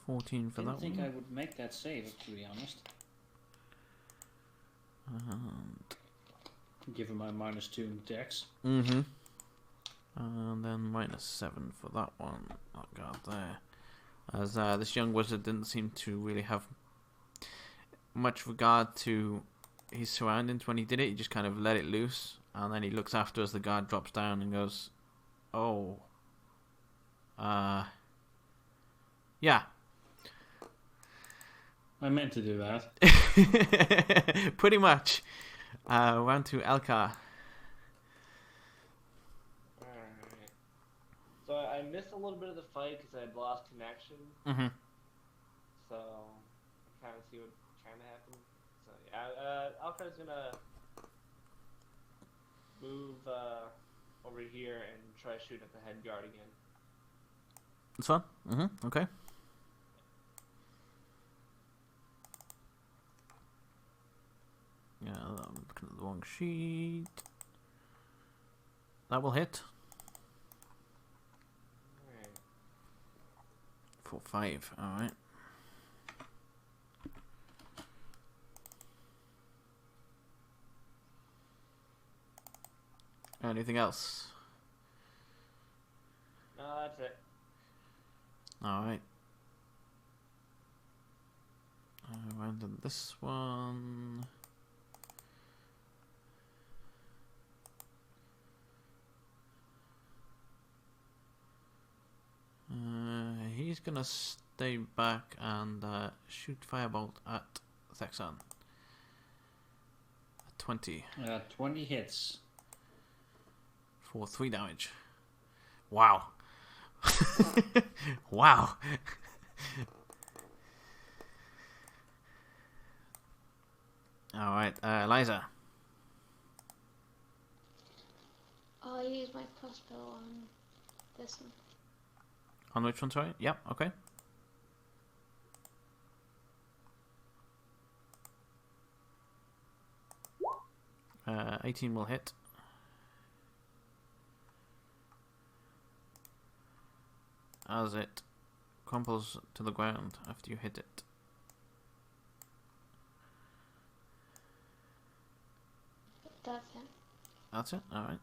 14 for I that didn't think one. I would make that save, to be honest. Given my -2 in Dex. Mm-hmm. And then -7 for that one. That guard there. As this young wizard didn't seem to really have much regard to his surroundings when he did it. He just kind of let it loose. And then he looks after as the guard drops down and goes, oh. Yeah. I meant to do that. Pretty much. Round to Elkar. Alright. So I missed a little bit of the fight because I had lost connection. Mm-hmm. So I kind of see what's trying to happen. So yeah, Alcar's gonna move over here and try shooting at the head guard again. That's fine. Okay. Yeah, I'm looking at the wrong sheet. That will hit. Alright. 4-5. All right. Anything else? No, that's it. All right. Random this one. He's gonna stay back and shoot firebolt at Thexan. 20. 20 hits. For 3 damage. Wow. Wow. Alright, Eliza. I'll use my crossbow on this one. On which one, sorry? Yep, okay. Uh, 18 will hit. As it crumples to the ground after you hit it. That's it. That's it? Alright.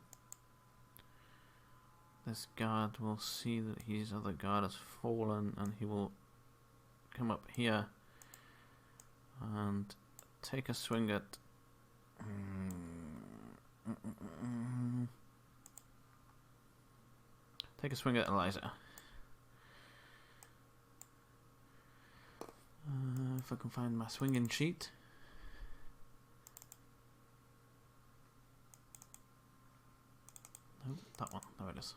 This guard will see that his other guard has fallen and he will come up here and take a swing at... Take a swing at Eliza. If I can find my swinging sheet. No, that one. There it is.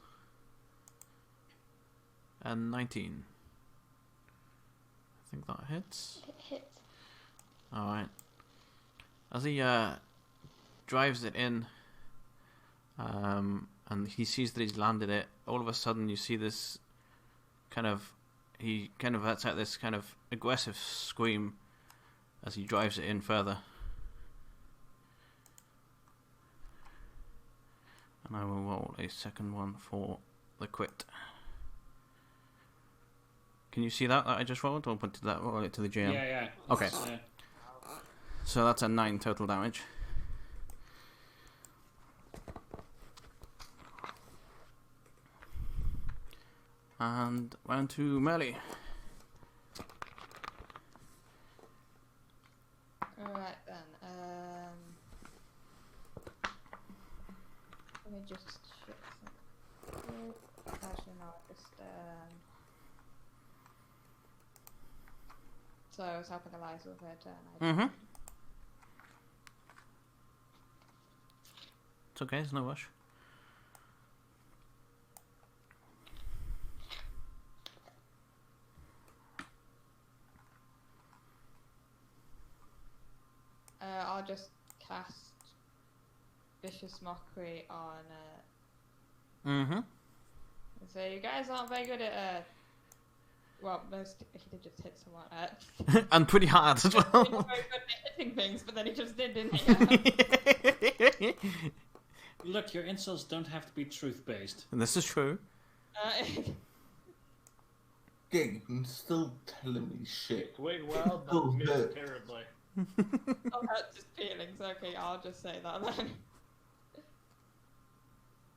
And 19. I think that hits. It hits. Alright. As he drives it in, and he sees that he's landed it, all of a sudden you see this he kind of lets out this kind of aggressive scream as he drives it in further. And I will roll a second one for the crit. Can you see that I just rolled, or roll it to the GM? Yeah. Okay. So that's a 9 total damage. And round to melee. Alright then. Let me just check something. Actually, no, just So I was helping Eliza with her turn. Mm-hmm. It's okay, there's no rush. I'll just cast Vicious Mockery on Mm-hmm. so you guys aren't very good at well, he did just hit someone And pretty hard as He's well. not very good at hitting things, but then he just did, didn't he? Look, your insults don't have to be truth-based. And this is true. Yeah, you can still telling me shit. Wait, well, Oh, but missed no. terribly. Oh, that's just feelings. Okay, I'll just say that then.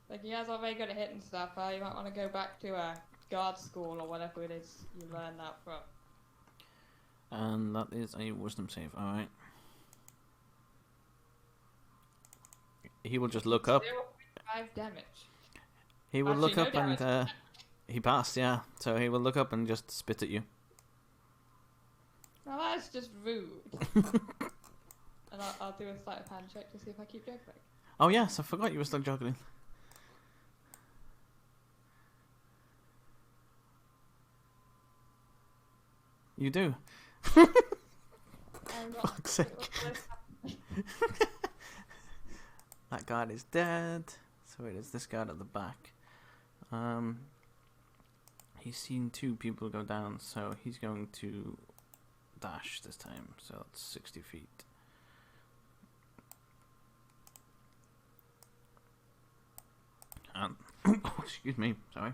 Like, you guys are very good at hitting stuff. You might want to go back to a guard school or whatever it is you learn that from. And that is a wisdom save, alright. He will just look up. 0.5 damage. He will Actually, look no up and damage. he passed, yeah. So he will look up and just spit at you. Now that's just rude. And I'll do a sleight of hand check to see if I keep juggling. Oh yes, I forgot you were still juggling. You do. I'm not- Fuck's sake. That guard is dead. So it is this guard at the back. He's seen 2 people go down, so he's going to dash this time. So that's 60 feet. And excuse me, sorry.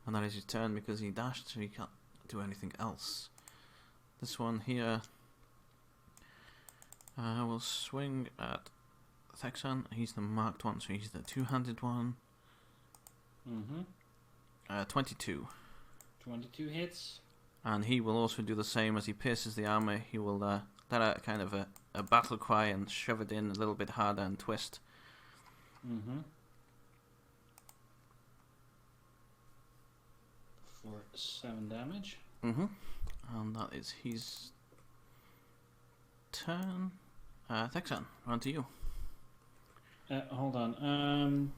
And that is his turn because he dashed, so he can't do anything else. This one here will swing at Thexan. He's the marked one, so he's the 2-handed one. 22. 22 hits. And he will also do the same as he pierces the armor. He will let out kind of a battle cry and shove it in a little bit harder and twist. For 7 damage. And that is his turn. Thexan, on to you. Hold on.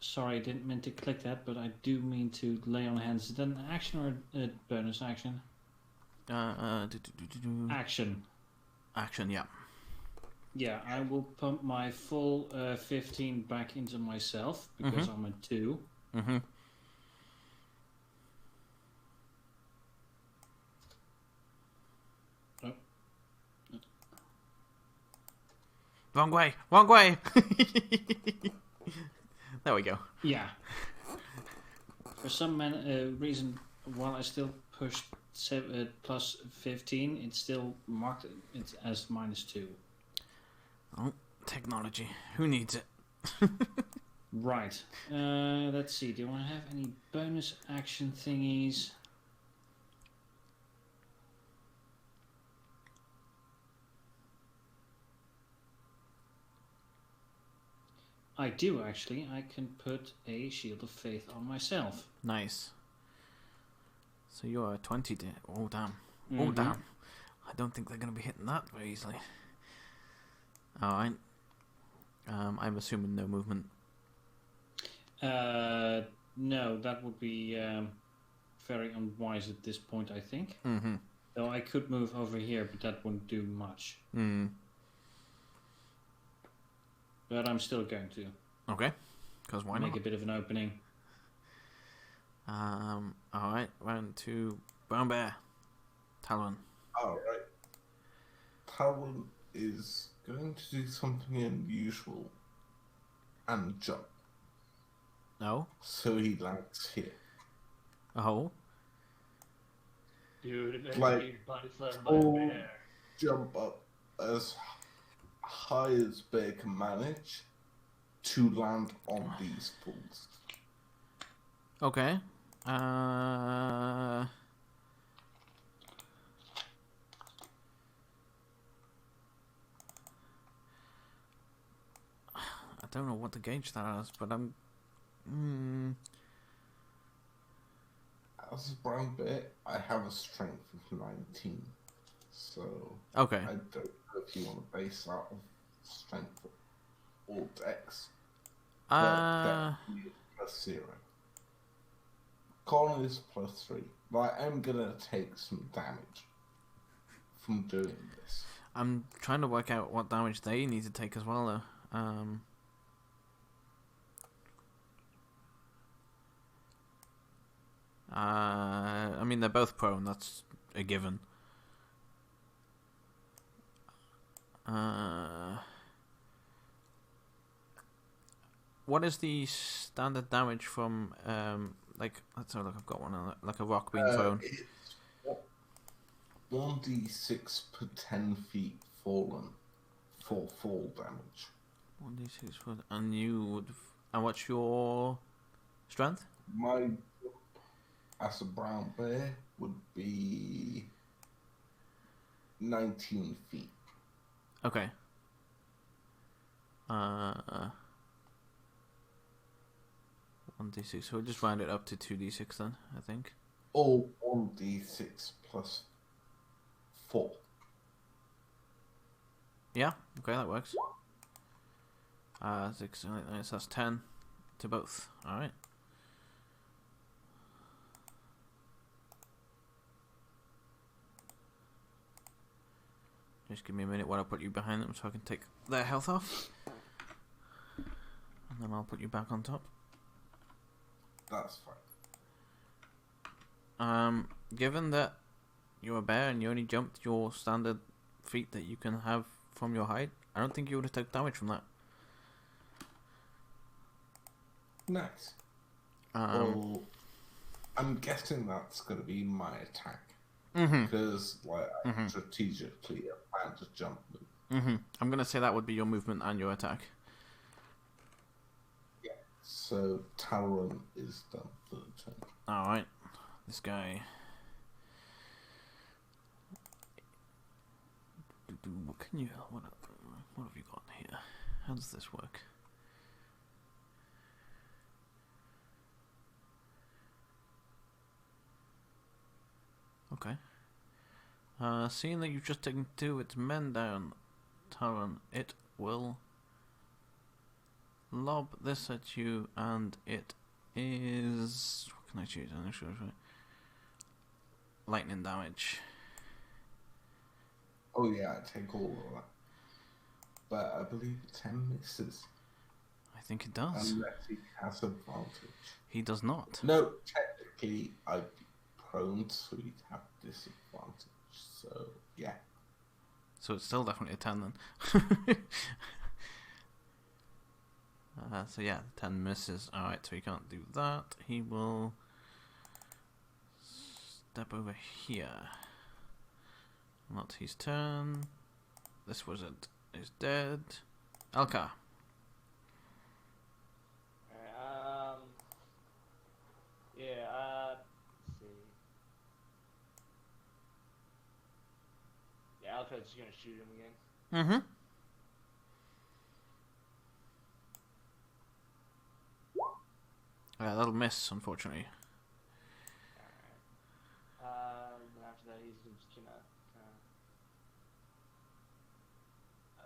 Sorry, I didn't mean to click that, but I do mean to lay on hands. Is that an action or a bonus action? Action. Action, yeah. Yeah, I will pump my full 15 back into myself because I'm at 2. Oh. Wrong way! Wrong way! There we go. Yeah. For some reason, while I still pushed plus 15, it's still marked as -2. Oh, technology. Who needs it? Right. Let's see. Do I have any bonus action thingies? I do, actually. I can put a Shield of Faith on myself. Nice. So you're a 20. Oh, damn. Oh, damn. I don't think they're going to be hitting that very easily. Alright. I'm assuming no movement. No, that would be very unwise at this point, I think. Though I could move over here, but that wouldn't do much. But I'm still going to. Okay. Because why not? Make a bit of an opening. Alright, round 2. Brown Bear. Talon. Alright. Talon is going to do something unusual and jump. No? So he lands here. Oh? Dude, Like, body slammed by a bear. Jump up as high as Bear can manage to land on these pools. Okay. I don't know what to gauge that as, but I'm... As a brown bear, I have a strength of 19. So... Okay. I don't know if you want to base that on strength or dex. But dex is +0. Con is +3. But I am going to take some damage from doing this. I'm trying to work out what damage they need to take as well, though. I mean, they're both prone, that's a given. What is the standard damage from, like, let's have a look, I've got one, like a rock being thrown. It's 1d6 per 10 feet fallen for fall damage. 1d6 for, and you would, and what's your strength? My, as a brown bear, would be 19 feet. Okay. 1d6, so we'll just round it up to 2d6 then, I think. Or 1d6 plus 4. Yeah, okay, that works. 6, so that's 10 to both, alright. Just give me a minute while I put you behind them so I can take their health off. And then I'll put you back on top. That's fine. Given that you're a bear and you only jumped your standard feet that you can have from your height, I don't think you would have taken damage from that. Nice. Well, I'm guessing that's going to be my attack. Because, like, I strategically planned to jump move. I'm going to say that would be your movement and your attack. Yeah. So, Talon is done for the turn. Alright. This guy... What can you... What have you got here? How does this work? Okay. Seeing that you've just taken 2 its men down, Talon, it will lob this at you, and it is... What can I choose? I'm not sure. Lightning damage. Oh yeah, I take all of that. But I believe 10 misses. I think it does. Unless he has advantage. He does not. No, technically I'd be prone, so he'd have disadvantage. So, yeah. So it's still definitely a 10 then. So yeah, 10 misses. Alright, so he can't do that. He will step over here. Not his turn. This wizard is dead. Elka. Let's see. Yeah, Alfred's just gonna shoot him again. That'll miss, unfortunately. Alright. And after that, he's just gonna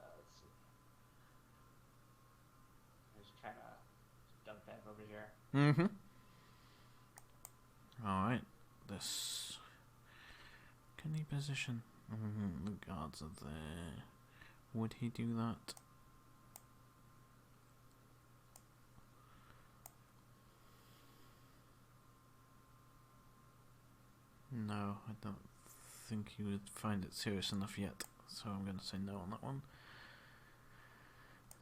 let's see. Just kind of dump back over here. Alright. This... Can he position? The guards are there. Would he do that? No, I don't think he would find it serious enough yet. So I'm going to say no on that one.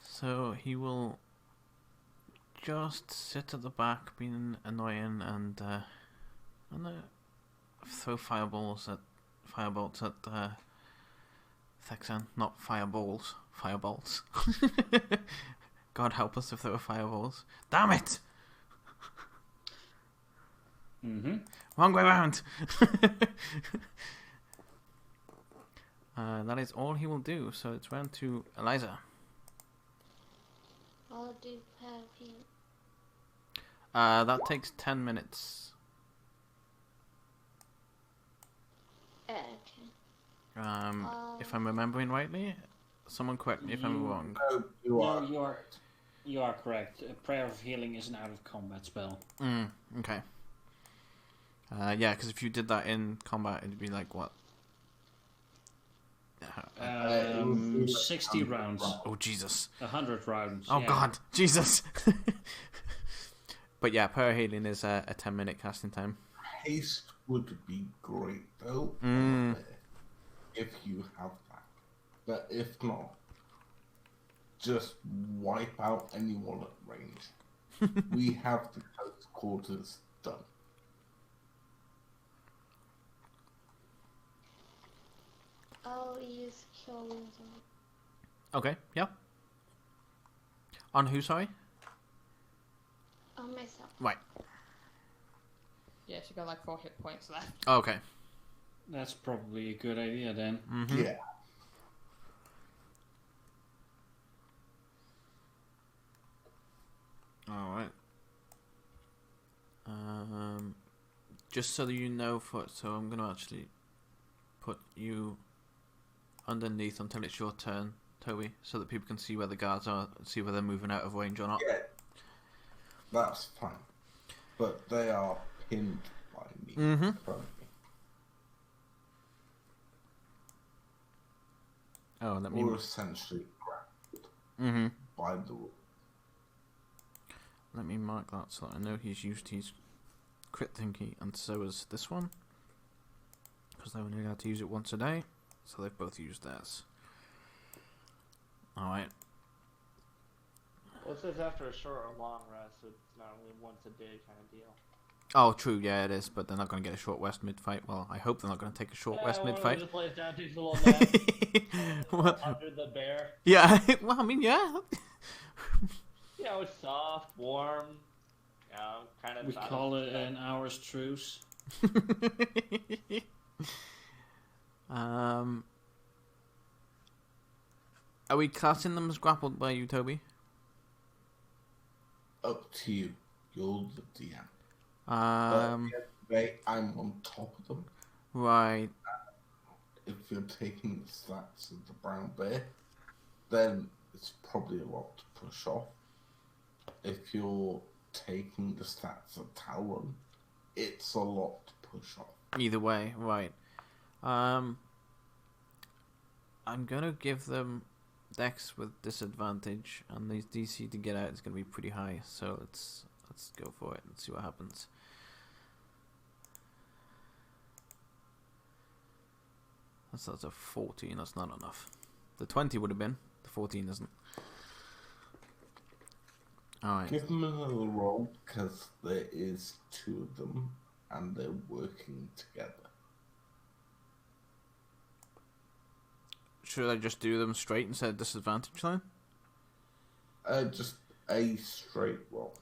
So he will just sit at the back, being annoying, and throw firebolts at Thexan. Not fireballs, firebolts. God help us if there were fireballs. Damn it! Wrong way round. That is all he will do. So it's round to Eliza. I'll do perfume. That takes 10 minutes. Okay. If I'm remembering rightly, someone correct me if I'm wrong. No, you are. No, you are correct. A Prayer of Healing is an out of combat spell. Okay. Yeah, because if you did that in combat, it'd be like what? 60 rounds. Oh Jesus! 100 rounds. Oh yeah. God, Jesus! But yeah, prayer healing is a 10-minute casting time. Haste would be great though, if you have that. But if not, just wipe out anyone at range. We have the close quarters done. I'll use Cure Wounds Okay, yeah. On who, sorry? on myself. Right. Yeah, she got like 4 hit points left. Okay. That's probably a good idea then. Yeah. Alright. Just so that you know, so I'm going to actually put you underneath until it's your turn, Toby, so that people can see where the guards are, see whether they're moving out of range or not. Yeah. That's fine. But they are pinned by me currently. Oh, let me... Or essentially grappled by the wall. let me mark that so that I know he's used his crit thingy, and so is this one. Because they're only allowed to use it once a day, so they've both used theirs. Alright. Well, it says after a short or long rest, so it's not only once a day kind of deal. Oh, true, yeah, it is, but they're not going to get a short rest mid-fight. Well, I hope they're not going to take a short rest mid-fight. Just lays down, takes a little nap. Well, Under the bear. yeah, well, I mean, yeah. You know, it's soft, warm, you know, kind of... We call it an hour's truce. Are we classing them as grappled by you, Toby? Up to you. You're the DM. I'm on top of them. Right. If you're taking the stats of the brown bear, then it's probably a lot to push off. If you're taking the stats of Talon, it's a lot to push off. Either way, right. I'm gonna give them Dex with disadvantage, and these DC to get out is gonna be pretty high. So let's go for it and see what happens. That's a 14. That's not enough. The 20 would have been. The 14 isn't. Alright. Give them another roll, because there is 2 of them, and they're working together. Should I just do them straight instead of disadvantage then? Just a straight roll.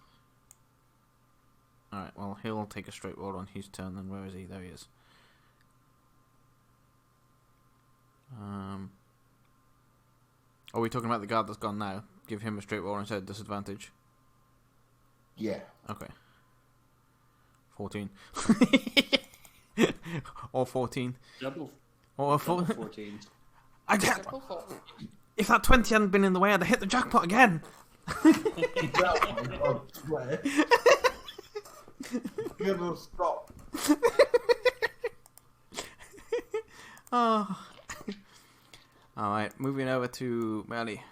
Alright, well, he'll take a straight roll on his turn, then where is he? There he is. Are we talking about the guard that's gone now? Give him a straight roll instead of disadvantage? Yeah. Okay. 14. Or 14. Double Or 14. I can't. If that 20 hadn't been in the way, I'd have hit the jackpot again. I swear. Gonna stop. Oh. Alright, moving over to Melly.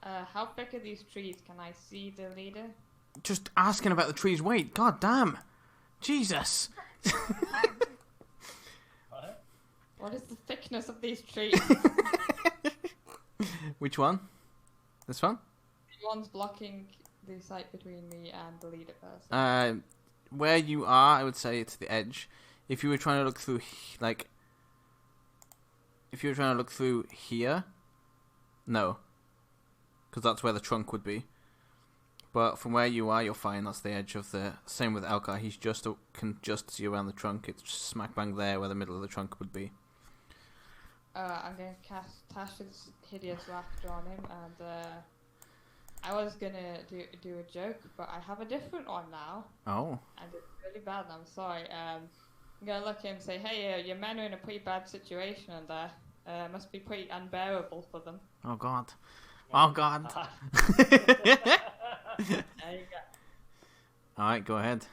How big are these trees? Can I see the leader? Just asking about the tree's weight. God damn. Jesus. What is the thickness of these trees? Which one? This one? The one's blocking the sight between me and the leader person. Where you are, I would say it's the edge. If you were trying to look through, like... If you were trying to look through here... No. Because that's where the trunk would be. But from where you are, you're fine. That's the edge of the... Same with Elkar. He's can just see around the trunk. It's smack bang there where the middle of the trunk would be. I'm going to cast Tasha's Hideous Laughter on him, and I was going to do a joke, but I have a different one now. Oh. And it's really bad, and I'm sorry. I'm going to look at him and say, hey, your men are in a pretty bad situation, and must be pretty unbearable for them. Oh, God. Oh, God. There you go. Alright, go ahead.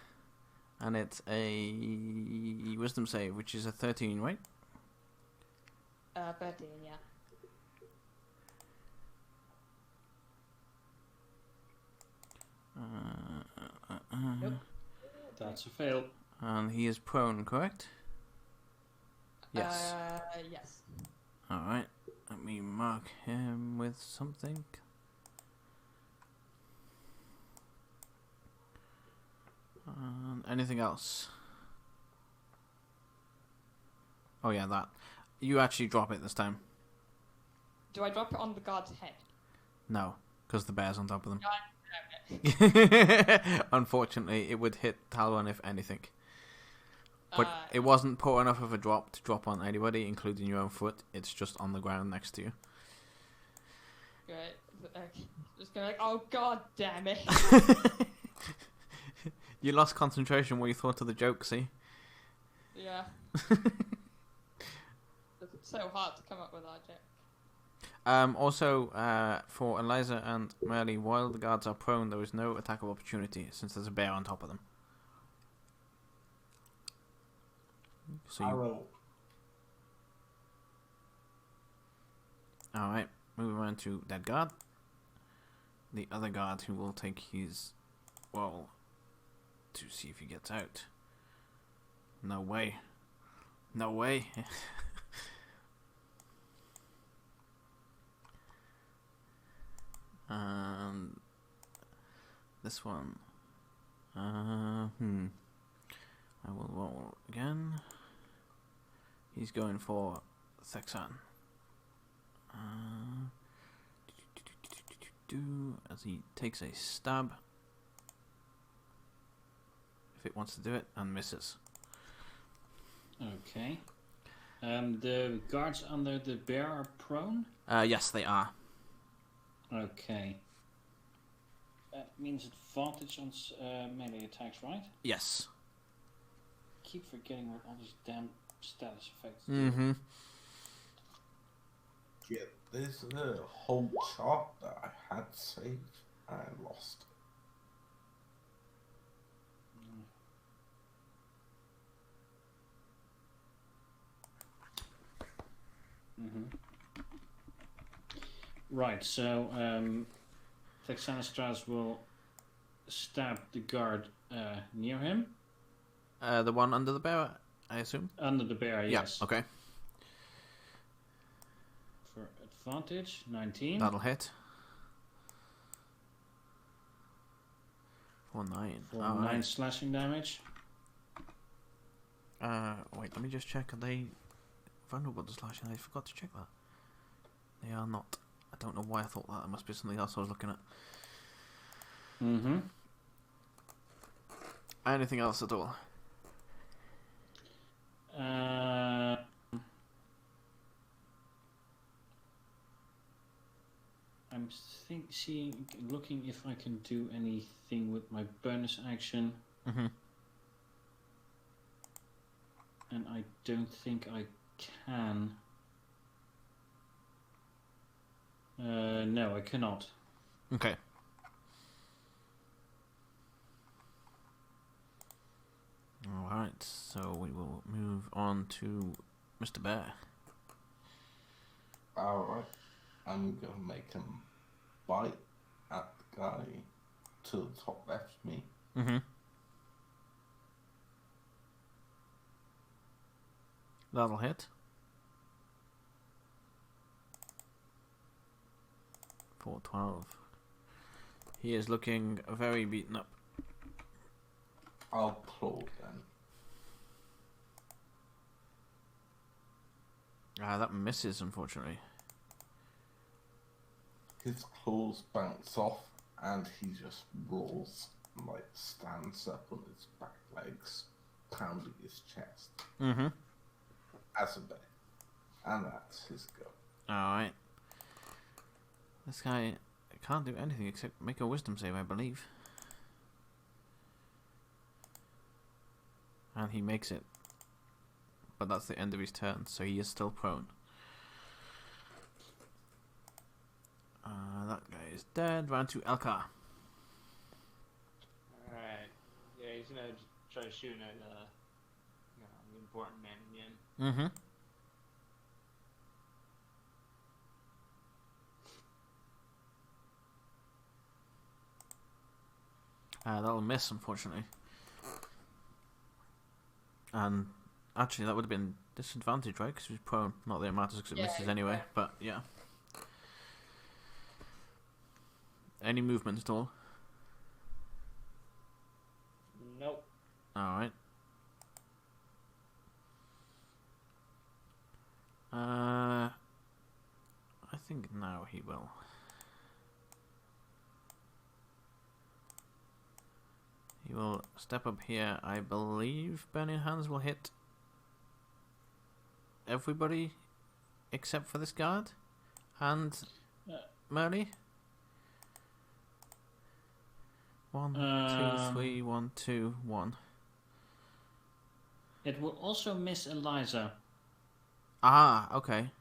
And it's a wisdom save, which is a 13, right? 13, yeah. Nope. That's a fail. And he is prone, correct? Yes. Yes. Alright, let me mark him with something. Anything else? Oh yeah, that. You actually drop it this time. Do I drop it on the guard's head? No, because the bear's on top of them. God damn it. Unfortunately, it would hit Talon if anything. But it wasn't poor enough of a drop to drop on anybody, including your own foot. It's just on the ground next to you. Great. Just go like, oh god damn it. You lost concentration when you thought of the joke, see? Yeah. It's so hard to come up with our joke. Also, for Eliza and Merly, while the guards are prone, there is no attack of opportunity, since there's a bear on top of them. So Alright, moving on to Dead Guard. the other guard who will take his wall to see if he gets out. No way. No way. And this one. I will roll again. He's going for Thexan. As he takes a stab. If it wants to do it, and misses. Okay. The guards under the bear are prone? Yes, they are. Okay. That means advantage on melee attacks, right? Yes. Keep forgetting what all these damn status effects do. Mm-hmm. Yeah, there's a whole chart that I had saved and I lost. Right, so Texanastras will stab the guard near him. The one under the bear, I assume? Under the bear, yes. Yeah, okay. For advantage, 19. That'll hit. For 9. For 9 slashing damage. Wait, let me just check. Are they vulnerable to slashing? I forgot to check that. They are not. I don't know why I thought that. It must be something else I was looking at. Mm-hmm. Anything else at all? I'm looking if I can do anything with my bonus action. Mm-hmm. And I don't think I can. No, I cannot. Okay. Alright, so we will move on to Mr. Bear. Alright, I'm gonna make him bite at the guy to the top left of me. Mm-hmm. That'll hit. For 12. He is looking very beaten up. I'll claw then. That misses, unfortunately. His claws bounce off and he just rolls and like stands up on his back legs, pounding his chest. Mm-hmm. As a bear. And that's his go. Alright. This guy can't do anything except make a wisdom save, I believe. And he makes it. But that's the end of his turn, so he is still prone. That guy is dead. Round to Elkar. Alright. Yeah, he's gonna try shooting at the important man again. Mm-hmm. That'll miss, unfortunately. And actually, that would have been disadvantage, right? Because he was prone. Not that it matters because it misses anyway. But yeah. Any movement at all? Nope. Alright. I think now he will. He will step up here. I believe Burning Hands will hit everybody except for this guard and Merly. 1, 2, 3, 1, 2, 1. It will also miss Eliza. Ah, okay.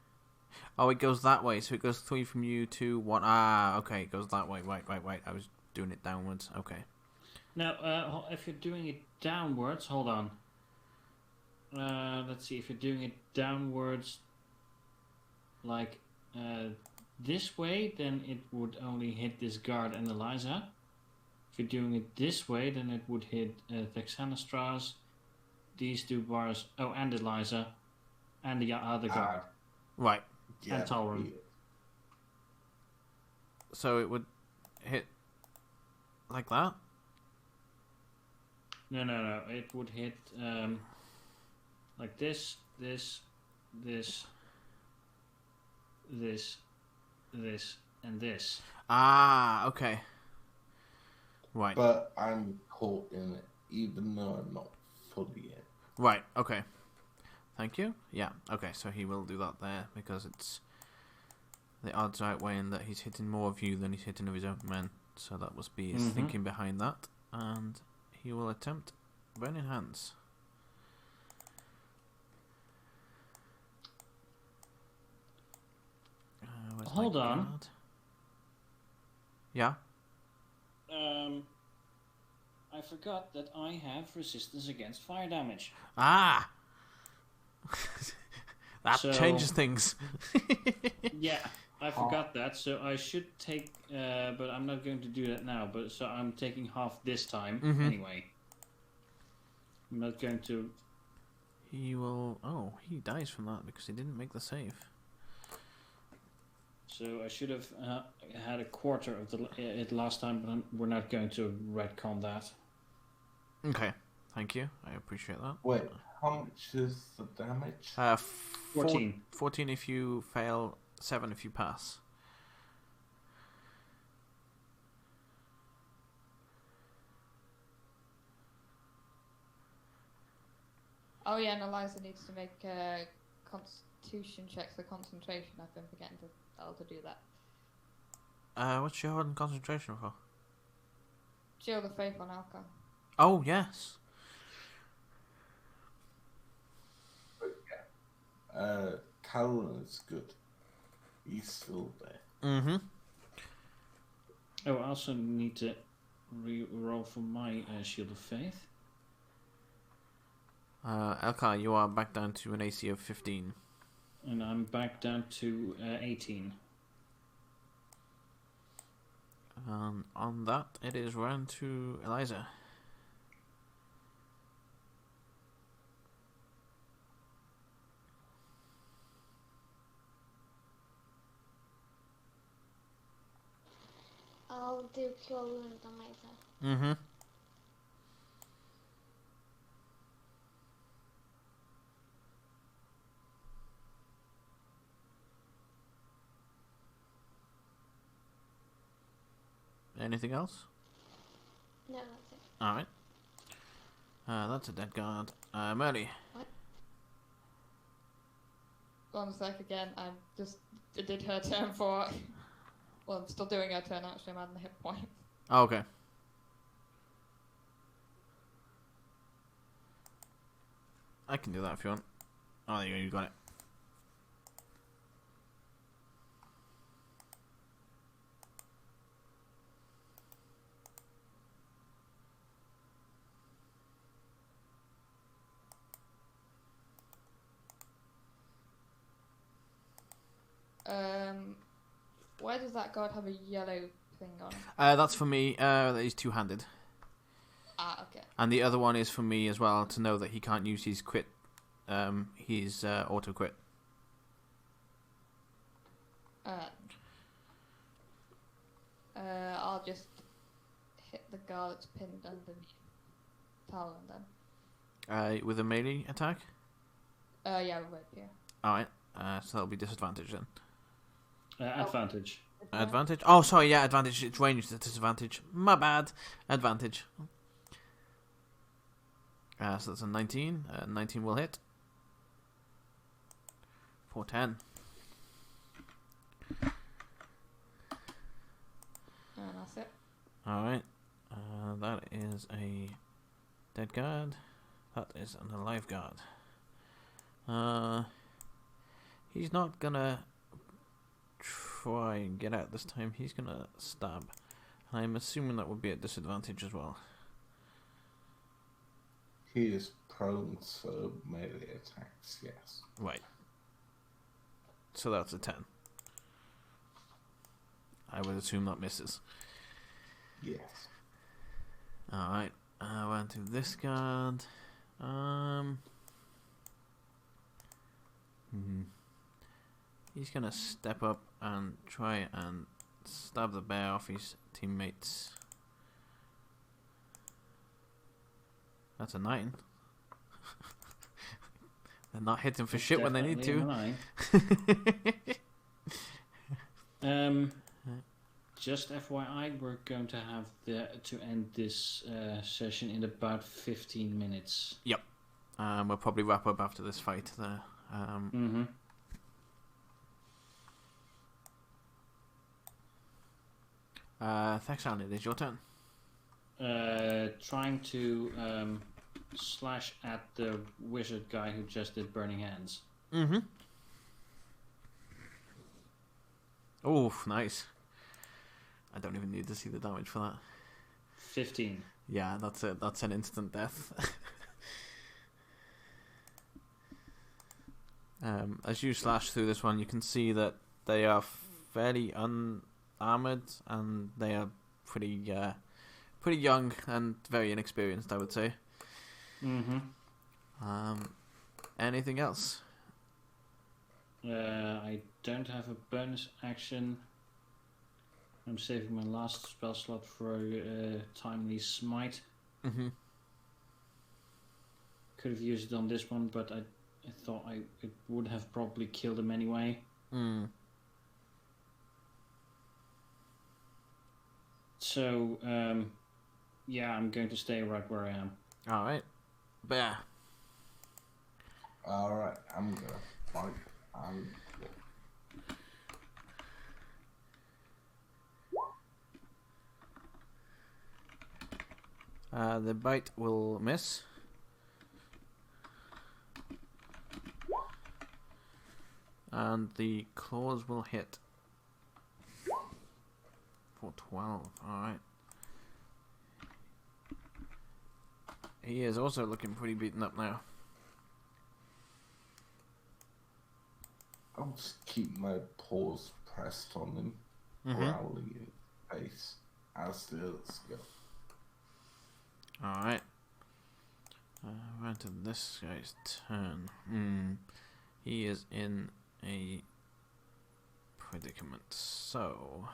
Oh, it goes that way. So it goes 3 from you, 2, 1. Ah, okay. It goes that way. Right. I was doing it downwards. Okay. Now, if you're doing it downwards, hold on. Let's see. If you're doing it downwards, like this way, then it would only hit this guard and Eliza. If you're doing it this way, then it would hit Texanastras, these two bars, and Eliza, and the other guard. Right. And Talron. So it would hit like that? No. It would hit like this, this, and this. Ah, okay. Right. But I'm caught in it, even though I'm not fully in. Right, okay. Thank you. Yeah, okay, so he will do that there because it's the odds are outweighing that he's hitting more of you than he's hitting of his own men. So that must be his thinking behind that. And he will attempt Burning Hands. Hold on. Card? Yeah? I forgot that I have resistance against fire damage. Ah! That So- changes things. Yeah, I forgot that, so I should take, but I'm not going to do that now, but so I'm taking half this time, anyway. I'm not going to... He will... Oh, he dies from that because he didn't make the save. So I should have had a quarter of it last time, but we're not going to retcon that. Okay, thank you. I appreciate that. Wait, how much is the damage? 14. 14 if you fail, 7 if you pass. Oh yeah, and Eliza needs to make constitution checks for concentration. I've been forgetting to tell her to do that. What's she holding concentration for? Shield of Faith on Alka. Oh, yes. Callan is good. He's still there. Mm-hmm. Oh, I also need to re-roll for my Shield of Faith. Elkar, you are back down to an AC of 15. And I'm back down to 18. On that, it is round to Eliza. I'll do Cure Wounds on myself. Mm-hmm. Anything else? No, that's it. Alright. That's a dead guard. Merly. Go on a sec again. I did her turn for. Well, I'm still doing her turn actually. I'm adding the hit point. Oh, okay. I can do that if you want. Oh, there you go. You got it. Why does that guard have a yellow thing on it? That's for me. That he's two-handed. Ah, okay. And the other one is for me as well, to know that he can't use his quit, his auto quit. I'll just hit the guard that's pinned underneath Talon then. With a melee attack. Yeah, with rapier. Alright, so that'll be disadvantage then. Advantage. Advantage? Oh, sorry, yeah, advantage. It's ranged at disadvantage. My bad. Advantage. So that's a 19. 19 will hit. For 10. And that's it. Alright. That is a dead guard. That is an alive guard. He's not gonna try and get out this time. He's gonna stab. I'm assuming that would be at disadvantage as well. He is prone to melee attacks, yes. Right. So that's a 10. I would assume that misses. Yes. Alright, on to this guard. He's gonna step up and try and stab the bear off his teammates. That's a 9. They're not hitting for shit when they need to. Just FYI, we're going to have to end this session in about 15 minutes. Yep. We'll probably wrap up after this fight there. Thexan, it is your turn. Trying to slash at the wizard guy who just did Burning Hands. Oh, nice. I don't even need to see the damage for that. 15. Yeah, that's it. That's an instant death. As you slash through this one, you can see that they are fairly unarmored and they are pretty young and very inexperienced, I would say. Anything else? I don't have a bonus action. I'm saving my last spell slot for a timely smite. Could have used it on this one, but I thought it would have probably killed him anyway. So, yeah, I'm going to stay right where I am. Alright. Bear. Alright, I'm gonna fight. The bite will miss. And the claws will hit. For 12, alright. He is also looking pretty beaten up now. I'll just keep my paws pressed on him, growling in his face as the others go. Alright. Right to this guy's turn. He is in a predicament, so...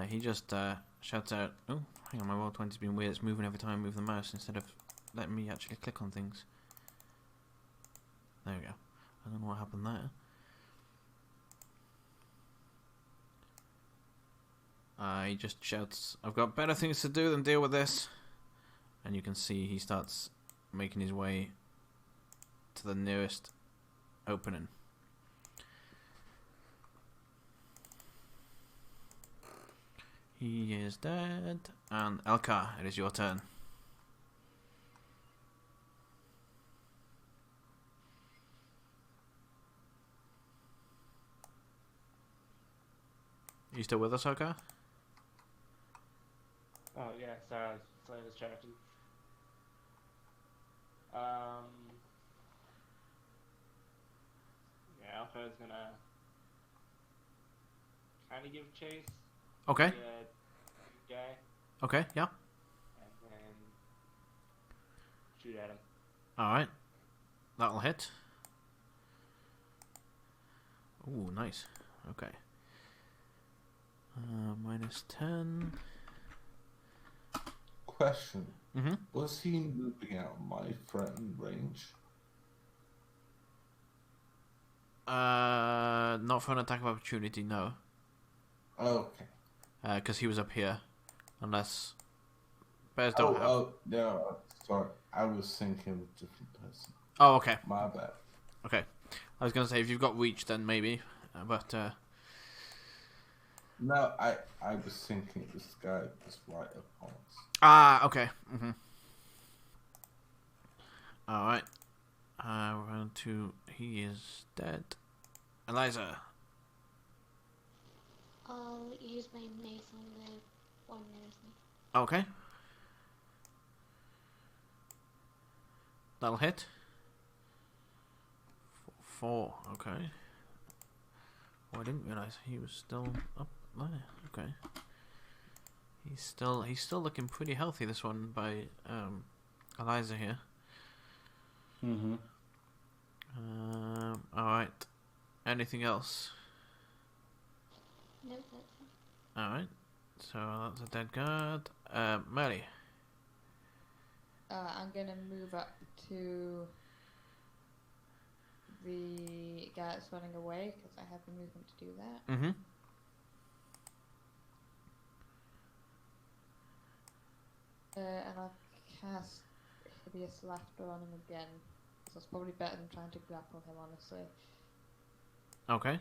he just shouts out, oh, hang on, my Roll20's been weird, it's moving every time I move the mouse instead of letting me actually click on things. There we go. I don't know what happened there. He just shouts, I've got better things to do than deal with this. And you can see he starts making his way to the nearest opening. He is dead. And Elka, it is your turn. Are you still with us, Elka? Oh yeah, sorry, I was slightly distracted. Yeah, Alpha is gonna kind of give chase. Okay. The guy, Okay, yeah. and then shoot at him. Alright. That'll hit. Ooh, nice. Okay. -10. Question. Was he moving out of my threatened range? Not for an attack of opportunity, no. Okay. Because he was up here. Unless... Bears don't have... Oh, no, sorry. I was thinking of a different person. Oh, okay. My bad. Okay. I was going to say, if you've got reach, then maybe. But, No, I was thinking this guy was right upon us. Ah, okay. Alright. Round 2. He is dead. Eliza. I'll use my mace on the one nearest me. Okay. That'll hit. 4. Okay. Oh, I didn't realize he was still up there. Okay. He's still looking pretty healthy. This one by Eliza here. Mm-hmm. All right. Anything else? No, that's it. All right. So that's a dead guard. Mary. I'm gonna move up to the guy that's running away because I have the movement to do that. Mm-hmm. And I'll cast Hideous Laughter on him again. So it's probably better than trying to grapple him, honestly. Okay.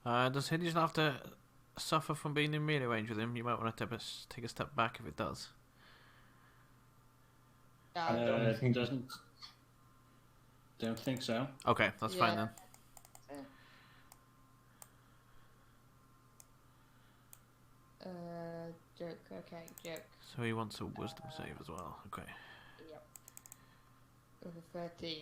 Does Hideous Laughter suffer from being in melee range with him? You might want to take a step back if it does. Yeah, Don't think so. Okay, that's fine Yeah. then. Joke, okay, joke. So he wants a wisdom save as well. Okay. Yep. With a 13.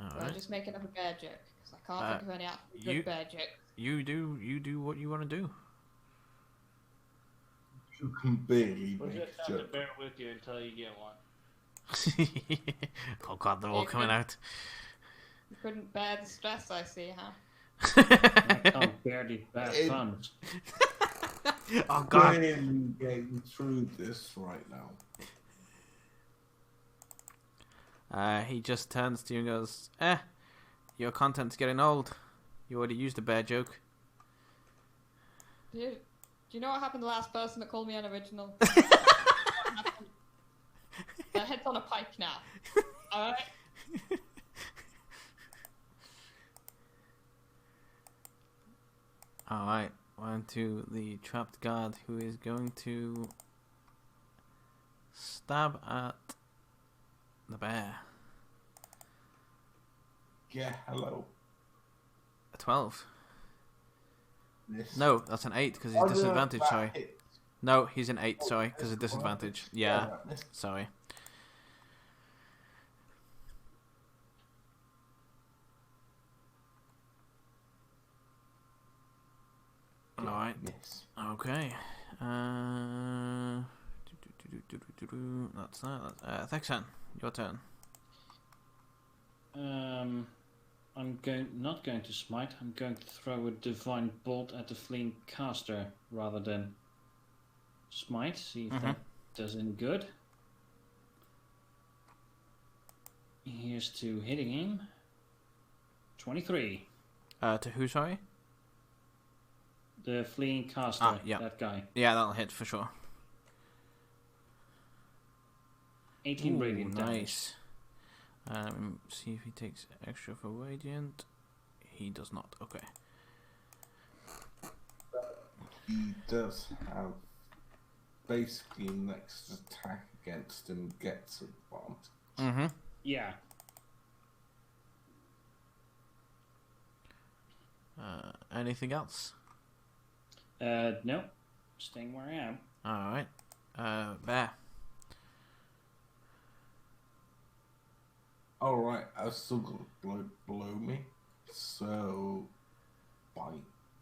All So I'm right. just making up a bear joke, because I can't think of any actually you- good bear jokes. You do what you want to do. You can barely We'll make just a have to joke. bear with you until you get one. Oh god, they're all coming out. You couldn't bear the stress, I see, huh? I can't bear the bad It- puns. Oh god. Barely getting through this right now. He just turns to you and goes, your content's getting old. You already used a bear joke. Do you know what happened to the last person that called me unoriginal? Their head's on a pike now. Alright? Alright, on to the trapped guard who is going to stab at the bear. Yeah, hello. A 12. This. No, that's an 8 because Oh, he's no, disadvantage, that sorry. hits. No, he's an 8, sorry, because of disadvantage. Yeah, that missed. sorry. Alright, Miss. okay. That's that. Thexan, your turn. I'm not going to smite. I'm going to throw a divine bolt at the fleeing caster rather than smite. See if that does any good. Here's to hitting him. 23. To who, sorry? The fleeing caster. Yeah. That guy. Yeah, that'll hit for sure. 18 Ooh, radiant damage. nice. See if he takes extra for radiant. He does not. Okay. He does have basically next attack against him gets advantage. Mm-hmm. Yeah. Anything else? No. Staying where I am. Alright. Bear. Alright, I've still got blood below me. So bite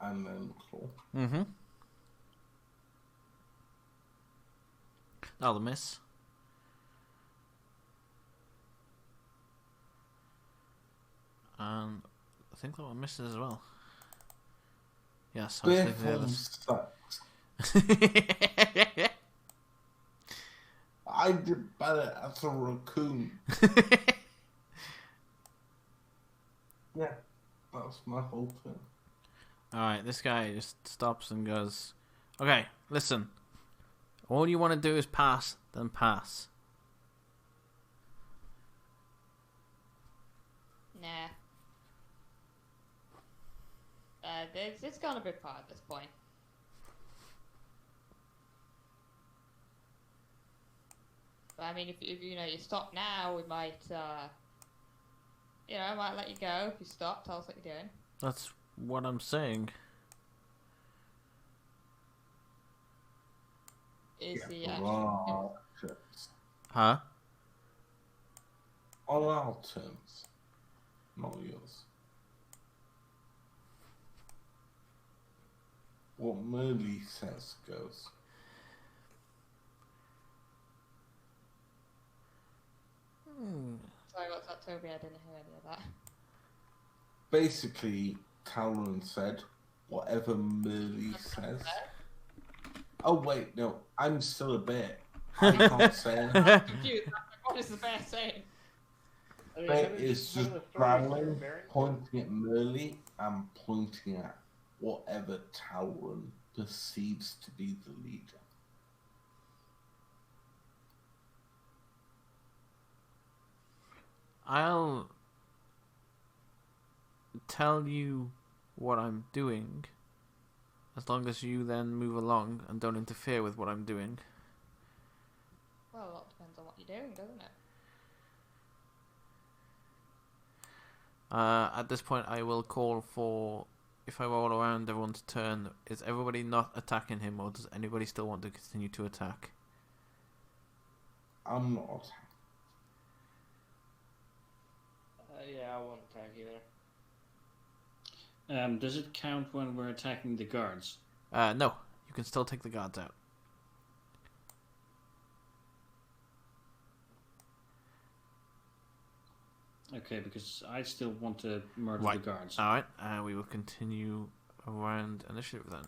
and then claw. Mm-hmm. That'll miss. And I think that one misses as well. Yes, I was Bear thinking the form others. sucks. I did better as a raccoon. Yeah, that's my whole thing. Alright, this guy just stops and goes, okay, listen. All you want to do is pass, then pass. Nah. It's gone a bit far at this point. But I mean, if you stop now, we might, I might let you go if you stop. Tell us what you're doing. That's what I'm saying. is Yeah, the on actual. our terms. Huh? On our terms, not yours. What Merly says goes. Sorry, what's that, Toby? I didn't hear any of that. Basically, Talon said, whatever Merly says. Oh, wait, no, I'm still a bear. I can't say anything. I'm confused. I'm like, what is the bear saying? I mean, Bear haven't- is just haven't the stories growling, been bearing to it? pointing at Merly, and pointing at whatever Talon perceives to be the leader. I'll tell you what I'm doing, as long as you then move along and don't interfere with what I'm doing. Well, a lot depends on what you're doing, doesn't it? At this point, I will call for, if I roll around everyone's turn, is everybody not attacking him, or does anybody still want to continue to attack? I'm not. Yeah, I won't attack either. Does it count when we're attacking the guards? No, you can still take the guards out. Okay, because I still want to murder Right. the guards. Alright, we will continue around initiative then.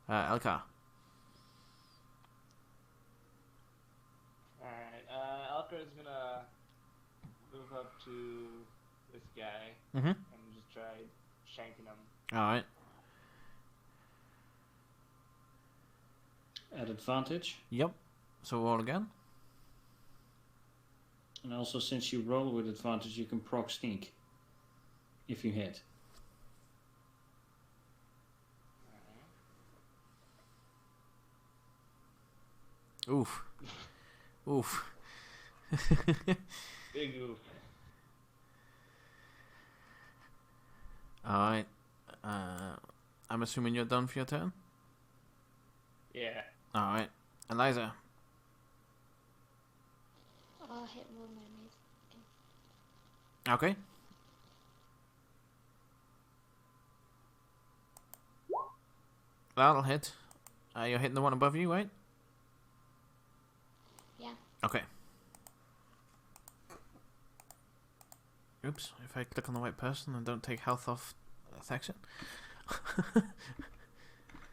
Elkar. Alright, Alka is gonna move up to this guy Mm-hmm. and just try shanking him. Alright. At advantage. Yep. So roll again. And also, since you roll with advantage, you can proc sneak. If you hit. Oof. Oof. Big oof. Alright. I'm assuming you're done for your turn? Yeah. Alright. Eliza. I'll hit more mermaids. Okay. That'll hit. You're hitting the one above you, right? Yeah. Okay. Oops, if I click on the right person and don't take health off, affects it.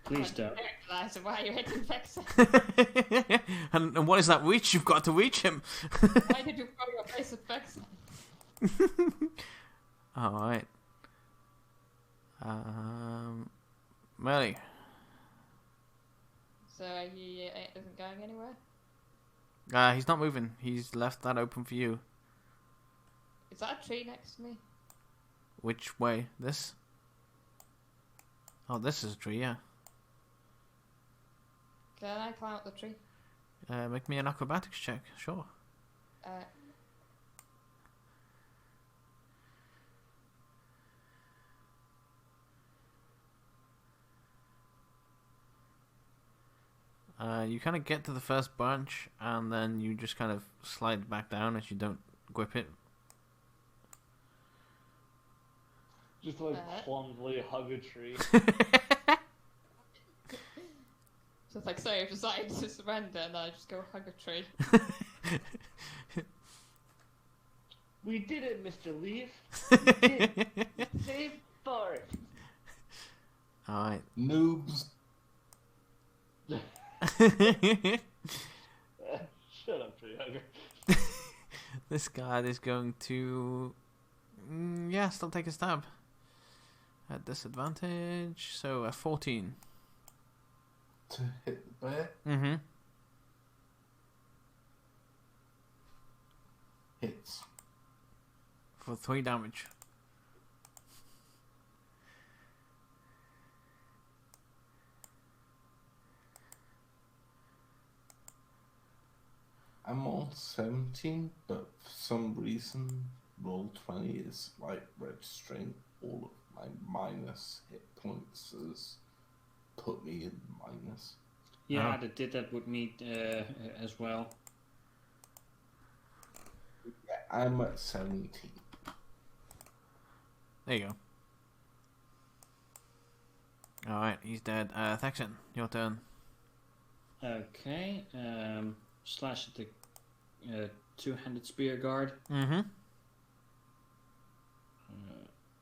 Please don't. Eliza, why are you hitting Vexen? and what is that reach? You've got to reach him. Why did you throw your face at Vexen? Alright. Melly. So he isn't going anywhere? He's not moving. He's left that open for you. Is that a tree next to me? Which way? This? Oh, this is a tree, yeah. Can I climb up the tree? Make me an acrobatics check, sure. You kind of get to the first branch, and then you just kind of slide back down as you don't grip it. Just like clumsily hug a tree. So it's like, sorry, I've decided to surrender, and I just go hug a tree. We did it, Mr. Leaf. We did it. Save forest. Alright. Noobs. Shut up, tree hugger. This guard is going to... yeah, still take a stab. At disadvantage, so a 14. To hit the bear. Mm-hmm. Hits. For 3 damage. I'm on 17, but for some reason, Roll20 is like registering all of my minus hit points as put me in minus. Yeah, Oh. that did that with me as well. Yeah, I'm at 17. There you go. Alright, he's dead. Thaxton, your turn. Okay. Slash at the two-handed spear guard. Mm-hmm.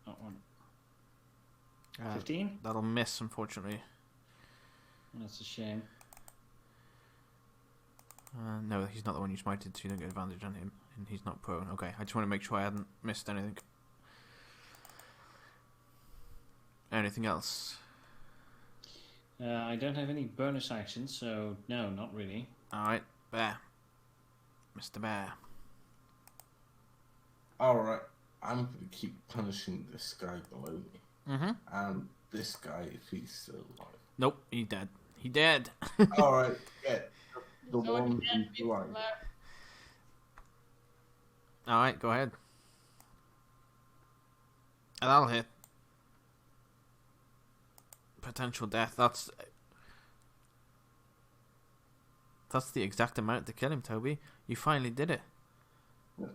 That one. 15? That'll miss, unfortunately. That's a shame. No, he's not the one you smited, so you don't get advantage on him. And he's not prone. Okay, I just want to make sure I hadn't missed anything. Anything else? I don't have any bonus actions, so no, not really. Alright, Bear. Mr. Bear. Alright, I'm going to keep punishing this guy below me. Mm-hmm. And this guy, if he's still alive. Nope, he's dead. He dead. Alright, yeah. The So one again, who's alive. Alright, go ahead. And that'll hit. Potential death. That's the exact amount to kill him, Toby. You finally did it.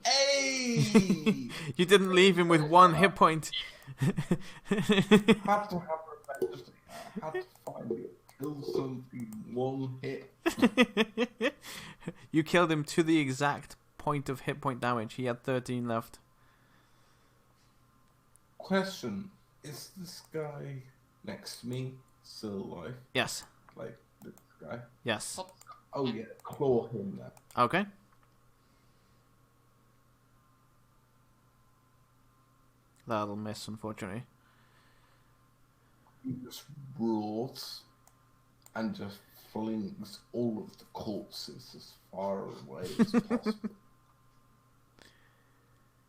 Hey! You didn't leave him with one hit point. Had to have revenge. I had to finally kill something one hit. You killed him to the exact point of hit point damage. He had 13 left. Question: is this guy next to me still alive? Yes. Like this guy? Yes. Oh yeah, claw him then. Okay. That'll miss, unfortunately. He just roars and just flings all of the corpses as far away as possible.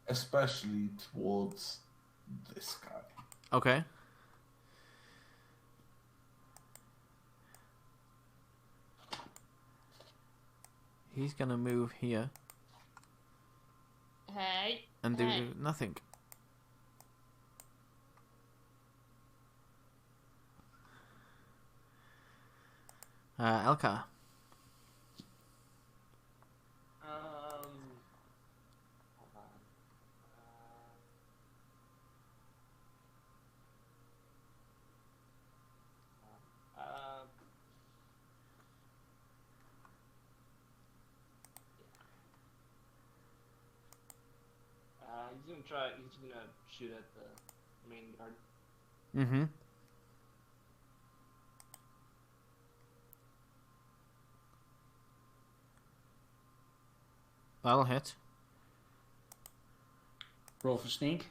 Especially towards this guy. Okay. He's gonna move here Hey. and do Hey. nothing. Elka. Hold on. He's gonna try. He's gonna shoot at the main guard. Mm-hmm. That'll hit. Roll for sneak.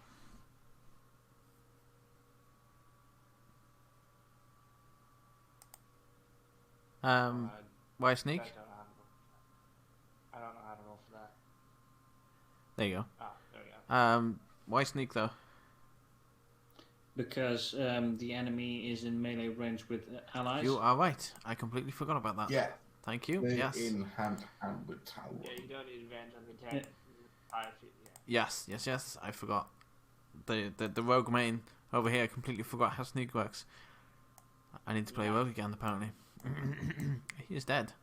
Why sneak? I don't know how to roll for that. There you go. Ah, there we go. Why sneak though? Because the enemy is in melee range with allies. You are right. I completely forgot about that. Yeah, Thank you. they're Yes. in hand to hand with Talon. Yeah, you don't need advantage on the attack. Yeah. Yeah. Yes. I forgot. The rogue main over here completely forgot how sneak works. I need to play rogue again. Apparently, he is dead.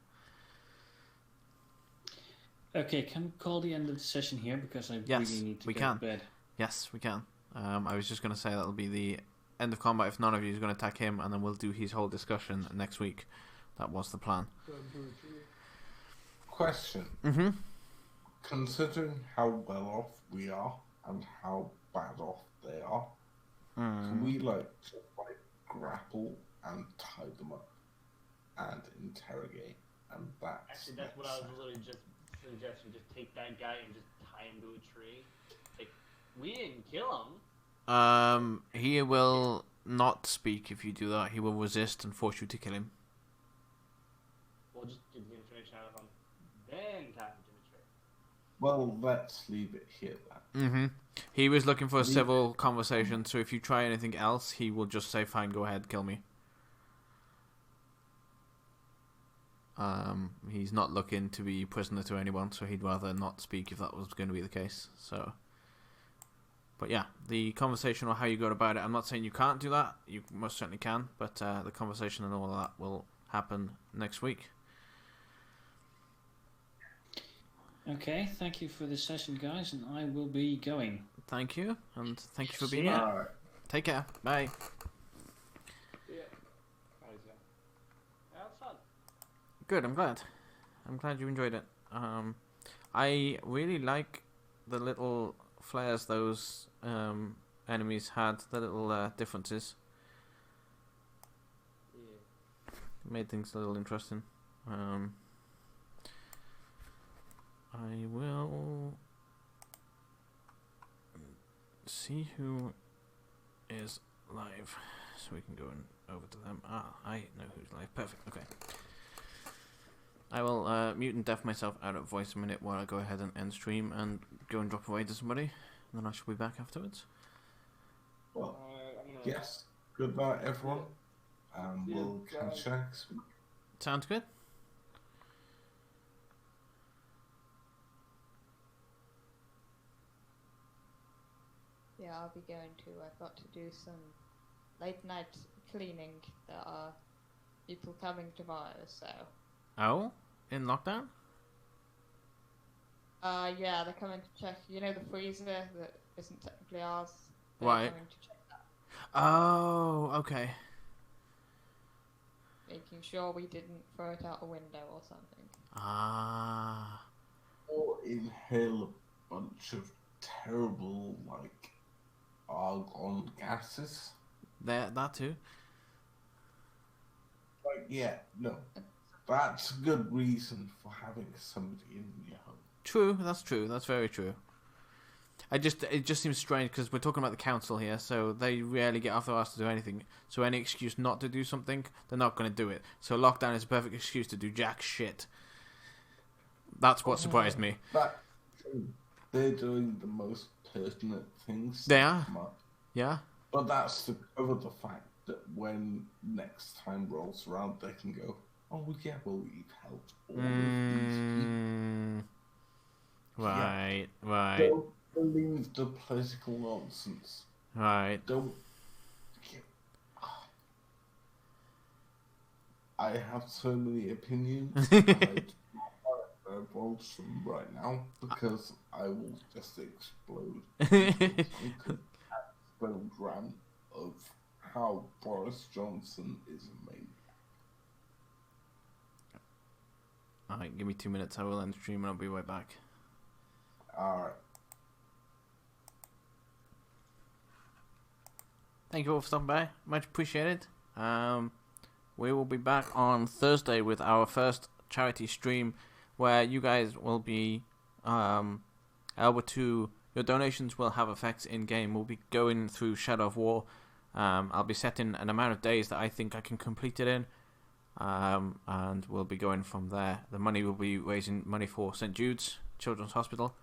Okay, can we call the end of the session here because I Yes, really need to we go can. to bed. Yes, we can. I was just going to say that'll be the end of combat if none of you is going to attack him, and then we'll do his whole discussion next week. That was the plan. Question: Mm-hmm. considering how well off we are and how bad off they are, can we just grapple and tie them up and interrogate? And Actually, that's what I was literally just suggesting. Just take that guy and just tie him to a tree. Like, we didn't kill him. He will not speak if you do that. He will resist and force you to kill him. We'll just get the information out of him, then tie him to the tree. Well, let's leave it here then. Mm-hmm. He was looking for a civil conversation, so if you try anything else, he will just say, fine, go ahead, kill me. He's not looking to be prisoner to anyone, so he'd rather not speak if that was going to be the case. So, but yeah, the conversation or how you go about it, I'm not saying you can't do that. You most certainly can, but the conversation and all of that will happen next week. Okay, thank you for this session, guys, and I will be going. Thank you, and thank you for See being ya. here. Alright. Take care. Bye. Yeah. That was fun. Good. I'm glad. I'm glad you enjoyed it. I really like the little flares those enemies had. The little differences Yeah. made things a little interesting. I will see who is live, so we can go over to them. I know who's live. Perfect. Okay. I will mute and deaf myself out of voice a minute while I go ahead and end stream and go and drop away to somebody, and then I shall be back afterwards. Well, I'm gonna yes. Good night, everyone. Yeah, We'll catch you next week. Sounds good. Yeah, I'll be going to. I've got to do some late night cleaning. There are people coming tomorrow, so. Oh, in lockdown? Yeah, they're coming to check. You know the freezer that isn't technically ours. They're Right. coming to check that, Oh, okay. making sure we didn't throw it out a window or something. Ah. Or inhale a bunch of terrible, like, argon gases. That too. Like, yeah, no. That's a good reason for having somebody in your home. True, that's true. That's very true. It just seems strange because we're talking about the council here, so they rarely get off their ass to do anything. So any excuse not to do something, they're not going to do it. So lockdown is a perfect excuse to do jack shit. That's what surprised me. But they're doing the most pertinent things. They are? come up. Yeah. But that's to cover the fact that when next time rolls around, they can go, oh yeah, well, we've helped all of these people. Right. Right. Don't believe the political nonsense. Right. Don't. I have so many opinions. I don't divulge them right now because I will just explode. Because explode rant of how Boris Johnson is amazing. Alright, give me 2 minutes. I will end the stream and I'll be right back. Alright. Thank you all for stopping by. Much appreciated. We will be back on Thursday with our first charity stream where you guys will be able to... Your donations will have effects in-game. We'll be going through Shadow of War. I'll be setting an amount of days that I think I can complete it in. And we'll be going from there. The money will be raising money for St. Jude's Children's Hospital.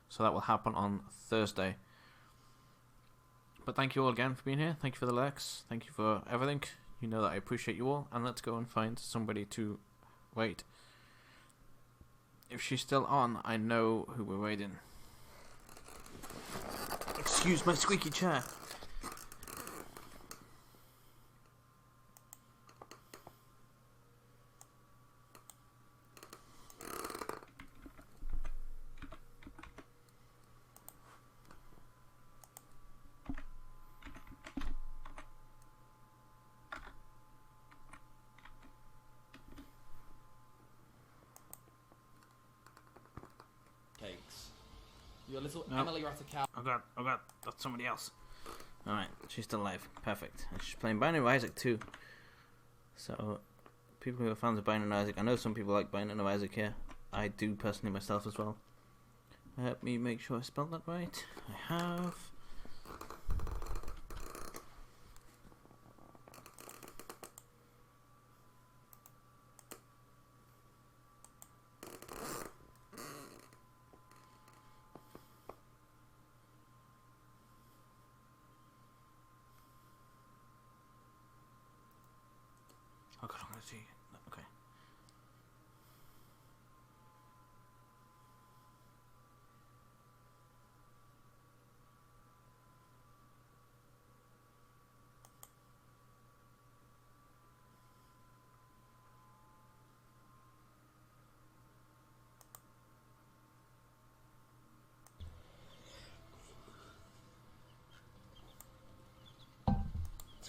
So that will happen on Thursday. But thank you all again for being here. Thank you for the likes. Thank you for everything. You know that I appreciate you all. And let's go and find somebody to wait. If she's still on, I know who we're waiting. Excuse my squeaky chair. Cakes. Your little No. Emily Rattacount. Oh god, that's somebody else. Alright, she's still alive. Perfect. And she's playing Binding of Isaac too. So, people who are fans of Binding of Isaac, I know some people like Binding of Isaac here. I do personally myself as well. Let me make sure I spelled that right. I have. Oh god, I'm gonna see. Okay.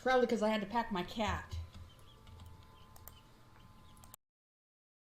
probably because I had to pack my cat.